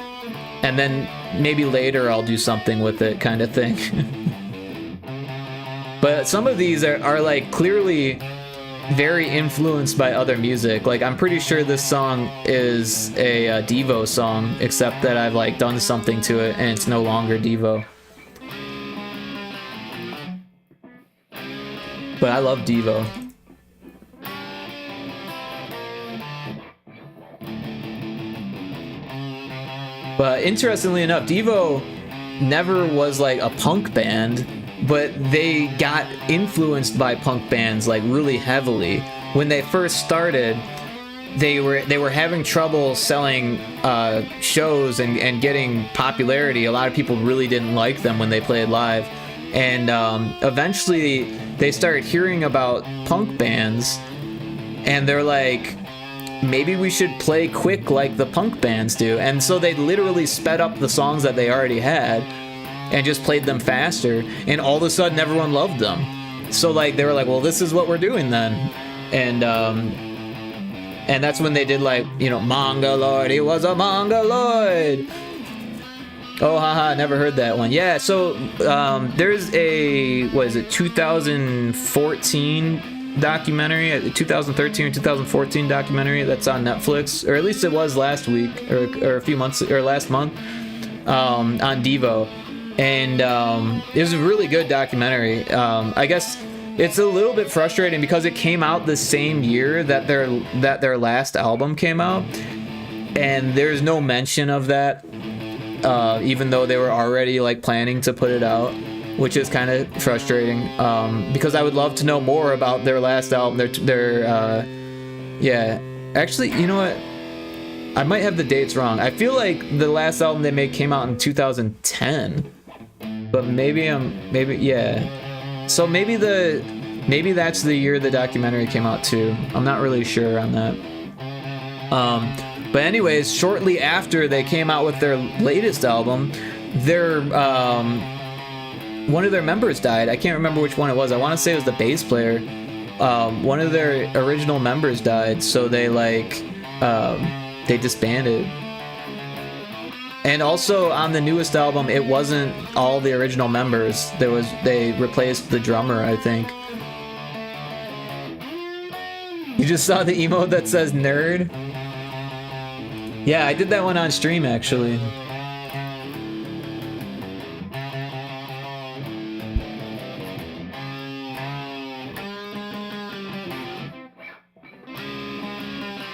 and then maybe later I'll do something with it, kind of thing. But some of these are like clearly very influenced by other music. Like I'm pretty sure this song is a Devo song, except that I've like done something to it and it's no longer Devo. But I love Devo. But interestingly enough, Devo never was like a punk band, but they got influenced by punk bands like really heavily. When they first started, they were having trouble selling shows and getting popularity. A lot of people really didn't like them when they played live, and eventually they started hearing about punk bands, and they're like, maybe we should play quick like the punk bands do. And so they literally sped up the songs that they already had and just played them faster, and all of a sudden everyone loved them. So like they were like, well, this is what we're doing then. And that's when they did like, you know, Mongoloid, he was a Mongoloid. Oh, haha, never heard that one. Yeah, so there's a, what is it, 2014 documentary, 2013 or 2014 documentary that's on Netflix, or at least it was last week or a few months or last month, on Devo, and it was a really good documentary. I guess it's a little bit frustrating because it came out the same year that their last album came out, and there's no mention of that, even though they were already like planning to put it out, which is kind of frustrating, because I would love to know more about their last album. Yeah, actually, you know what? I might have the dates wrong. I feel like the last album they made came out in 2010, but maybe yeah. So maybe that's the year the documentary came out too. I'm not really sure on that. But anyways, shortly after they came out with their latest album, their one of their members died. I can't remember which one it was. I want to say it was the bass player. One of their original members died, so they they disbanded. And also on the newest album, it wasn't all the original members. They replaced the drummer, I think. You just saw the emote that says nerd? Yeah, I did that one on stream actually.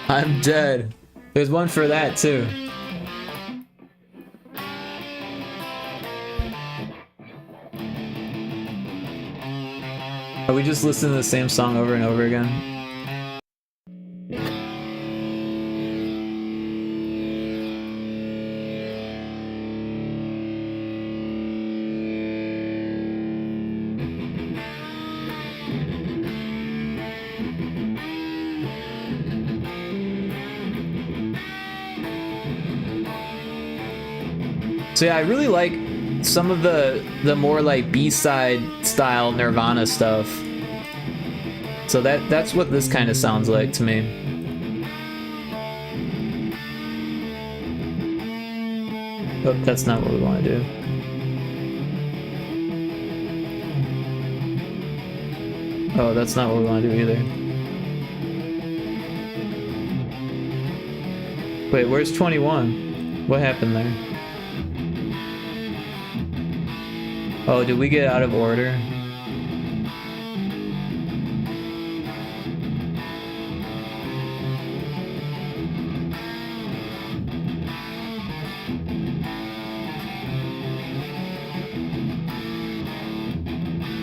I'm dead. There's one for that too. Are we just listening to the same song over and over again? So yeah, I really like some of the more like B-side style Nirvana stuff. So that's what this kind of sounds like to me. Oh, that's not what we want to do. Oh, that's not what we want to do either. Wait, where's 21? What happened there? Oh, did we get out of order?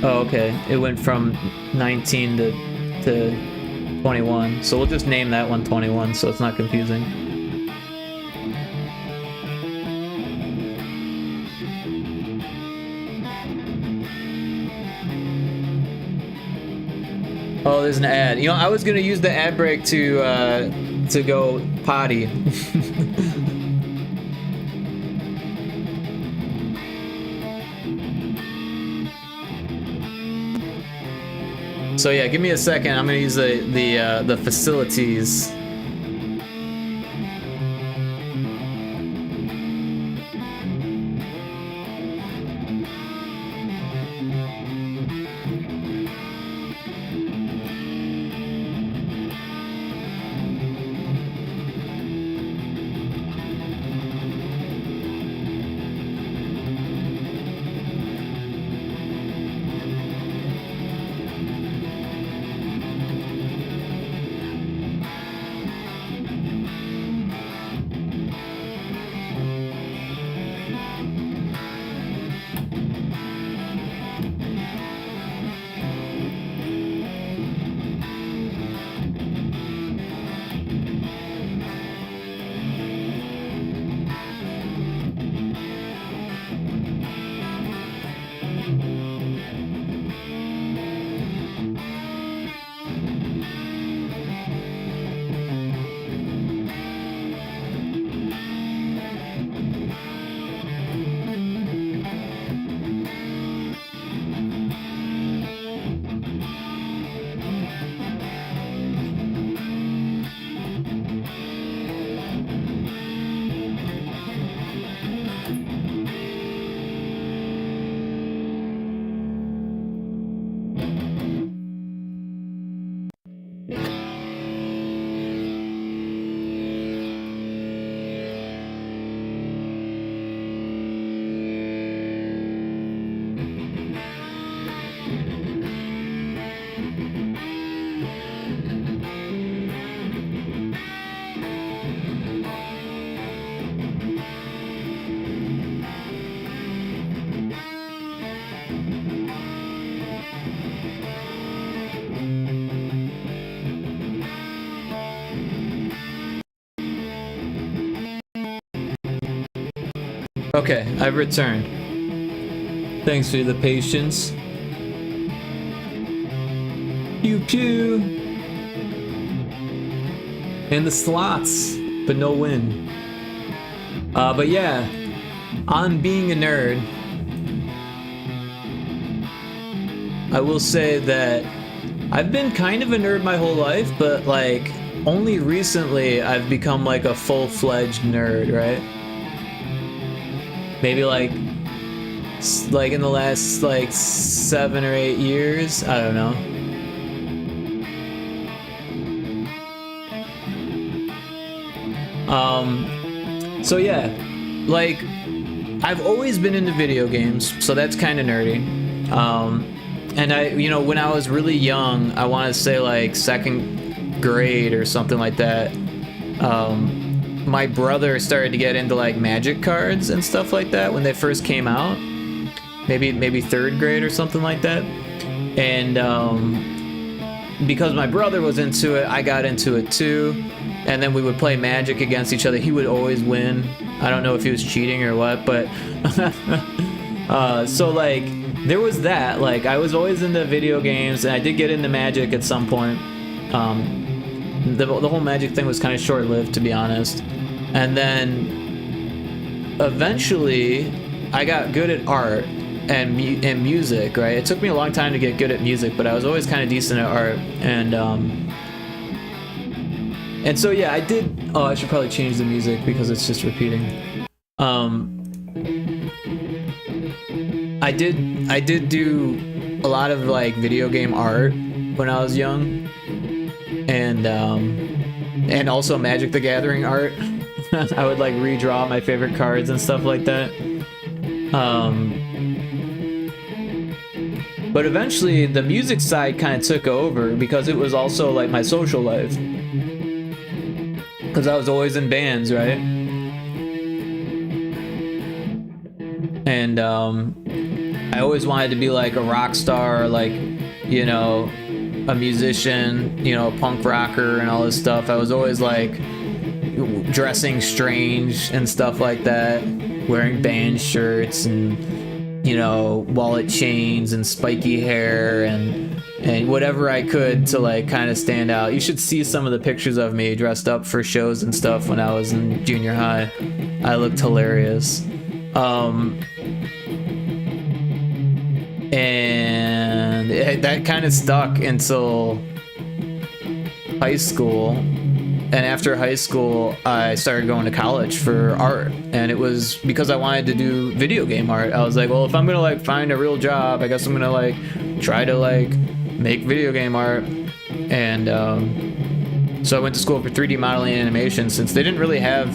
Oh, okay. It went from 19 to 21. So we'll just name that one 21 so it's not confusing. Oh, there's an ad. You know, I was gonna use the ad break to go potty. So yeah, give me a second. I'm gonna use the facilities. Okay, I've returned. Thanks for the patience. Pew pew. And the slots, but no win. But yeah, on being a nerd, I will say that I've been kind of a nerd my whole life, but like only recently I've become like a full-fledged nerd, right? Maybe like in the last like 7 or 8 years, I don't know. So yeah, like I've always been into video games, so that's kind of nerdy. And you know, when I was really young, I want to say like 2nd grade or something like that, my brother started to get into like magic cards and stuff like that when they first came out. Maybe 3rd grade or something like that. And because my brother was into it, I got into it too. And then we would play Magic against each other. He would always win. I don't know if he was cheating or what, but so like there was that. Like I was always into video games, and I did get into Magic at some point. The whole Magic thing was kind of short-lived, to be honest. And then eventually I got good at art and music, right? It took me a long time to get good at music, but I was always kind of decent at art. And so yeah, I did. Oh, I should probably change the music because it's just repeating. I did do a lot of like video game art when I was young, and also Magic the Gathering art. I would like redraw my favorite cards and stuff like that. But eventually the music side kind of took over because it was also like my social life. Because I was always in bands, right? And I always wanted to be like a rock star, or like, you know, a musician, you know, a punk rocker and all this stuff. I was always like dressing strange and stuff like that, wearing band shirts and, you know, wallet chains and spiky hair and whatever I could to like kind of stand out. You should see some of the pictures of me dressed up for shows and stuff when I was in junior high. I looked hilarious. And that kind of stuck until high school. And after high school, I started going to college for art, and it was because I wanted to do video game art. I was like, well, if I'm gonna like find a real job, I guess I'm gonna like try to like make video game art. And so I went to school for 3D modeling and animation, since they didn't really have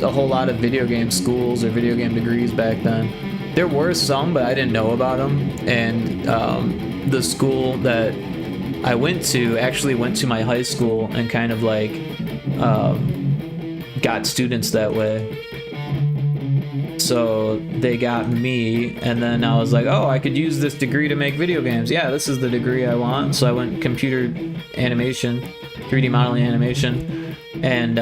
a whole lot of video game schools or video game degrees back then. There were some, but I didn't know about them. And the school that I went to actually went to my high school and kind of like got students that way. So they got me, and then I was like, oh, I could use this degree to make video games. Yeah, this is the degree I want. So I went computer animation, 3D modeling animation, and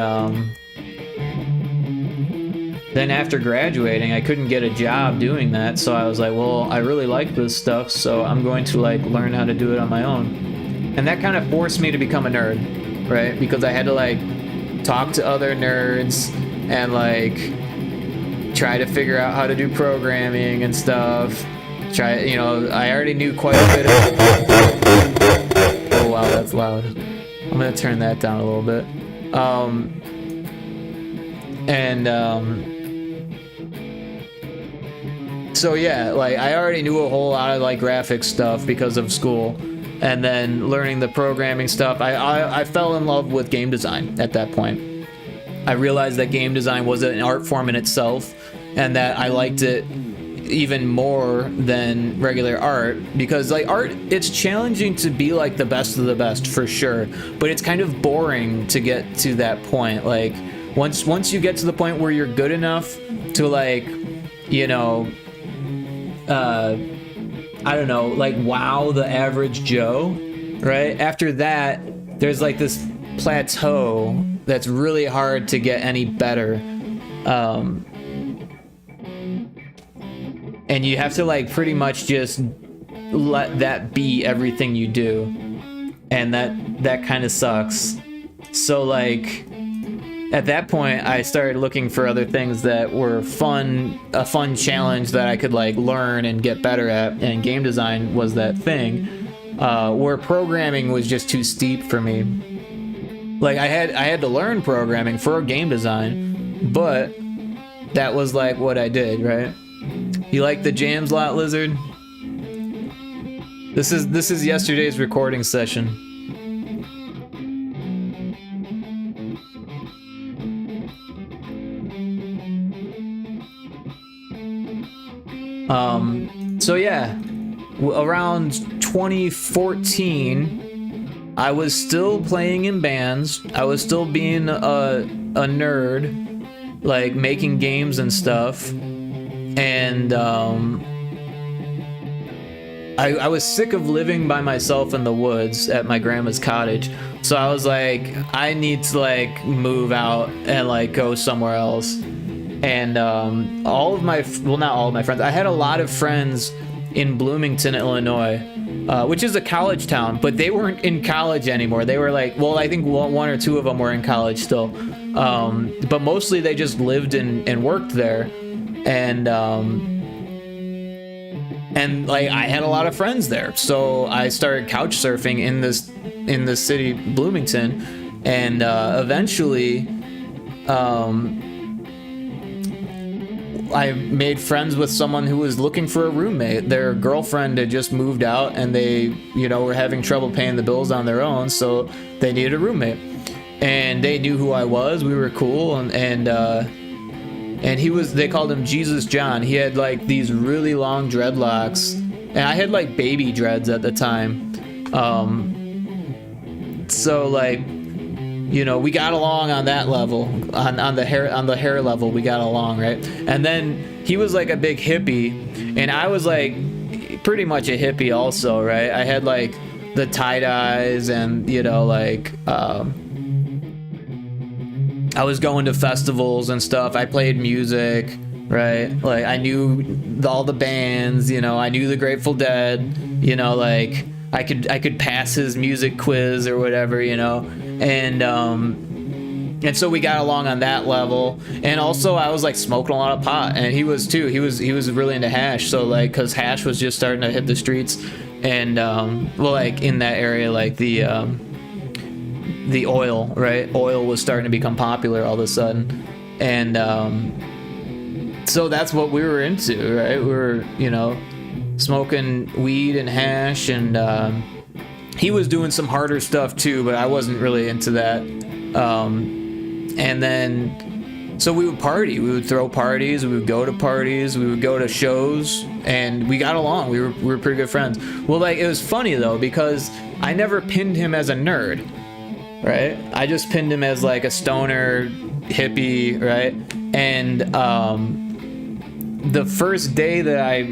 then after graduating, I couldn't get a job doing that. So I was like, well, I really like this stuff, so I'm going to like learn how to do it on my own. And that kind of forced me to become a nerd, right? Because I had to like talk to other nerds and like try to figure out how to do programming and stuff. You know, I already knew quite a bit of... Oh wow, that's loud. I'm gonna turn that down a little bit. So yeah, like I already knew a whole lot of like graphics stuff because of school, and then learning the programming stuff. I fell in love with game design at that point. I realized that game design was an art form in itself, and that I liked it even more than regular art, because like art, it's challenging to be like the best of the best for sure, but it's kind of boring to get to that point. Like once you get to the point where you're good enough to like, you know, I don't know, like wow the average Joe, right? After that, there's like this plateau that's really hard to get any better. And you have to like pretty much just let that be everything you do. And that kind of sucks. So like at that point, I started looking for other things that were fun, a fun challenge that I could like learn and get better at, and game design was that thing. Where programming was just too steep for me. Like I had to learn programming for game design, but that was like what I did, right? You like the jams lot, Lizard? This is yesterday's recording session. So yeah, around 2014, I was still playing in bands. I was still being a nerd, like making games and stuff. And I was sick of living by myself in the woods at my grandma's cottage. So I was like, I need to like move out and like go somewhere else. And all of my, well, not all of my friends, I had a lot of friends in Bloomington, Illinois, which is a college town, but they weren't in college anymore. They were like, well, I think one or two of them were in college still. But mostly they just lived and worked there. And like I had a lot of friends there, so I started couch surfing in this city, Bloomington, and eventually, I made friends with someone who was looking for a roommate. Their girlfriend had just moved out, and they, you know, were having trouble paying the bills on their own, so they needed a roommate. And they knew who I was. We were cool, and he was, they called him Jesus John. He had like these really long dreadlocks, and I had like baby dreads at the time. So like, you know, we got along on that level, on the hair level, we got along, right? And then he was like a big hippie, and I was like, pretty much a hippie also, right? I had like the tie-dyes and, you know, like I was going to festivals and stuff. I played music, right? Like I knew all the bands, you know, I knew the Grateful Dead, you know, like I could pass his music quiz or whatever, you know. And so we got along on that level. And also I was like smoking a lot of pot, and he was too. He was really into hash. So like, cause hash was just starting to hit the streets, and well, like in that area, like the oil, right? Oil was starting to become popular all of a sudden. And so that's what we were into, right? We were, you know, smoking weed and hash, and he was doing some harder stuff too, but I wasn't really into that. And then, so we would party, we would throw parties, we would go to parties, we would go to shows, and we got along. We were pretty good friends. Well, like, it was funny though, because I never pinned him as a nerd, right? I just pinned him as like a stoner hippie, right? And the first day that I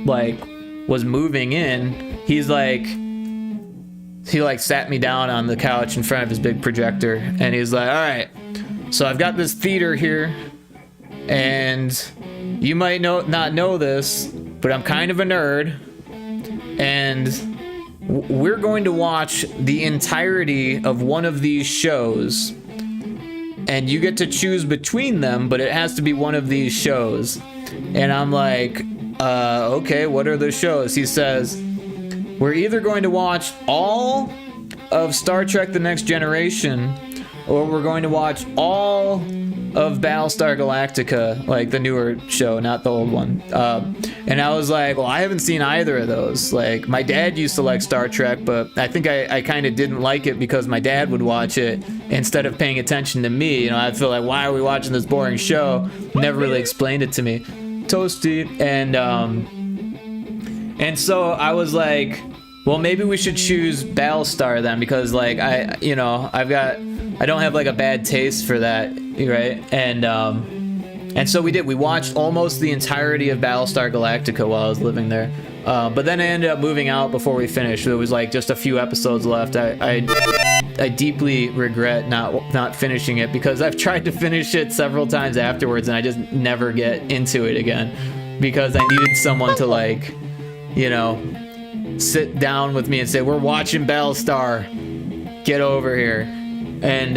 like was moving in, he sat me down on the couch in front of his big projector, and he's like, all right, so I've got this theater here, and you might not know this, but I'm kind of a nerd, and we're going to watch the entirety of one of these shows, and you get to choose between them, but it has to be one of these shows. And I'm like, okay, what are the shows? He says, we're either going to watch all of Star Trek The Next Generation, or we're going to watch all of Battlestar Galactica, like the newer show, not the old one. And I was like, well, I haven't seen either of those. Like, my dad used to like Star Trek, but I think I kind of didn't like it because my dad would watch it instead of paying attention to me. You know, I'd feel like, why are we watching this boring show? Never really explained it to me. Toasty. And so I was like, well, maybe we should choose Battlestar then, because like I don't have like a bad taste for that, right? And so we did. We watched almost the entirety of Battlestar Galactica while I was living there. But then I ended up moving out before we finished. There was like just a few episodes left. I deeply regret not finishing it, because I've tried to finish it several times afterwards, and I just never get into it again, because I needed someone to like, you know, sit down with me and say, we're watching Battlestar, get over here. And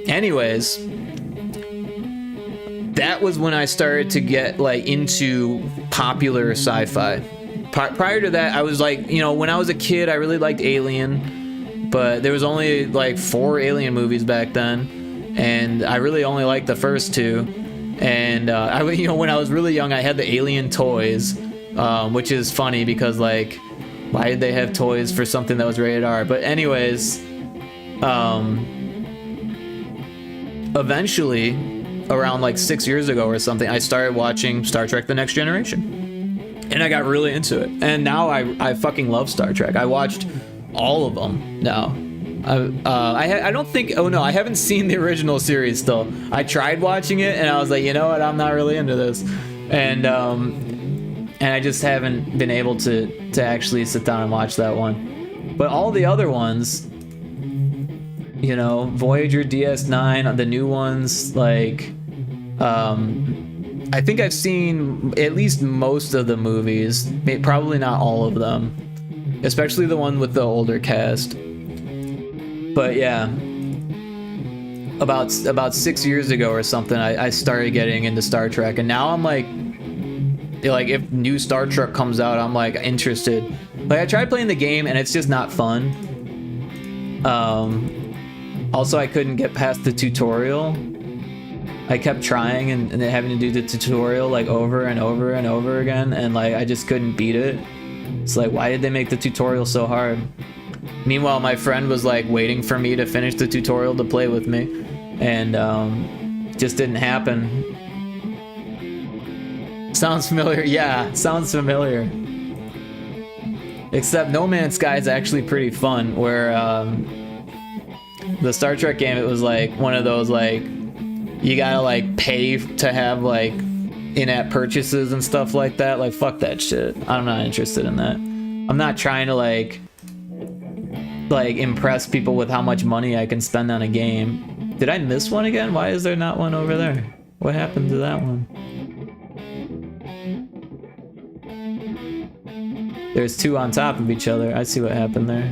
anyways, that was when I started to get like into popular sci-fi. Prior to that, I was like, you know, when I was a kid, I really liked Alien, but there was only like 4 Alien movies back then, and I really only liked the first 2. And you know, when I was really young, I had the Alien toys, which is funny because like, why did they have toys for something that was rated R? But anyways, eventually, around like 6 years ago or something, I started watching Star Trek The Next Generation, and I got really into it, and now I fucking love Star Trek. I watched all of them now. I don't think, oh no, I haven't seen the original series still. I tried watching it, and I was like, you know what, I'm not really into this, and I just haven't been able to actually sit down and watch that one. But all the other ones, you know, Voyager, DS9, the new ones, like, I think I've seen at least most of the movies, probably not all of them, especially the one with the older cast. But yeah, about 6 years ago or something, I started getting into Star Trek, and now I'm like if new Star Trek comes out, I'm like interested. Like, I tried playing the game, and it's just not fun. Also, I couldn't get past the tutorial. I kept trying and having to do the tutorial like over and over and over again, and like I just couldn't beat it. It's like, why did they make the tutorial so hard? Meanwhile, my friend was like waiting for me to finish the tutorial to play with me, and just didn't happen. Sounds familiar? Yeah, sounds familiar. Except No Man's Sky is actually pretty fun, where the Star Trek game, it was like one of those like, you gotta like pay to have like in-app purchases and stuff like that. Like, fuck that shit. I'm not interested in that. I'm not trying to like impress people with how much money I can spend on a game. Did I miss one again? Why is there not one over there? What happened to that one? There's two on top of each other. I see what happened there.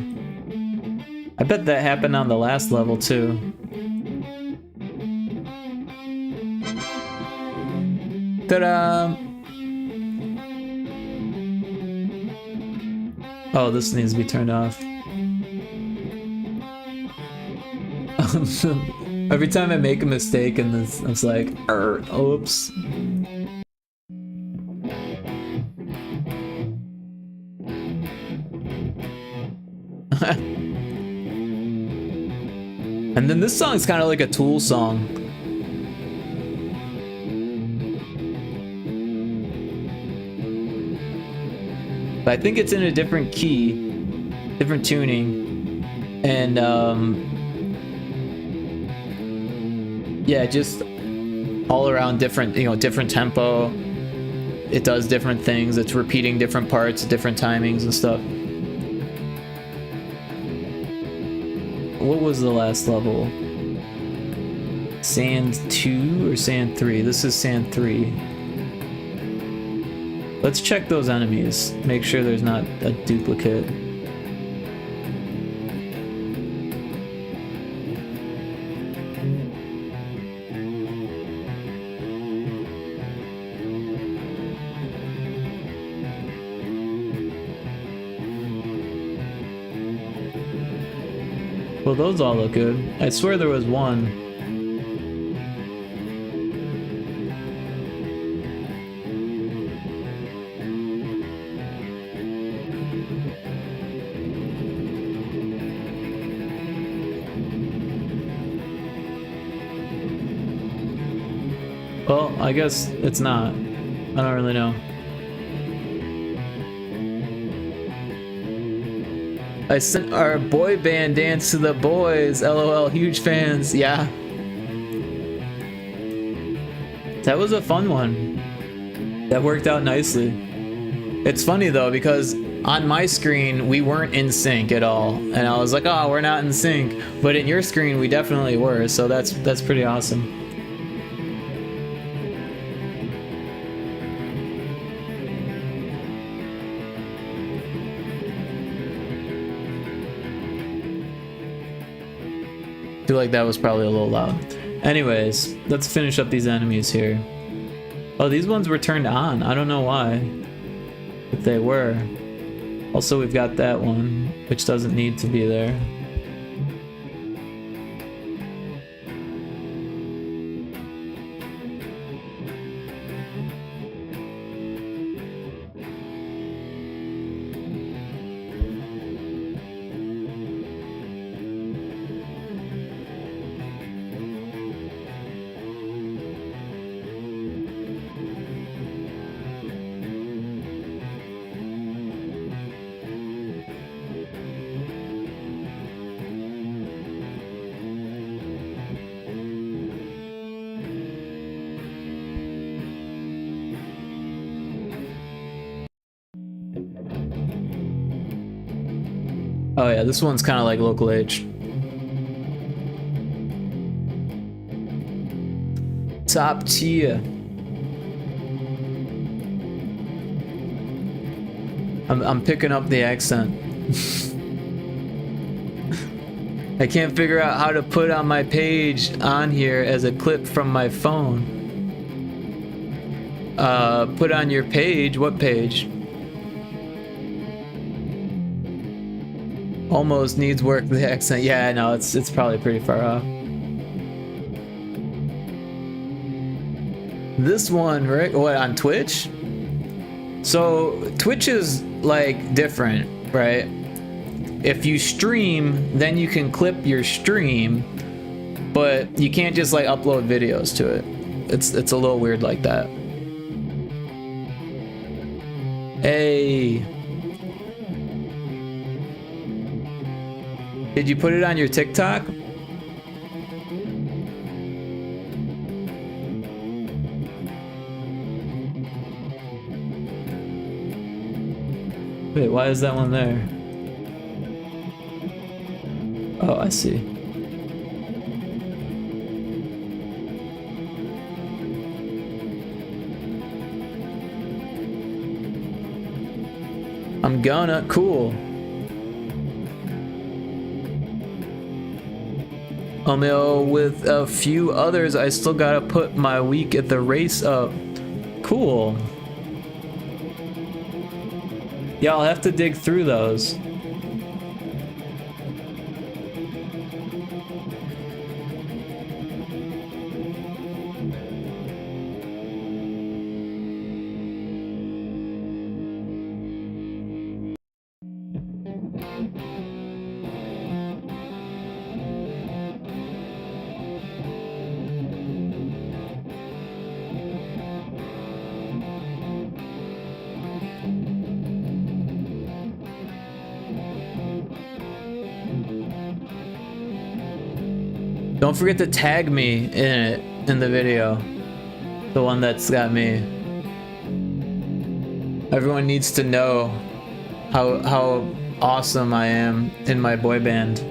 I bet that happened on the last level too. Ta-da! Oh, this needs to be turned off. Every time I make a mistake in this, it's like, oops. And then this song's kind of like a Tool song. But I think it's in a different key, different tuning, and yeah, just all around different, you know, different tempo. It does different things. It's repeating different parts, different timings and stuff. What was the last level? Sand 2 or Sand 3? This is Sand 3. Let's check those enemies. Make sure there's not a duplicate. Well, those all look good. I swear there was one. Well, I guess it's not. I don't really know. I sent our boy band dance to the boys. LOL, huge fans. Yeah. That was a fun one. That worked out nicely. It's funny though, because on my screen, we weren't in sync at all. And I was like, oh, we're not in sync. But in your screen, we definitely were. So that's pretty awesome. I feel like that was probably a little loud. Anyways, let's finish up these enemies here. Oh, these ones were turned on. I don't know why. But they were. Also, we've got that one, which doesn't need to be there. Oh yeah, this one's kind of like local H. Top tier. I'm picking up the accent. I can't figure out how to put on my page on here as a clip from my phone. Put on your page? What page? Almost needs work, the accent. Yeah, I know, it's probably pretty far off. This one, right? What, on Twitch? So Twitch is like different, right? If you stream, then you can clip your stream, but you can't just like upload videos to it. It's a little weird like that. Hey. Did you put it on your TikTok? Wait, why is that one there? Oh, I see. I'm gonna, cool. With a few others, I still gotta put my week at the race up. Cool. Yeah, I'll have to dig through those. Don't forget to tag me in it, in the video. The one that's got me. Everyone needs to know how awesome I am in my boy band.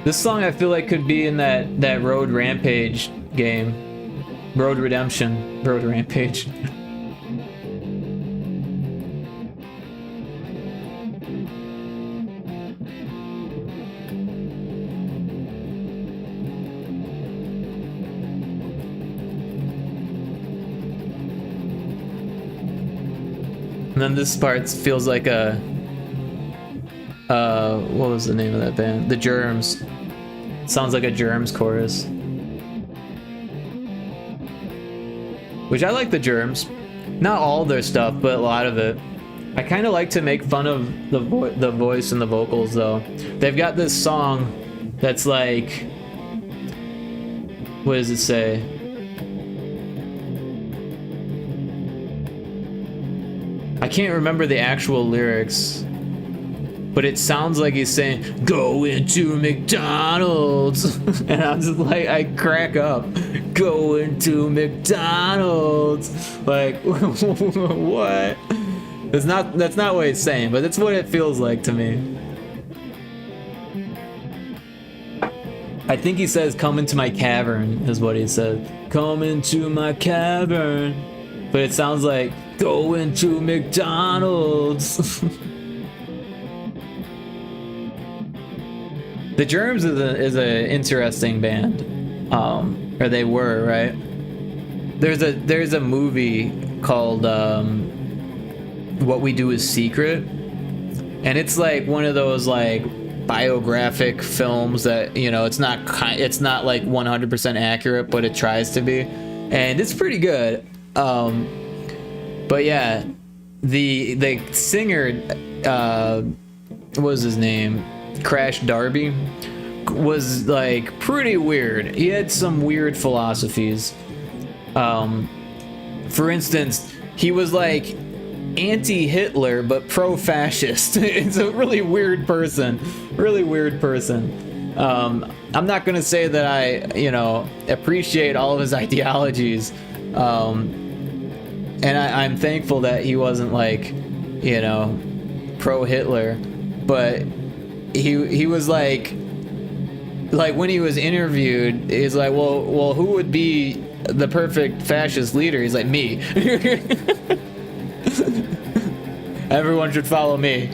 This song I feel like could be in that Road Rampage game. Road Redemption. Road Rampage. And then this part feels like a what was the name of that band? The Germs. Sounds like a Germs chorus. Which I like the Germs. Not all their stuff, but a lot of it. I kind of like to make fun of the voice and the vocals though. They've got this song that's like, what does it say? I can't remember the actual lyrics, but it sounds like he's saying, "Go into McDonald's," and I'm just like, I crack up. Go into McDonald's, like, what? That's not what he's saying, but that's what it feels like to me. I think he says, "Come into my cavern," is what he said. Come into my cavern, but it sounds like, "Go into McDonald's." The Germs is a interesting band, or they were, right? There's a movie called What We Do Is Secret, and it's like one of those like biographic films that, you know, it's not like 100% accurate, but it tries to be, and it's pretty good. But yeah, the singer, what was his name? Crash Darby, was like pretty weird. He had some weird philosophies. For instance, he was like anti-Hitler but pro-fascist. It's a really weird person. Really weird person. I'm not gonna say that I, you know, appreciate all of his ideologies. And I'm thankful that he wasn't like, you know, pro-Hitler, but he was like when he was interviewed, he's like, well, who would be the perfect fascist leader? He's like, me. Everyone should follow me,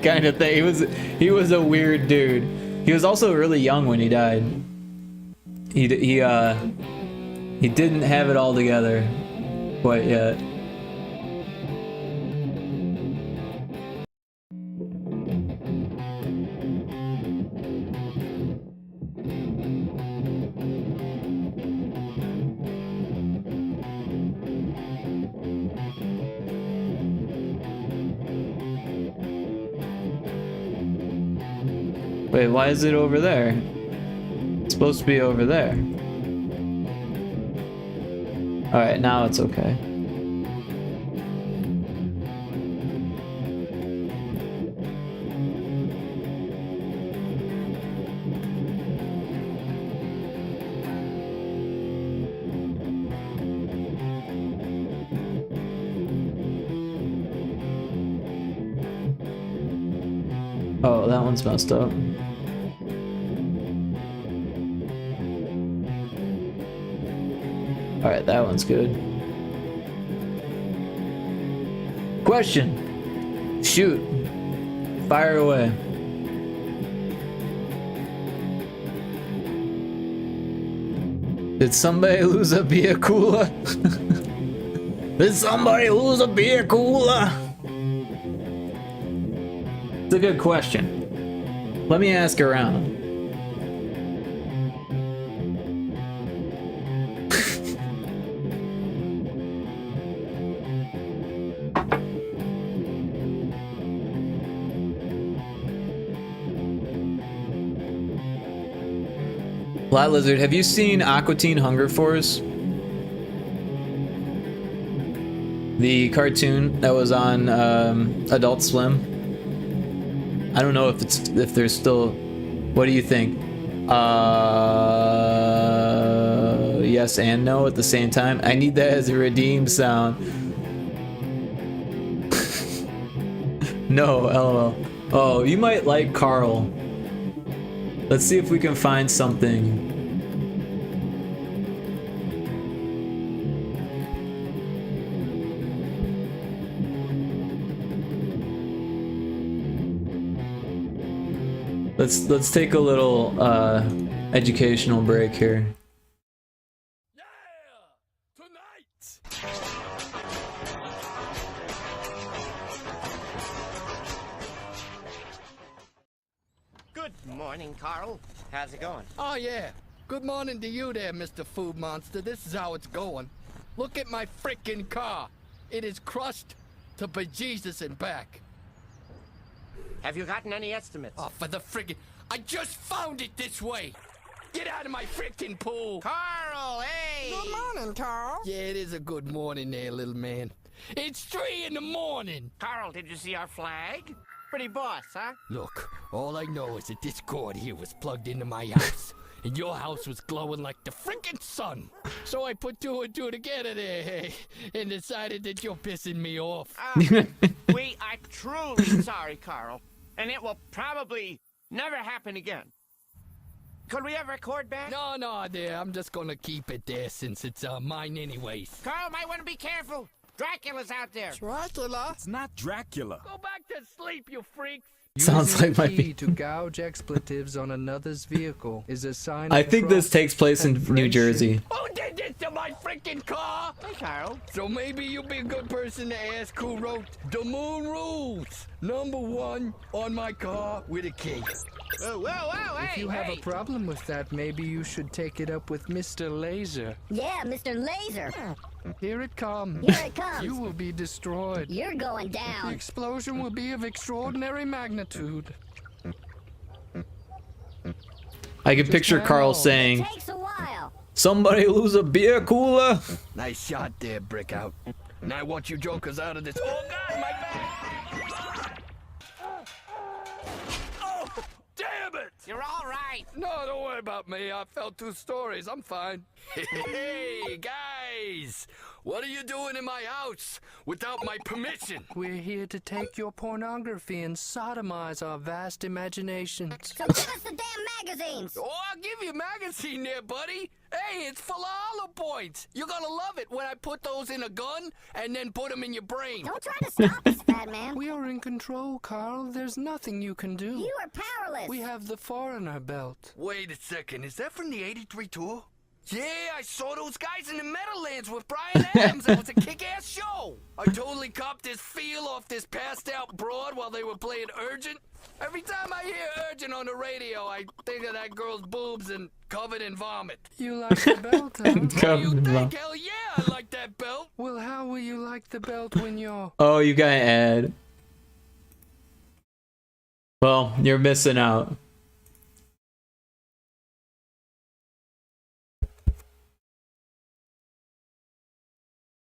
kind of thing. He was a weird dude. He was also really young when he died. He didn't have it all together quite yet. Wait, why is it over there? It's supposed to be over there. Alright, now it's okay. Oh, that one's messed up. Alright, that one's good. Question. Shoot. Fire away. Did somebody lose a beer cooler? Did somebody lose a beer cooler? It's a good question. Let me ask around. Flat Lizard, have you seen Aqua Teen Hunger Force? The cartoon that was on Adult Swim. I don't know if there's still. What do you think? Yes and no at the same time. I need that as a redeem sound. No, lol. Oh, you might like Carl. Let's see if we can find something. Let's take a little educational break here. Good morning, Carl. How's it going? Oh, yeah. Good morning to you there, Mr. Food Monster. This is how it's going. Look at my frickin' car. It is crushed to bejesus and back. Have you gotten any estimates? Oh, for the frickin'... I just found it this way. Get out of my frickin' pool. Carl, hey! Good morning, Carl. Yeah, it is a good morning there, little man. It's 3 in the morning. Carl, did you see our flag? Pretty boss, huh? Look, all I know is that this cord here was plugged into my house. And your house was glowing like the frickin' sun. So I put 2 and 2 together there, hey, and decided that you're pissing me off. We are truly sorry, Carl. And it will probably never happen again. Could we ever record back? No, there. I'm just gonna keep it there since it's mine anyways. Carl might want to be careful. Dracula's out there. Dracula? It's not Dracula. Go back to sleep, you freaks. Sounds like my key to gouge expletives on another's vehicle is a sign I of think this trust takes place in and New friendship. Jersey. Who did this to my freaking car? Hey, Carl. So maybe you'll be a good person to ask who wrote the moon rules. Number 1 on my car with a key. Whoa, hey, If you have a problem with that, maybe you should take it up with Mr. Laser. Yeah, Mr. Laser. Here it comes. Here it comes. You will be destroyed. You're going The down. explosion will be of extraordinary magnitude. I can picture hang Carl on. saying, Takes a while. "Somebody lose a beer cooler." Nice shot there, Brickout. Now I want you jokers out of this. Oh, God, my back! Oh, damn it! You're all right. No, don't worry about me. I fell 2 stories. I'm fine. Hey, guys! What are you doing in my house without my permission? We're here to take your pornography and sodomize our vast imaginations. So give us the damn magazines. Oh, I'll give you a magazine there, buddy. Hey, it's full of hollow points. You're gonna love it when I put those in a gun and then put them in your brain. Don't try to stop us, fat man. We are in control, Carl. There's nothing you can do. You are powerless. We have the foreigner belt. Wait a second, is that from the 83 tour? Yeah, I saw those guys in the Meadowlands with Brian Adams. It was a kick-ass show. I totally copped this feel off this passed-out broad while they were playing Urgent. Every time I hear Urgent on the radio, I think of that girl's boobs and covered in vomit. You like the belt, huh? What do you think? Hell yeah, I like that belt. Well, how will you like the belt when you're... Oh, you got ad. Well, you're missing out.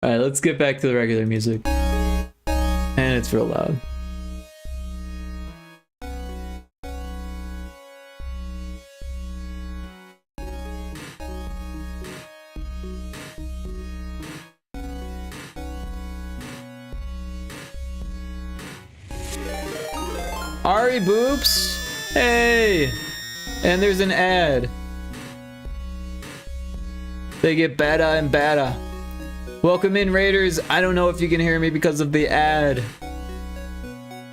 Alright, let's get back to the regular music. And it's real loud. Ari Boops. Hey. And there's an ad. They get better and better. Welcome in, Raiders. I don't know if you can hear me because of the ad.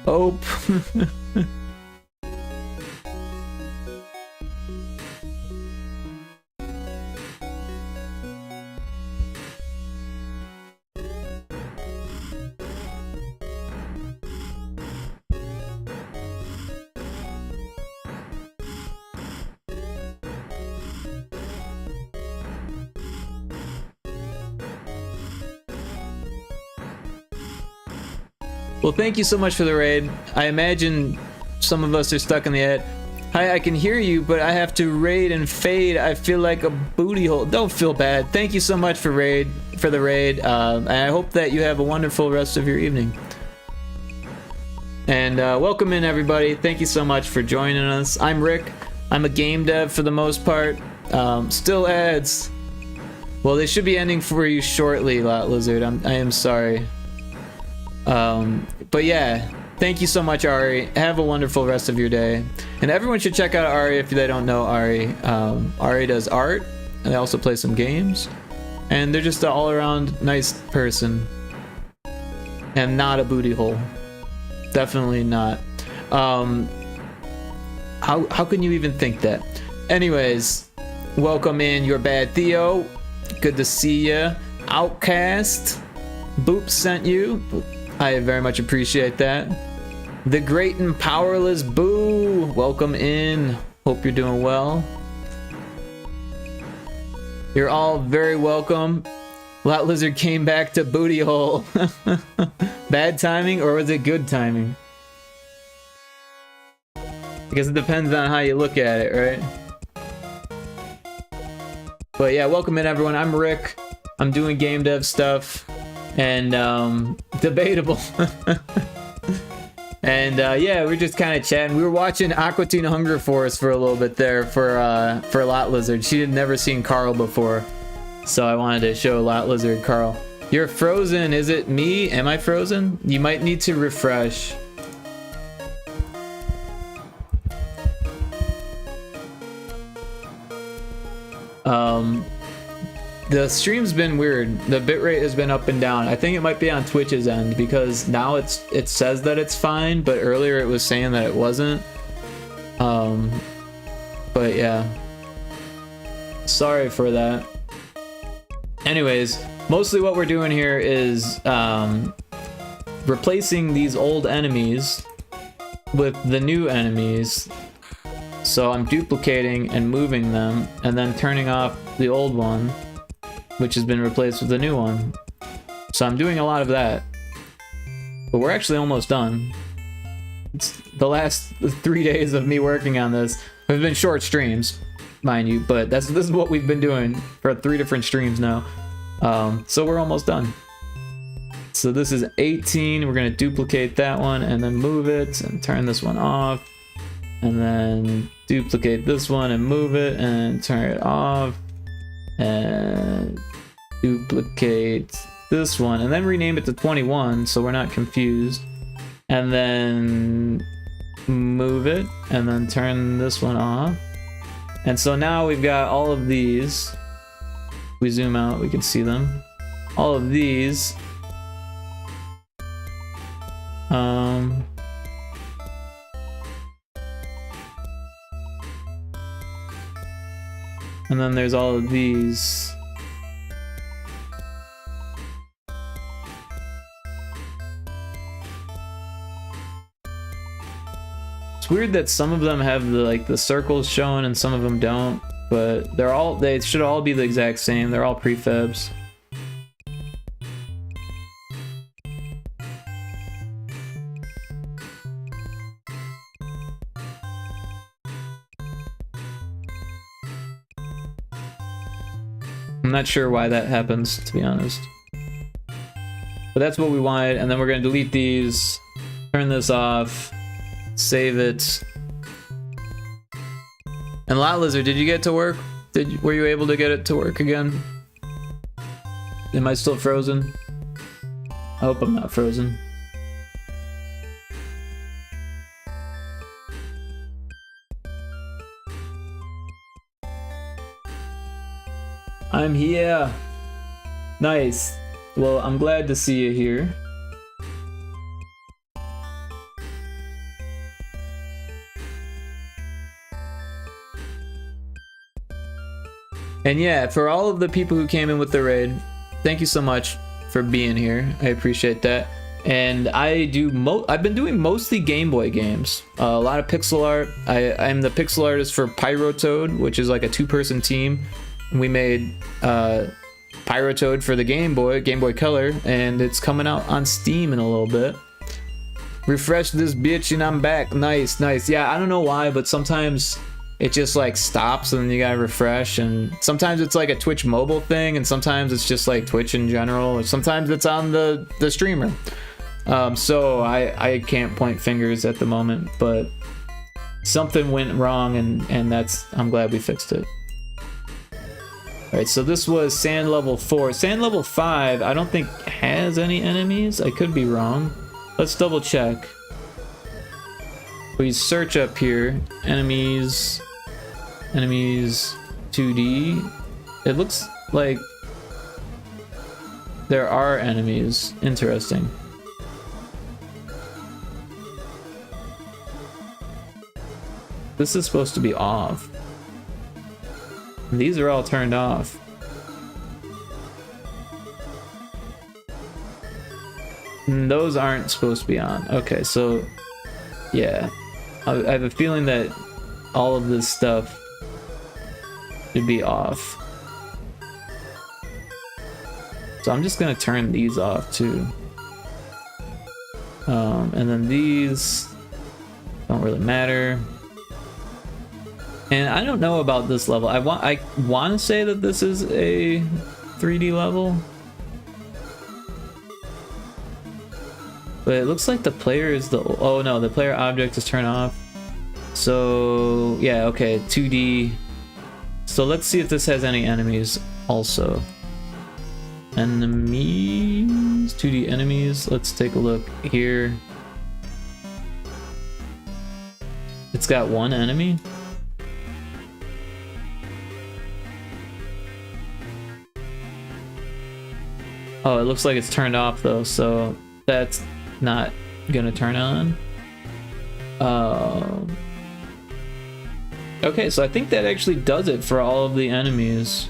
Oh. Well, thank you so much for the raid. I imagine some of us are stuck in the ad. Hi, I can hear you, but I have to raid and fade. I feel like a booty hole. Don't feel bad. Thank you so much for the raid. And I hope that you have a wonderful rest of your evening. And welcome in, everybody. Thank you so much for joining us. I'm Rick. I'm a game dev for the most part. Still ads. Well, they should be ending for you shortly, Lot Lizard. I am sorry. But yeah, thank you so much, Ari. Have a wonderful rest of your day. And everyone should check out Ari if they don't know Ari. Ari does art, and they also play some games. And they're just an all-around nice person. And not a booty hole. Definitely not. How can you even think that? Anyways, welcome in Your Bad Theo. Good to see ya. Outcast. Boop sent you. I very much appreciate that. The Great and Powerless Boo, welcome in. Hope you're doing well. You're all very welcome. Lot Lizard came back to booty hole. Bad timing, or was it good timing? Because it depends on how you look at it, right? But yeah, welcome in, everyone. I'm Rick. I'm doing game dev stuff. And debatable. And yeah, we're just kind of chatting. We were watching Aqua Teen Hunger Force for a little bit there for Lot Lizard. She had never seen Carl before, so I wanted to show Lot Lizard Carl. You're frozen. Is it me? Am I frozen? You might need to refresh. The stream's been weird. The bitrate has been up and down. I think it might be on Twitch's end because now it says that it's fine, but earlier it was saying that it wasn't. But yeah. Sorry for that. Anyways, mostly what we're doing here is replacing these old enemies with the new enemies. So I'm duplicating and moving them and then turning off the old one, which has been replaced with the new one. So I'm doing a lot of that. But we're actually almost done. It's the last 3 days of me working on this. It's been short streams, mind you, but this is what we've been doing for 3 different streams now. So we're almost done. So this is 18. We're gonna duplicate that one and then move it and turn this one off. And then duplicate this one and move it and turn it off. And duplicate this one and then rename it to 21 so we're not confused, and then move it and then turn this one off. And so now we've got all of these. If we zoom out, we can see them. All of these and then there's all of these. It's weird that some of them have the circles shown and some of them don't, but they should all be the exact same. They're all prefabs. I'm not sure why that happens, to be honest. But that's what we wanted, and then we're gonna delete these, turn this off, save it. And Lot Lizard, did you get to work? Were you able to get it to work again? Am I still frozen? I hope I'm not frozen. I'm here. Nice. Well, I'm glad to see you here. And yeah, for all of the people who came in with the raid, thank you so much for being here. I appreciate that. And I've been doing mostly Game Boy games. A lot of pixel art. I'm the pixel artist for Pyrotoad, which is like a 2-person team. We made Pyrotoad for the Game Boy Color, and it's coming out on Steam in a little bit. Refresh this bitch and I'm back. Nice, nice. Yeah, I don't know why, but sometimes it just like stops and then you gotta refresh, and sometimes it's like a Twitch mobile thing, and sometimes it's just like Twitch in general, or sometimes it's on the streamer. So I can't point fingers at the moment, but something went wrong, and I'm glad we fixed it. Alright, so this was sand level 4. Sand level 5 I don't think has any enemies. I could be wrong. Let's double check. We search up here. Enemies 2D. It looks like there are enemies. Interesting. This is supposed to be off. These are all turned off. And those aren't supposed to be on. Okay, so yeah. I have a feeling that all of this stuff should be off. So I'm just gonna turn these off too. And then these don't really matter. And I don't know about this level. I want to say that this is a 3D level, but it looks like the player is the oh no, the player object is turned off. So yeah, okay, 2D. So let's see if this has any enemies also. Enemies, 2D enemies. Let's take a look here. It's got one enemy. Oh, it looks like it's turned off though, so that's not gonna turn on. Okay, so I think that actually does it for all of the enemies.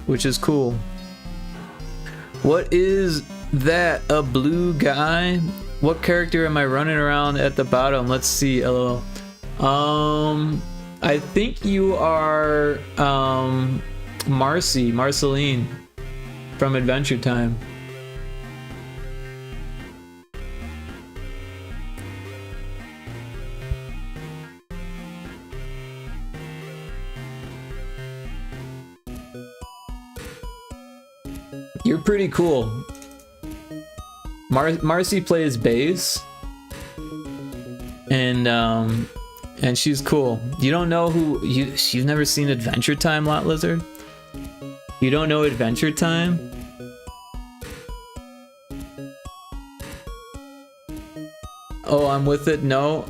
Which is cool. What is that? A blue guy? What character am I running around at the bottom? Let's see. LOL. I think you are Marceline from Adventure Time. You're pretty cool. Marcy plays bass, and she's cool. You don't know who you've never seen Adventure Time, Lot Lizard? You don't know Adventure Time? Oh, I'm with it. No.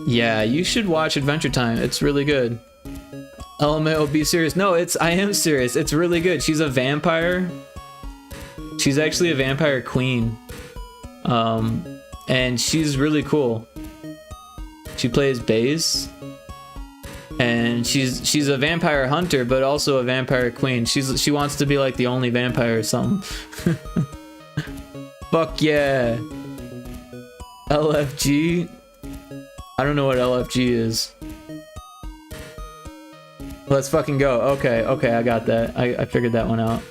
Yeah, you should watch Adventure Time. It's really good. LMAO, be serious. No, I am serious. It's really good. She's a vampire. She's actually a vampire queen. And she's really cool. She plays bass. And she's a vampire hunter, but also a vampire queen. She wants to be like the only vampire or something. Fuck yeah. LFG? I don't know what LFG is. Let's fucking go. Okay, I got that. I figured that one out.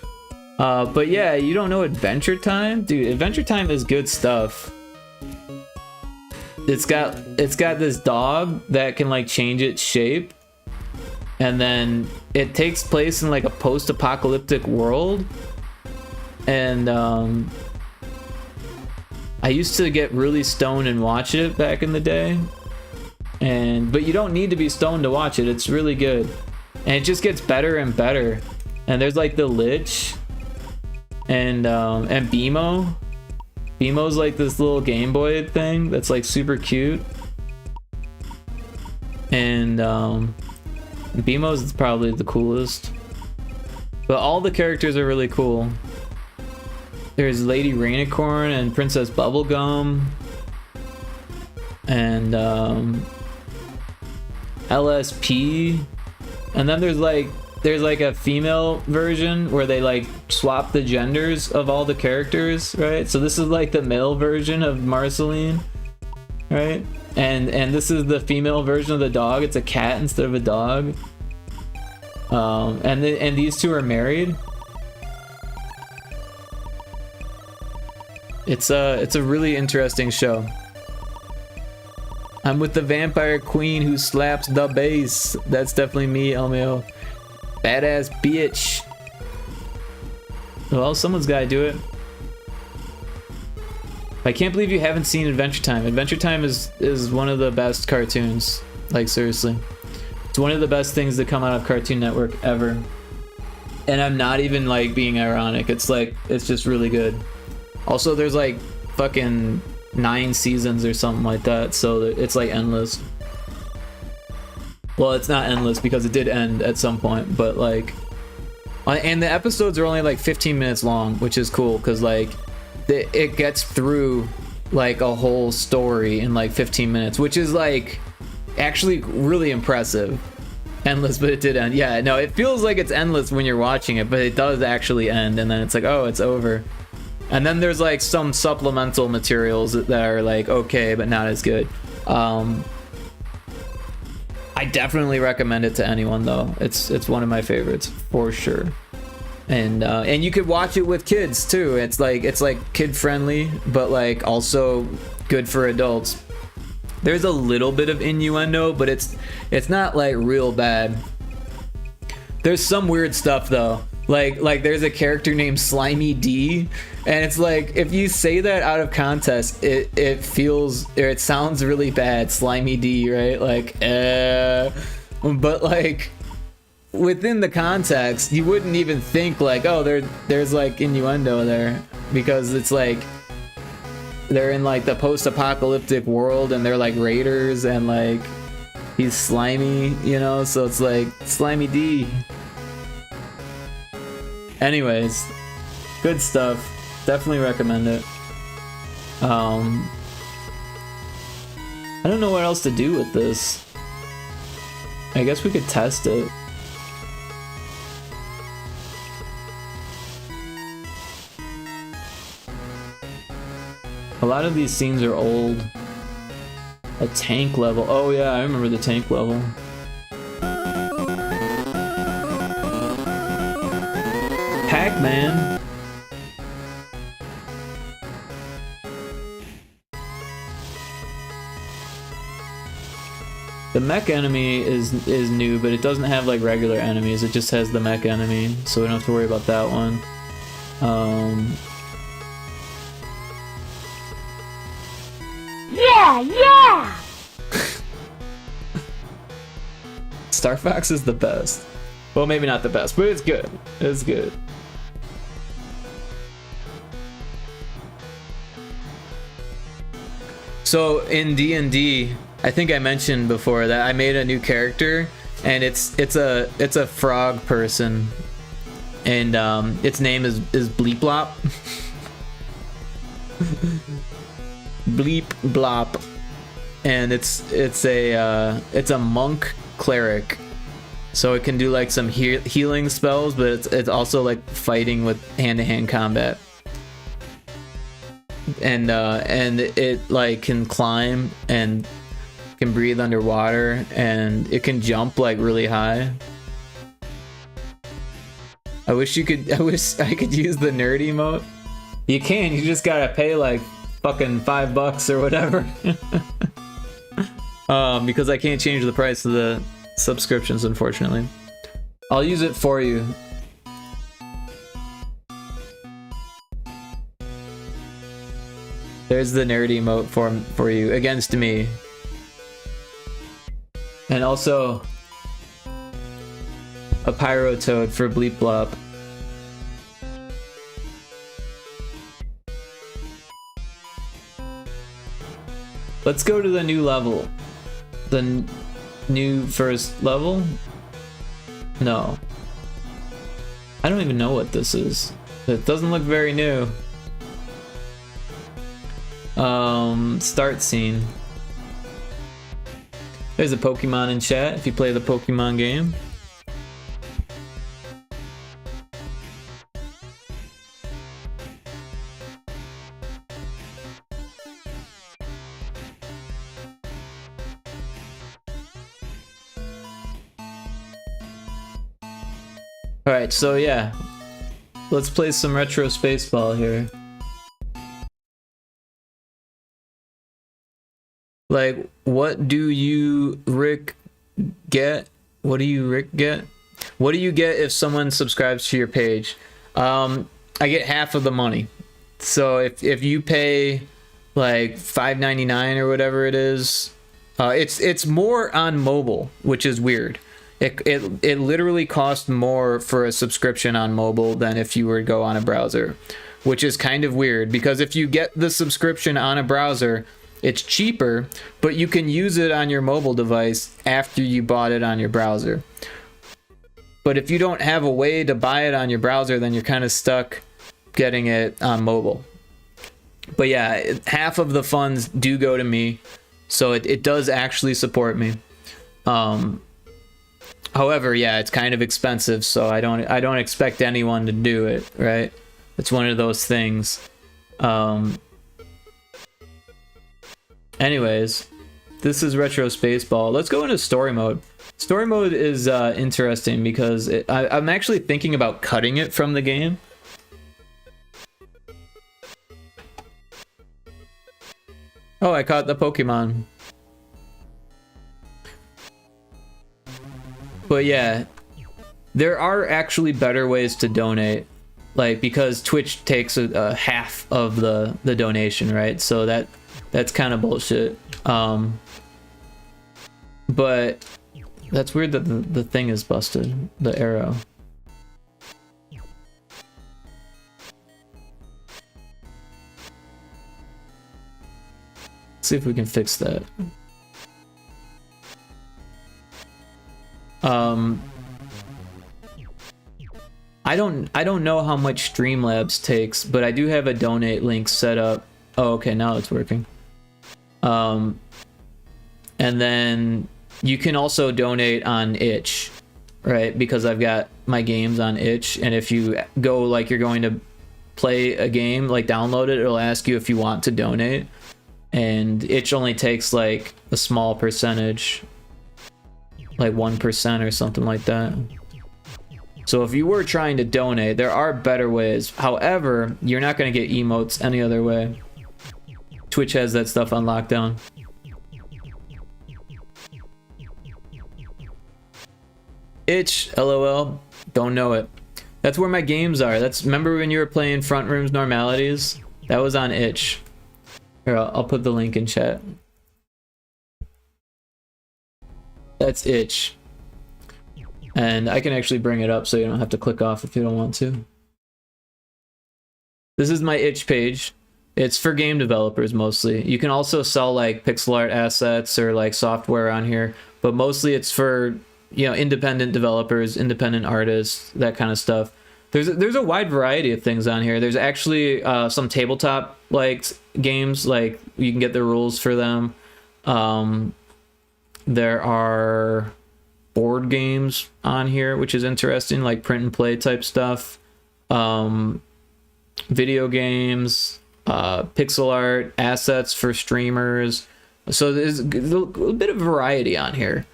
But yeah, you don't know Adventure Time? Dude, Adventure Time is good stuff. It's got this dog that can like change its shape. And then it takes place in like a post-apocalyptic world. And I used to get really stoned and watch it back in the day. But you don't need to be stoned to watch it. It's really good. And it just gets better and better. And there's like the Lich and BMO. BMO's like this little Game Boy thing that's like super cute. and BMO's probably the coolest. But all the characters are really cool. There's Lady Rainicorn and Princess Bubblegum. And LSP. And then there's like a female version where they like swap the genders of all the characters, right? So this is like the male version of Marceline, right? And this is the female version of the dog. It's a cat instead of a dog. And these two are married. It's a really interesting show. I'm with the vampire queen who slaps the bass. That's definitely me, Elmio. Badass bitch. Well, someone's gotta do it. I can't believe you haven't seen Adventure Time. Adventure Time is one of the best cartoons. Like, seriously. It's one of the best things that come out of Cartoon Network ever. And I'm not even like being ironic. It's like, it's just really good. Also, there's like fucking 9 seasons or something like that, so it's like endless. Well, it's not endless because it did end at some point, but like, and the episodes are only like 15 minutes long, which is cool because like it gets through like a whole story in like 15 minutes, which is like actually really impressive. Endless, but it did end. Yeah, no, it feels like it's endless when you're watching it, but it does actually end, and then it's like, oh, it's over. And then there's like some supplemental materials that are like okay, but not as good. I definitely recommend it to anyone though. It's one of my favorites for sure. And you could watch it with kids too. It's like kid friendly, but like also good for adults. There's a little bit of innuendo, but it's not like real bad. There's some weird stuff though. Like there's a character named Slimy D, and it's like if you say that out of context, it feels or it sounds really bad. Slimy D, right? Like but like within the context, you wouldn't even think like, oh, there's like innuendo there, because it's like they're in like the post-apocalyptic world and they're like raiders and like he's slimy, you know, so it's like Slimy D. Anyways, good stuff. Definitely recommend it. I don't know what else to do with this. I guess we could test it. A lot of these scenes are old. A tank level. Oh yeah, I remember the tank level. Pac-Man. The mech enemy is new, but it doesn't have like regular enemies. It just has the mech enemy, so we don't have to worry about that one. Yeah! Star Fox is the best. Well, maybe not the best, but it's good. It's good. So in D&D, I think I mentioned before that I made a new character, and it's a frog person, and its name is Bleep Blop. Bleep Blop, and it's a monk cleric, so it can do like some healing spells, but it's also like fighting with hand-to-hand combat. And it like can climb and can breathe underwater, and it can jump like really high. I wish I could use the nerd emote. You can, you just gotta pay like fucking $5 or whatever. Because I can't change the price of the subscriptions, unfortunately. I'll use it for you. There's the nerd emote for you against me. And also a pyro toad for Bleep Blop. Let's go to the new level. new first level? No. I don't even know what this is. It doesn't look very new. Start scene. There's a Pokemon in chat if you play the Pokemon game. Alright, so yeah. Let's play some retro spaceball here. Like, what do you, Rick, get? What do you, Rick, get? What do you get if someone subscribes to your page? I get half of the money. So if you pay like $5.99 or whatever it is, it's more on mobile, which is weird. It literally costs more for a subscription on mobile than if you were to go on a browser, which is kind of weird because if you get the subscription on a browser, it's cheaper, but you can use it on your mobile device after you bought it on your browser. But if you don't have a way to buy it on your browser, then you're kind of stuck getting it on mobile. But yeah, half of the funds do go to me, so it does actually support me. However, yeah, it's kind of expensive, so I don't expect anyone to do it, right? It's one of those things. Anyways, this is Retro Spaceball. Let's go into story mode. Story mode is interesting because I'm actually thinking about cutting it from the game. Oh, I caught the Pokemon. But yeah, there are actually better ways to donate, like because Twitch takes a half of the donation, right? So that's kind of bullshit. But that's weird that the thing is busted, the arrow. Let's see if we can fix that. I don't know how much Streamlabs takes, but I do have a donate link set up. Oh, okay, now it's working. And then you can also donate on itch, right? Because I've got my games on itch, and if you go like you're going to play a game, like download it, it'll ask you if you want to donate, and itch only takes like a small percentage, like 1% or something like that. So if you were trying to donate, there are better ways. However, you're not going to get emotes any other way. Twitch has that stuff on lockdown. Itch, LOL, don't know it. That's where my games are. Remember when you were playing Front Room's Normalities? That was on itch. Here, I'll put the link in chat. That's itch. And I can actually bring it up so you don't have to click off if you don't want to. This is my itch page. It's for game developers mostly. You can also sell like pixel art assets or like software on here, but mostly it's for, you know, independent developers, independent artists, that kind of stuff. There's a wide variety of things on here. There's actually some tabletop like games, like you can get the rules for them. There are board games on here, which is interesting, like print and play type stuff. Video games, pixel art, assets for streamers. So there's a little bit of variety on here.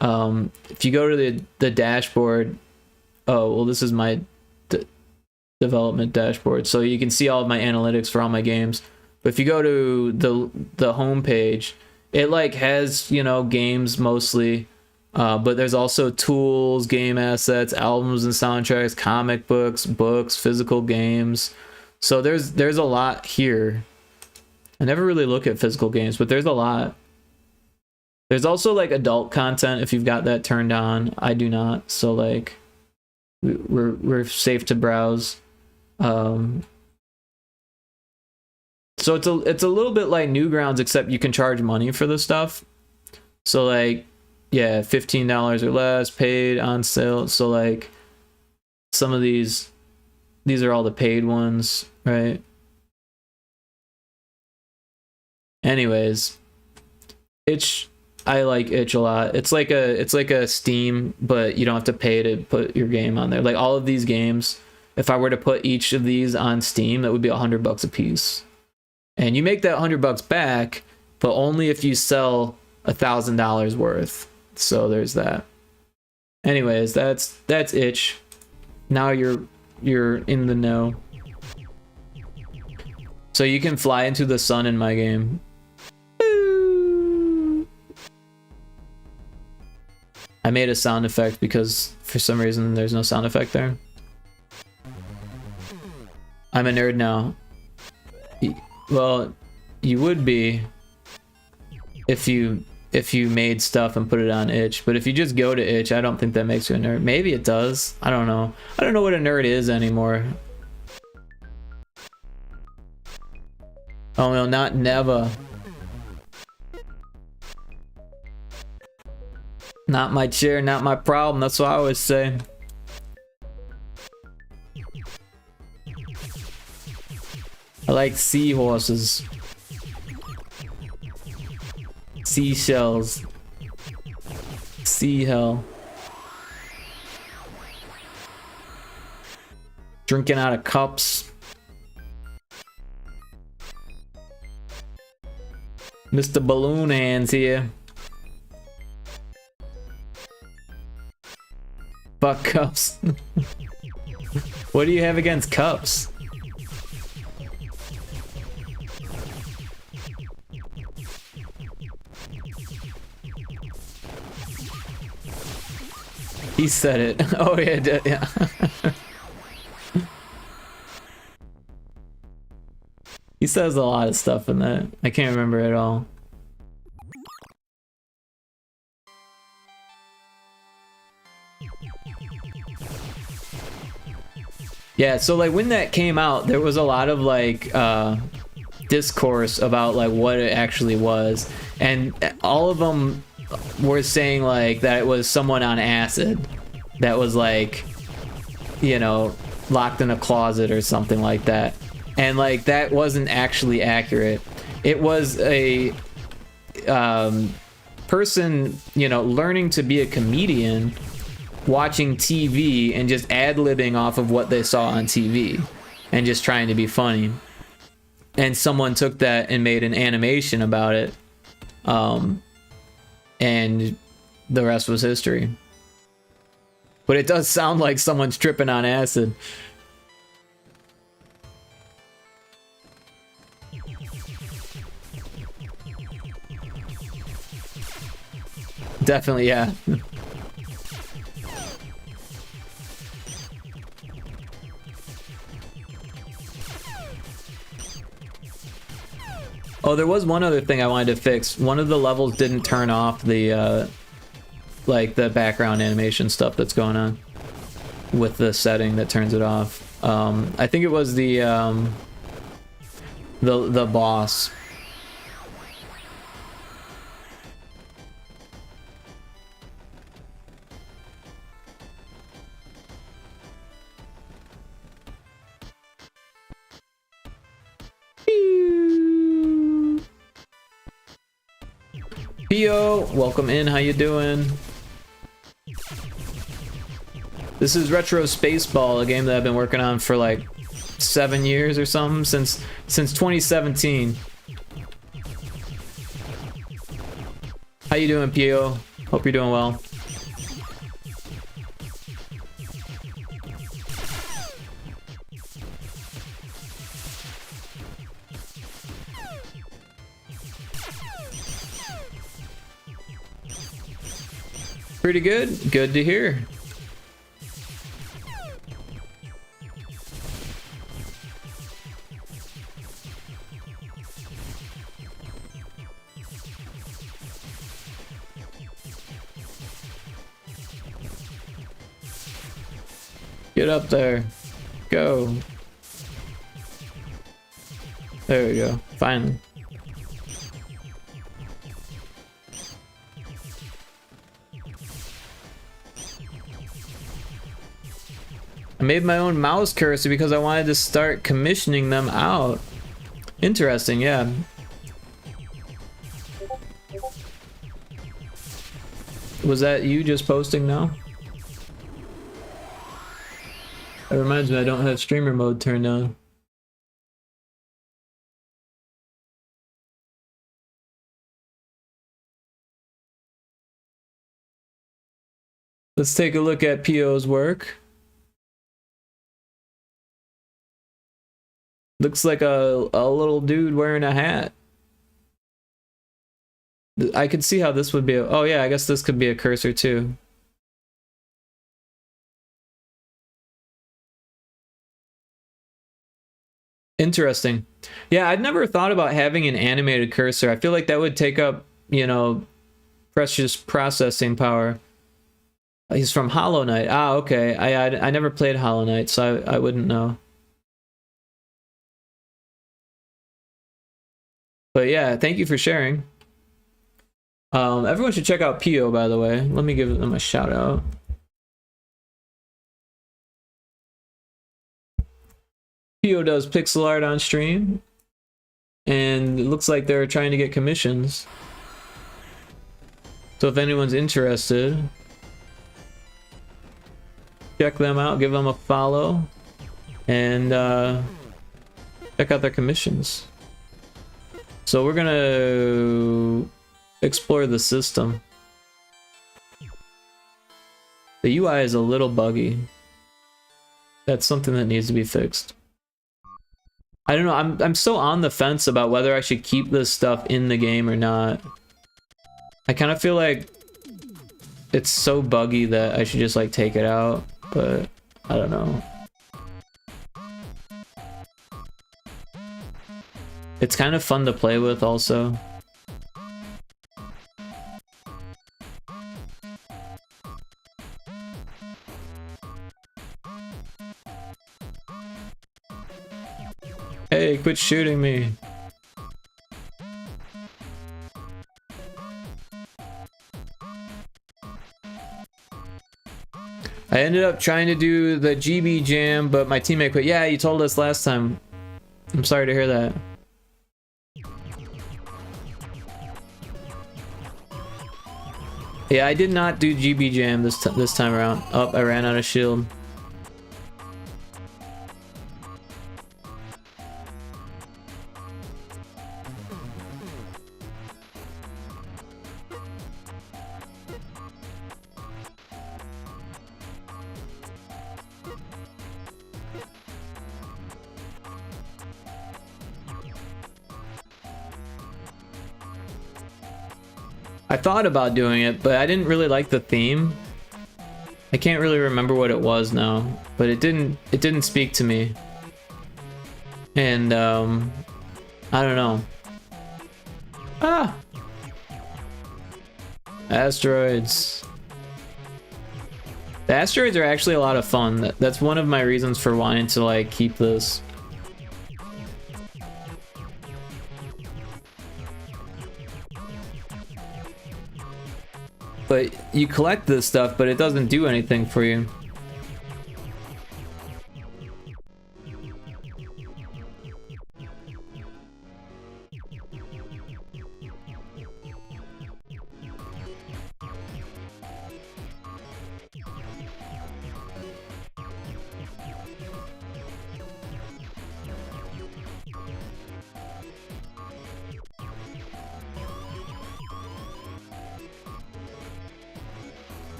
If you go to the dashboard, oh, well, this is my development dashboard. So you can see all of my analytics for all my games. But if you go to the home page, it like has, you know, games mostly. But there's also tools, game assets, albums and soundtracks, comic books, physical games. So there's a lot here. I never really look at physical games, but there's a lot. There's also like adult content if you've got that turned on. I do not, so like we're safe to browse. So it's a little bit like Newgrounds, except you can charge money for the stuff. So like yeah, $15 or less, paid, on sale. So like some of these are all the paid ones, right? Anyways, Itch, I like Itch a lot. It's like a Steam, but you don't have to pay to put your game on there. Like all of these games, if I were to put each of these on Steam, that would be $100 a piece. And you make that $100 back, but only if you sell $1,000 worth. So there's that. Anyways, that's Itch. Now you're in the know. So you can fly into the sun in my game. I made a sound effect because for some reason there's no sound effect there. I'm a nerd now. Well, you would be if you made stuff and put it on Itch, but if you just go to Itch, I don't think that makes you a nerd. Maybe it does. I don't know. I don't know what a nerd is anymore. Oh no, not never. Not my chair, not my problem. That's what I always say. I like seahorses. Seashells. Sea hell. Drinking out of cups. Mr. Balloon Hands here. Fuck cups. What do you have against cups? He said it. Oh yeah, yeah. He says a lot of stuff in that. I can't remember it all. Yeah, so like when that came out, there was a lot of like discourse about like what it actually was, and all of them were saying like that it was someone on acid that was like, you know, locked in a closet or something like that. And like that wasn't actually accurate. It was a person, you know, learning to be a comedian, watching TV and just ad-libbing off of what they saw on TV and just trying to be funny. And someone took that and made an animation about it. And the rest was history. But it does sound like someone's tripping on acid. Definitely, yeah. Oh, there was one other thing I wanted to fix. One of the levels didn't turn off the like the background animation stuff that's going on with the setting that turns it off. I think it was the boss. Pio, welcome in, how you doing? This is Retro Spaceball, a game that I've been working on for like 7 years or something, since 2017. How you doing, Pio? Hope you're doing well. Pretty good. Good to hear. Get up there. Go. There we go. Finally. I made my own mouse cursor because I wanted to start commissioning them out. Interesting, yeah. Was that you just posting now? That reminds me, I don't have streamer mode turned on. Let's take a look at PO's work. Looks like a little dude wearing a hat. I could see how this would be. Oh yeah, I guess this could be a cursor too. Interesting. Yeah, I'd never thought about having an animated cursor. I feel like that would take up, you know, precious processing power. He's from Hollow Knight. Ah, okay. I never played Hollow Knight, so I wouldn't know. But yeah, thank you for sharing. Everyone should check out PO, by the way. Let me give them a shout out. PO does pixel art on stream, and it looks like they're trying to get commissions. So if anyone's interested, check them out, give them a follow, and check out their commissions. So we're gonna explore the system. The UI is a little buggy. That's something that needs to be fixed. I don't know, I'm so on the fence about whether I should keep this stuff in the game or not. I kind of feel like it's so buggy that I should just like take it out, but I don't know. It's kind of fun to play with also. Hey, quit shooting me. I ended up trying to do the GB jam, but my teammate quit. Yeah, you told us last time. I'm sorry to hear that. Yeah, I did not do GB jam this time around. Oh, I ran out of shield. I thought about doing it, but I didn't really like the theme. I can't really remember what it was now, but it didn't speak to me. And I don't know. Ah! Asteroids. The asteroids are actually a lot of fun. That's one of my reasons for wanting to like keep this. But you collect this stuff, but it doesn't do anything for you.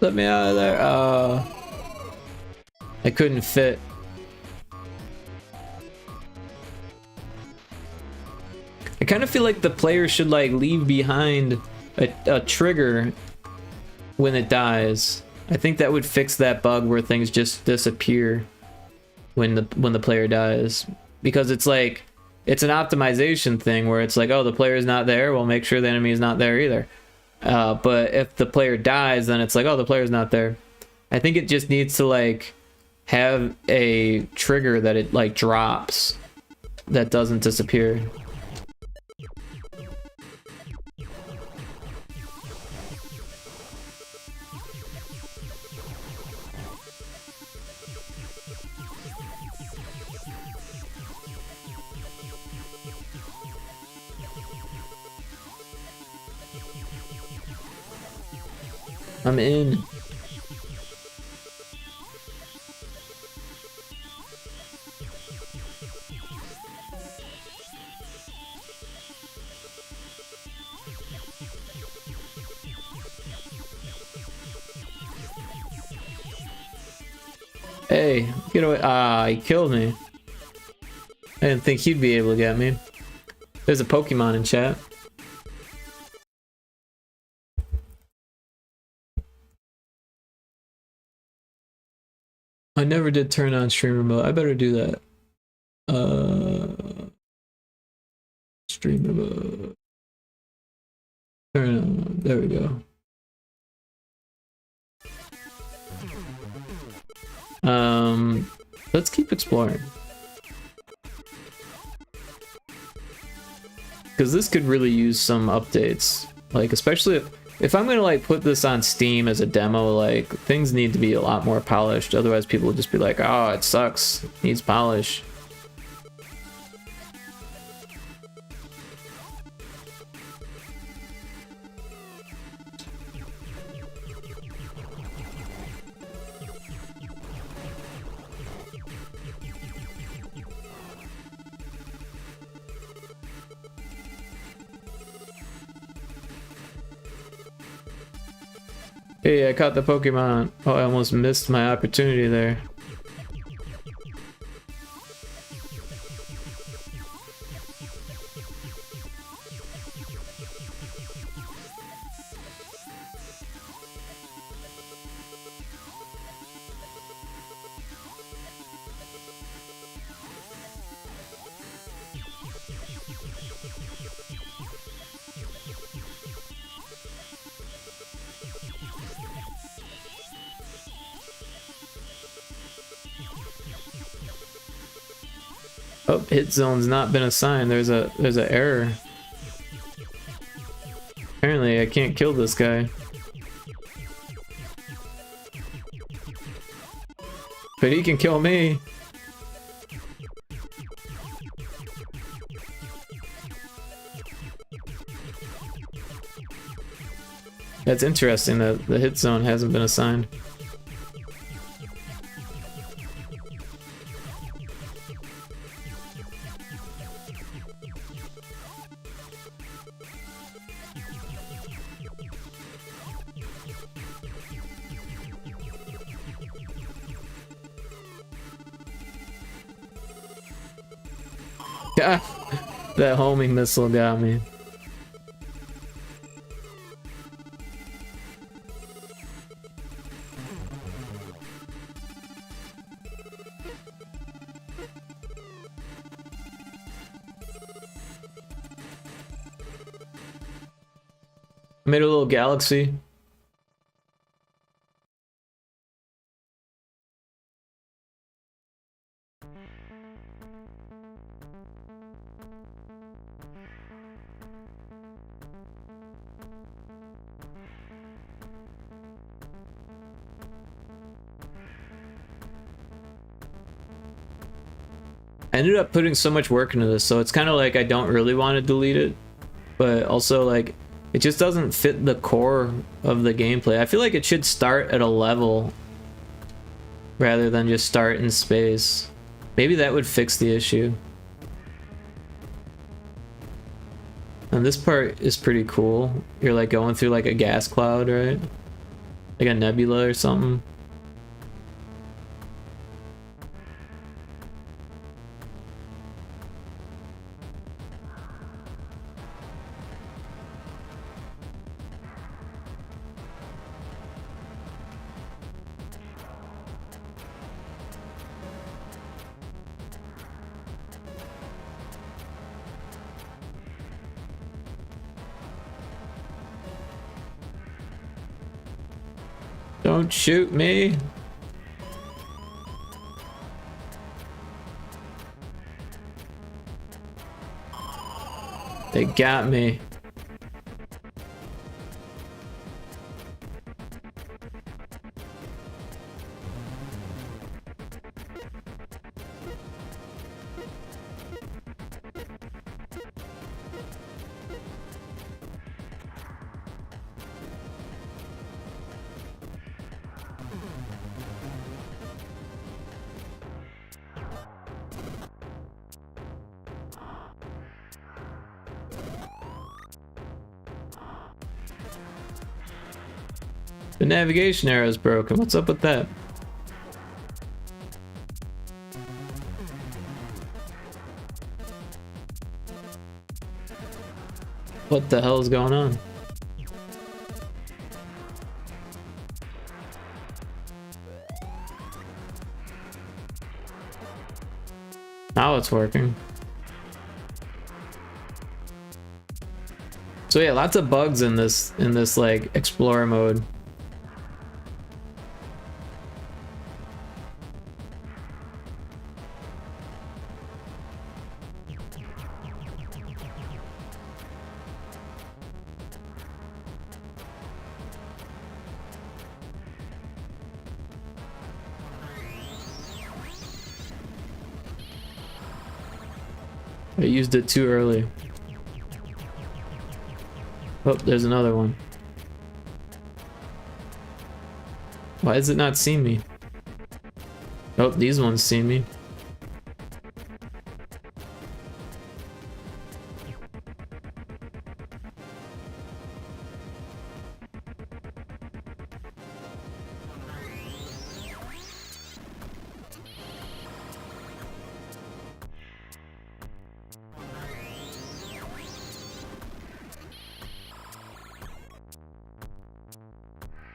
Let me out of there. I couldn't fit. I kind of feel like the player should like leave behind a trigger when it dies. I think that would fix that bug where things just disappear when the player dies, because it's like it's an optimization thing where it's like, oh, the player is not there, well, make sure the enemy is not there either. But if the player dies, then it's like, oh, the player's not there. I think it just needs to like have a trigger that it like drops that doesn't disappear. I'm in. Hey, get away. Ah, he killed me. I didn't think he'd be able to get me. There's a Pokemon in chat. I never did turn on streamer mode. I better do that. Streamer mode. Turn on. There we go. Let's keep exploring. Because this could really use some updates. Like, especially if I'm gonna like put this on Steam as a demo, like things need to be a lot more polished. Otherwise people will just be like, oh, it sucks. It needs polish. Hey, I caught the Pokemon. Oh, I almost missed my opportunity there. Oh, hit zone's not been assigned. There's a error. Apparently I can't kill this guy. But he can kill me. That's interesting that the hit zone hasn't been assigned. That homing missile got me. Made a little galaxy. I ended up putting so much work into this, so it's kind of like I don't really want to delete it, but also like it just doesn't fit the core of the gameplay. I feel like it should start at a level rather than just start in space. Maybe that would fix the issue. And this part is pretty cool. You're like going through like a gas cloud, right? Like a nebula or something. Don't shoot me. They got me. The navigation arrow is broken. What's up with that? What the hell is going on? Now it's working. So yeah, lots of bugs in this like explorer mode. I used it too early. Oh, there's another one. Why does it not see me? Oh, these ones see me.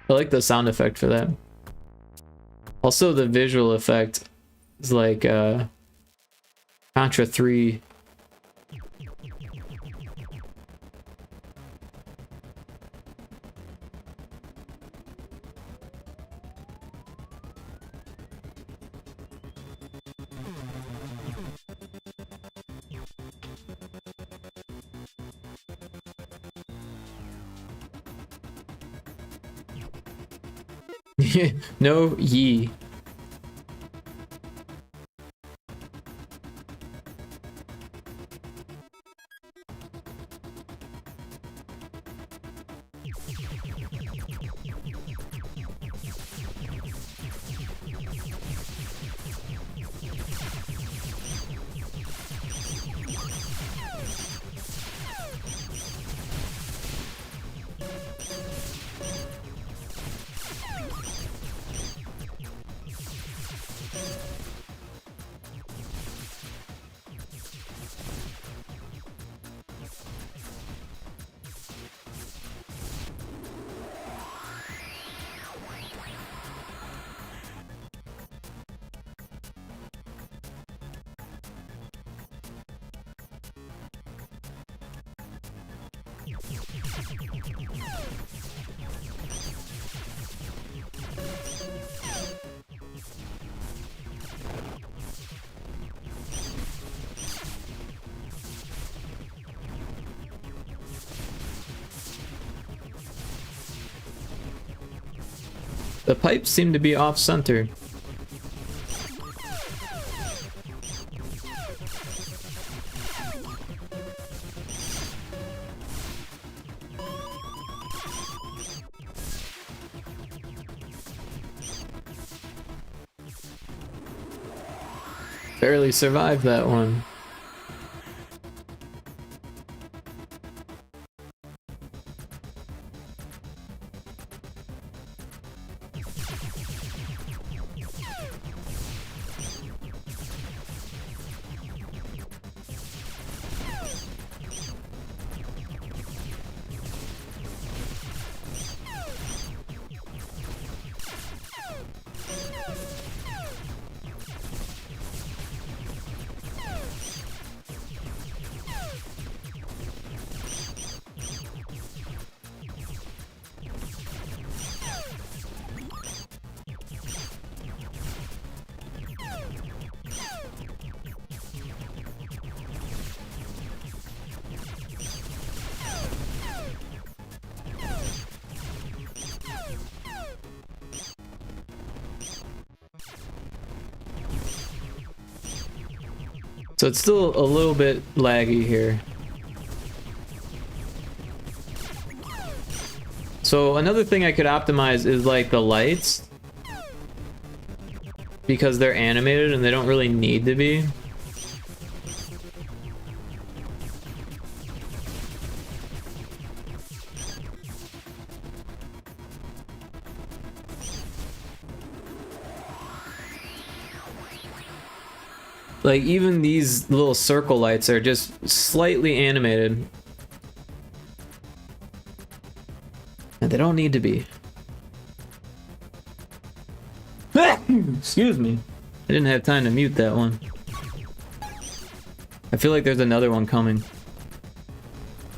I like the sound effect for that. Also, the visual effect is like Contra 3. No ye. The pipes seem to be off-center. Barely survived that one. So it's still a little bit laggy here. So another thing I could optimize is like the lights, because they're animated and they don't really need to be. Like, even these little circle lights are just slightly animated. And they don't need to be. Excuse me. I didn't have time to mute that one. I feel like there's another one coming.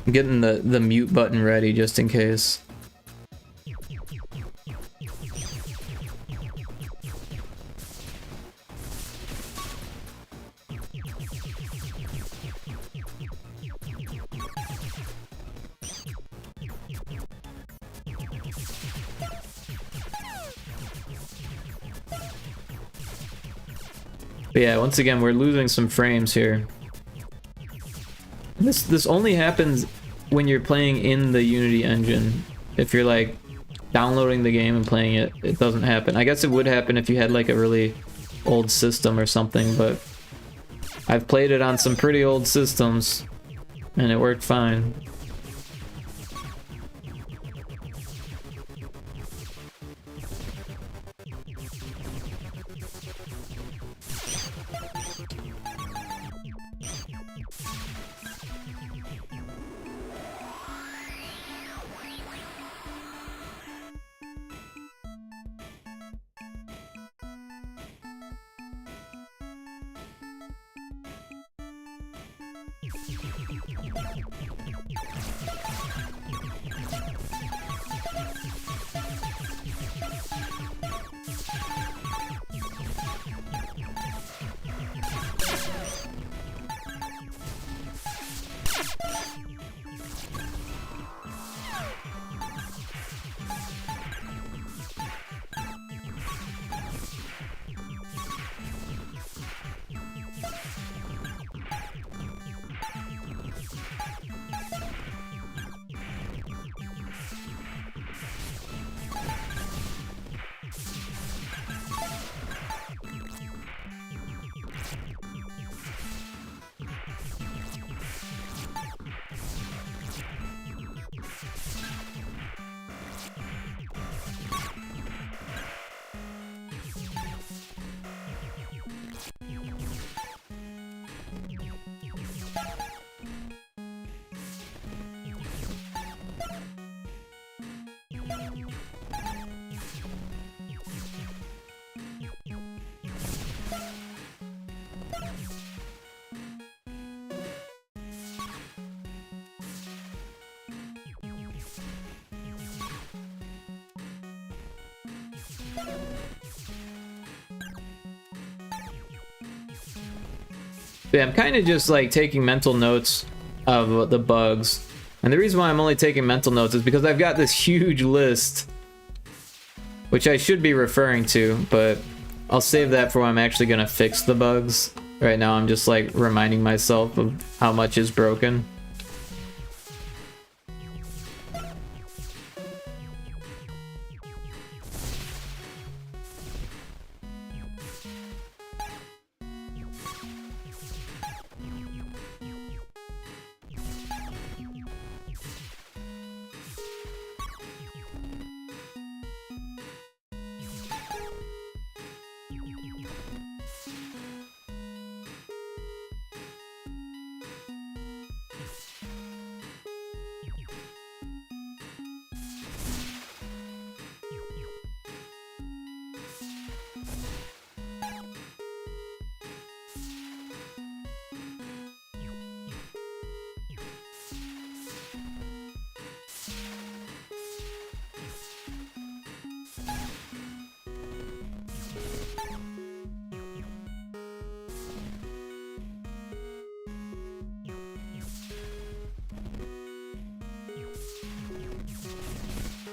I'm getting the mute button ready just in case. But yeah, once again, we're losing some frames here. This only happens when you're playing in the Unity engine. If you're like downloading the game and playing it, it doesn't happen. I guess it would happen if you had like a really old system or something, but I've played it on some pretty old systems and it worked fine. Yeah, I'm kind of just like taking mental notes of the bugs. And the reason why I'm only taking mental notes is because I've got this huge list, which I should be referring to, but I'll save that for when I'm actually gonna fix the bugs. Right now I'm just like reminding myself of how much is broken.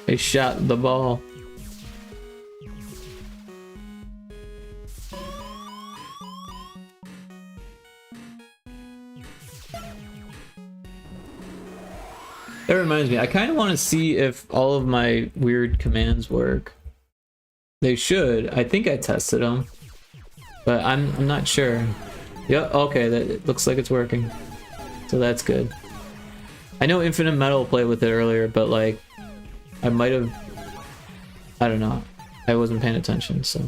They shot the ball. That reminds me, I kind of want to see if all of my weird commands work. They should. I think I tested them, but I'm not sure. Yep, okay, that looks like it's working. So that's good. I know Infinite Metal played with it earlier, but like I might have, I don't know. I wasn't paying attention, so.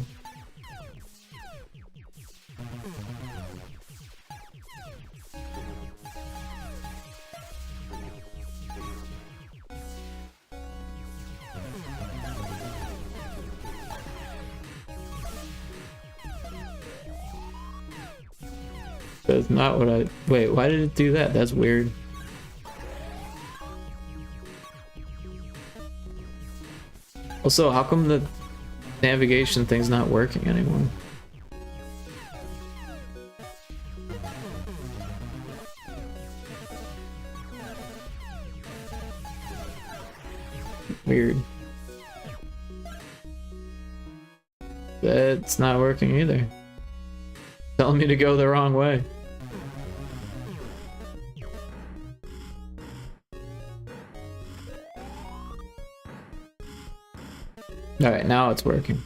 That's not what I... Wait, why did it do that? That's weird. Also, how come the navigation thing's not working anymore? Weird. That's not working either. Telling me to go the wrong way. Alright, now it's working.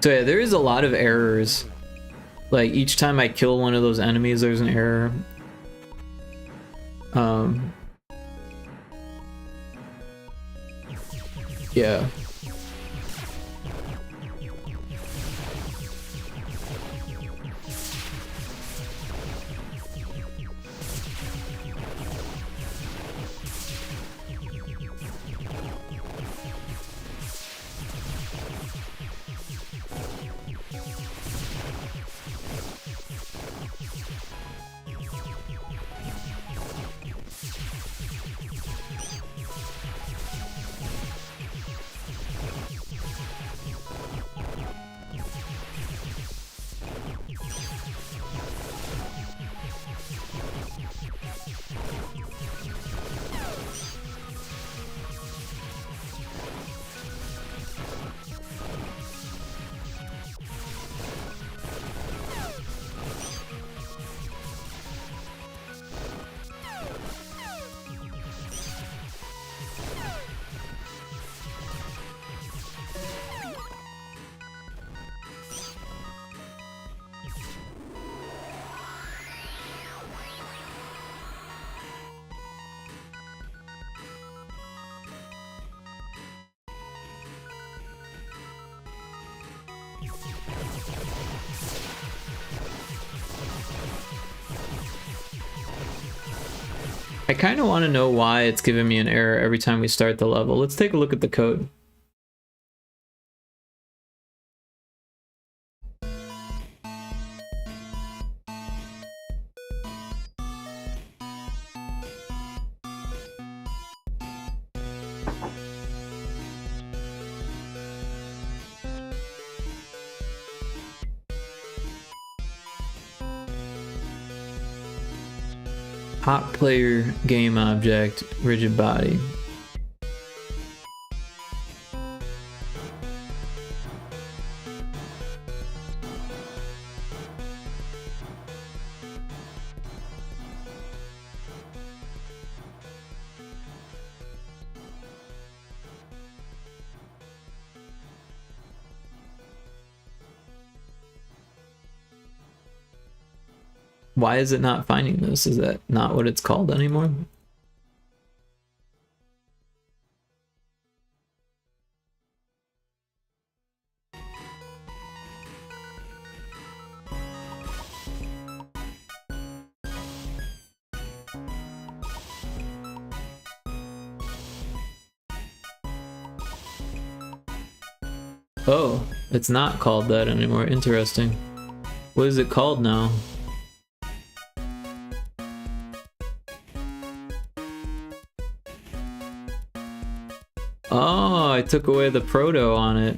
So yeah, there is a lot of errors. Like each time I kill one of those enemies, there's an error. Yeah. I kind of want to know why it's giving me an error every time we start the level. Let's take a look at the code. Hot player game object rigid body. Why is it not finding this? Is that not what it's called anymore? Oh, it's not called that anymore. Interesting. What is it called now? Oh, I took away the proto on it.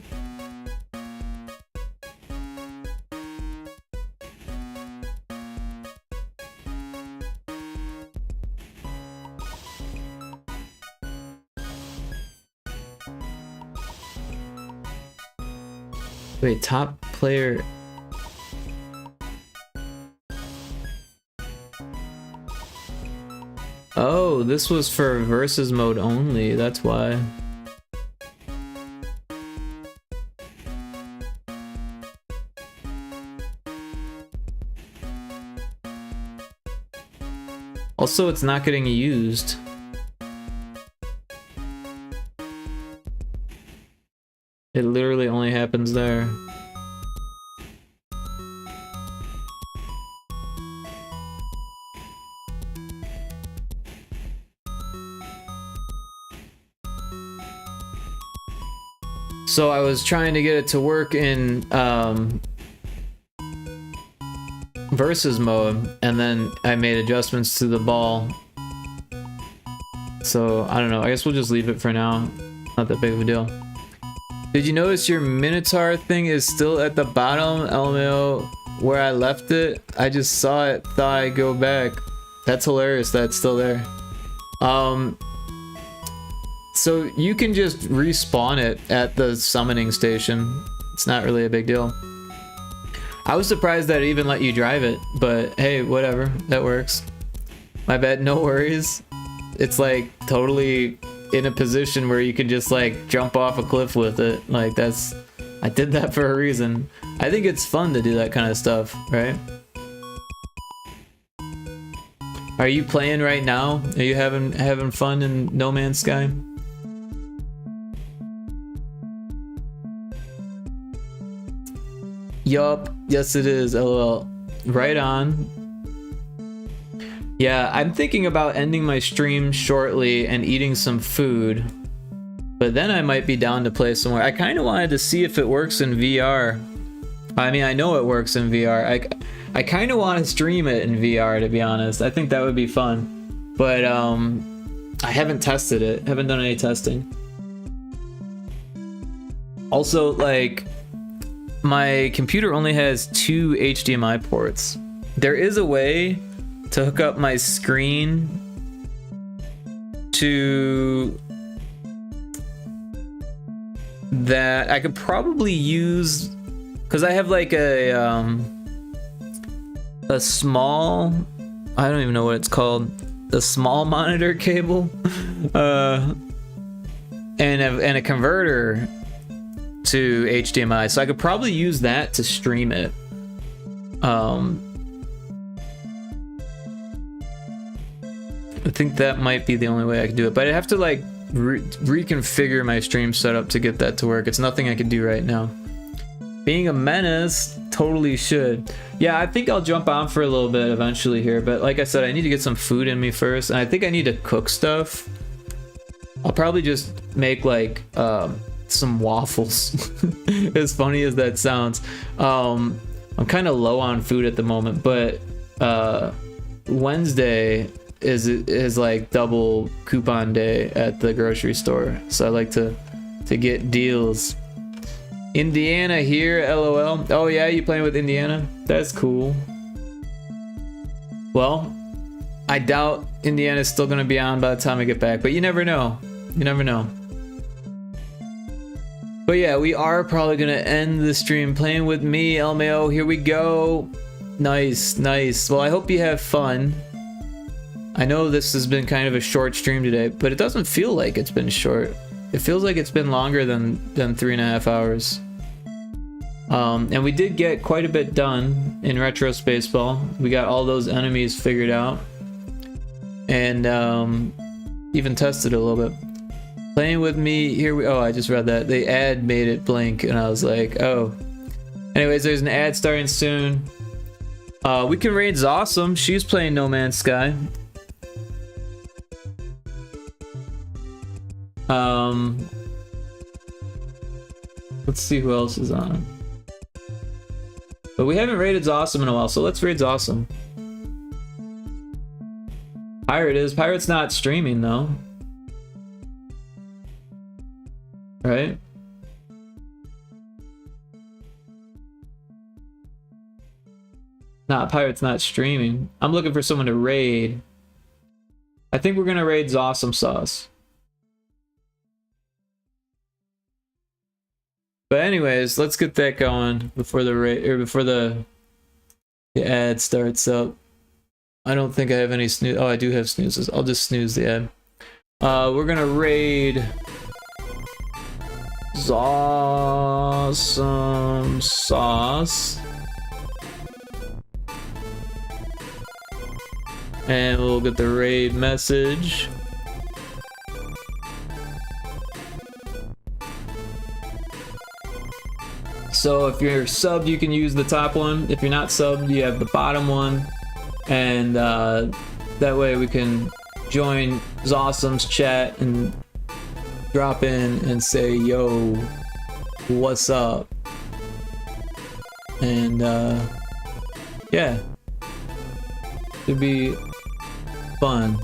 Wait, top player. Oh, this was for versus mode only, that's why. Also, it's not getting used. It literally only happens there. So I was trying to get it to work in versus mode, and then I made adjustments to the ball. So I don't know, I guess we'll just leave it for now. Not that big of a deal. Did you notice your Minotaur thing is still at the bottom? LMAO, where I left it. I just saw it, thought I'd go back. That's hilarious that it's still there. So you can just respawn it at the summoning station. It's not really a big deal. I was surprised that it even let you drive it, but hey, whatever, that works. My bad, no worries. It's like totally in a position where you can just like jump off a cliff with it. Like that's, I did that for a reason. I think it's fun to do that kind of stuff, right? Are you playing right now? Are you having fun in No Man's Sky? Yup, yes it is, lol. Right on. Yeah, I'm thinking about ending my stream shortly and eating some food. But then I might be down to play somewhere. I kind of wanted to see if it works in VR. I mean, I know it works in VR. I kind of want to stream it in VR, to be honest. I think that would be fun. But I haven't tested it. Haven't done any testing. Also, like, my computer only has 2 HDMI ports. There is a way to hook up my screen to that. I could probably use, because I have like a small, I don't even know what it's called, a small monitor cable, and a converter to HDMI, so I could probably use that to stream it. I think that might be the only way I could do it, but I'd have to like reconfigure my stream setup to get that to work. It's nothing I could do right now. Being a menace, totally should. Yeah, I think I'll jump on for a little bit eventually here, but like I said, I need to get some food in me first, and I think I need to cook stuff. I'll probably just make like some waffles. As funny as that sounds. I'm kind of low on food at the moment, but Wednesday is like double coupon day at the grocery store, so I like to get deals. Indiana here, lol. Oh yeah, you playing with Indiana? That's cool. Well, I doubt Indiana's still gonna be on by the time I get back, but you never know. You never know. But yeah, we are probably gonna end the stream playing with me, LMAO. Here we go. Nice, nice. Well, I hope you have fun. I know this has been kind of a short stream today, but it doesn't feel like it's been short. It feels like it's been longer than 3.5 hours. And we did get quite a bit done in Retro Spaceball. We got all those enemies figured out. And even tested a little bit. Playing with me, here we, oh, I just read that. The ad made it blink, and I was like, oh. Anyways, there's an ad starting soon. We Can Raid's awesome. She's playing No Man's Sky. Let's see who else is on. But we haven't raided Awesome in a while, so let's raid Awesome. Pirate is. Pirate's not streaming though. Right? Nah, Pirate's not streaming. I'm looking for someone to raid. I think we're gonna raid Awesome Sauce. But anyways, let's get that going before the ad starts up. I don't think I have any snooze. Oh, I do have snoozes. I'll just snooze the ad. We're gonna raid Awesome Sauce. And we'll get the raid message. So if you're subbed, you can use the top one. If you're not subbed, you have the bottom one. And that way we can join Zawesome's chat and drop in and say, yo, what's up? And yeah, it'd be fun.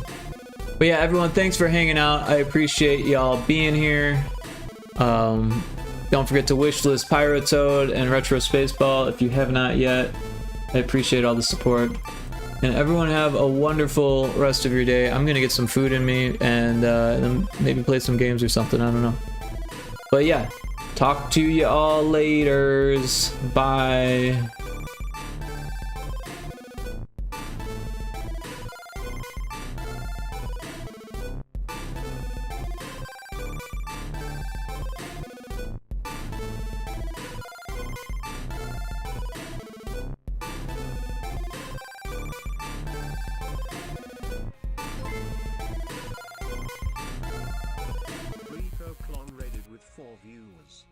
But yeah, everyone, thanks for hanging out. I appreciate y'all being here. Don't forget to wishlist Pyrotoad and Retro Spaceball if you have not yet. I appreciate all the support. And everyone have a wonderful rest of your day. I'm gonna get some food in me and then maybe play some games or something, I don't know. But yeah, talk to you all laters. Bye. Rico Clon raided with 4 viewers.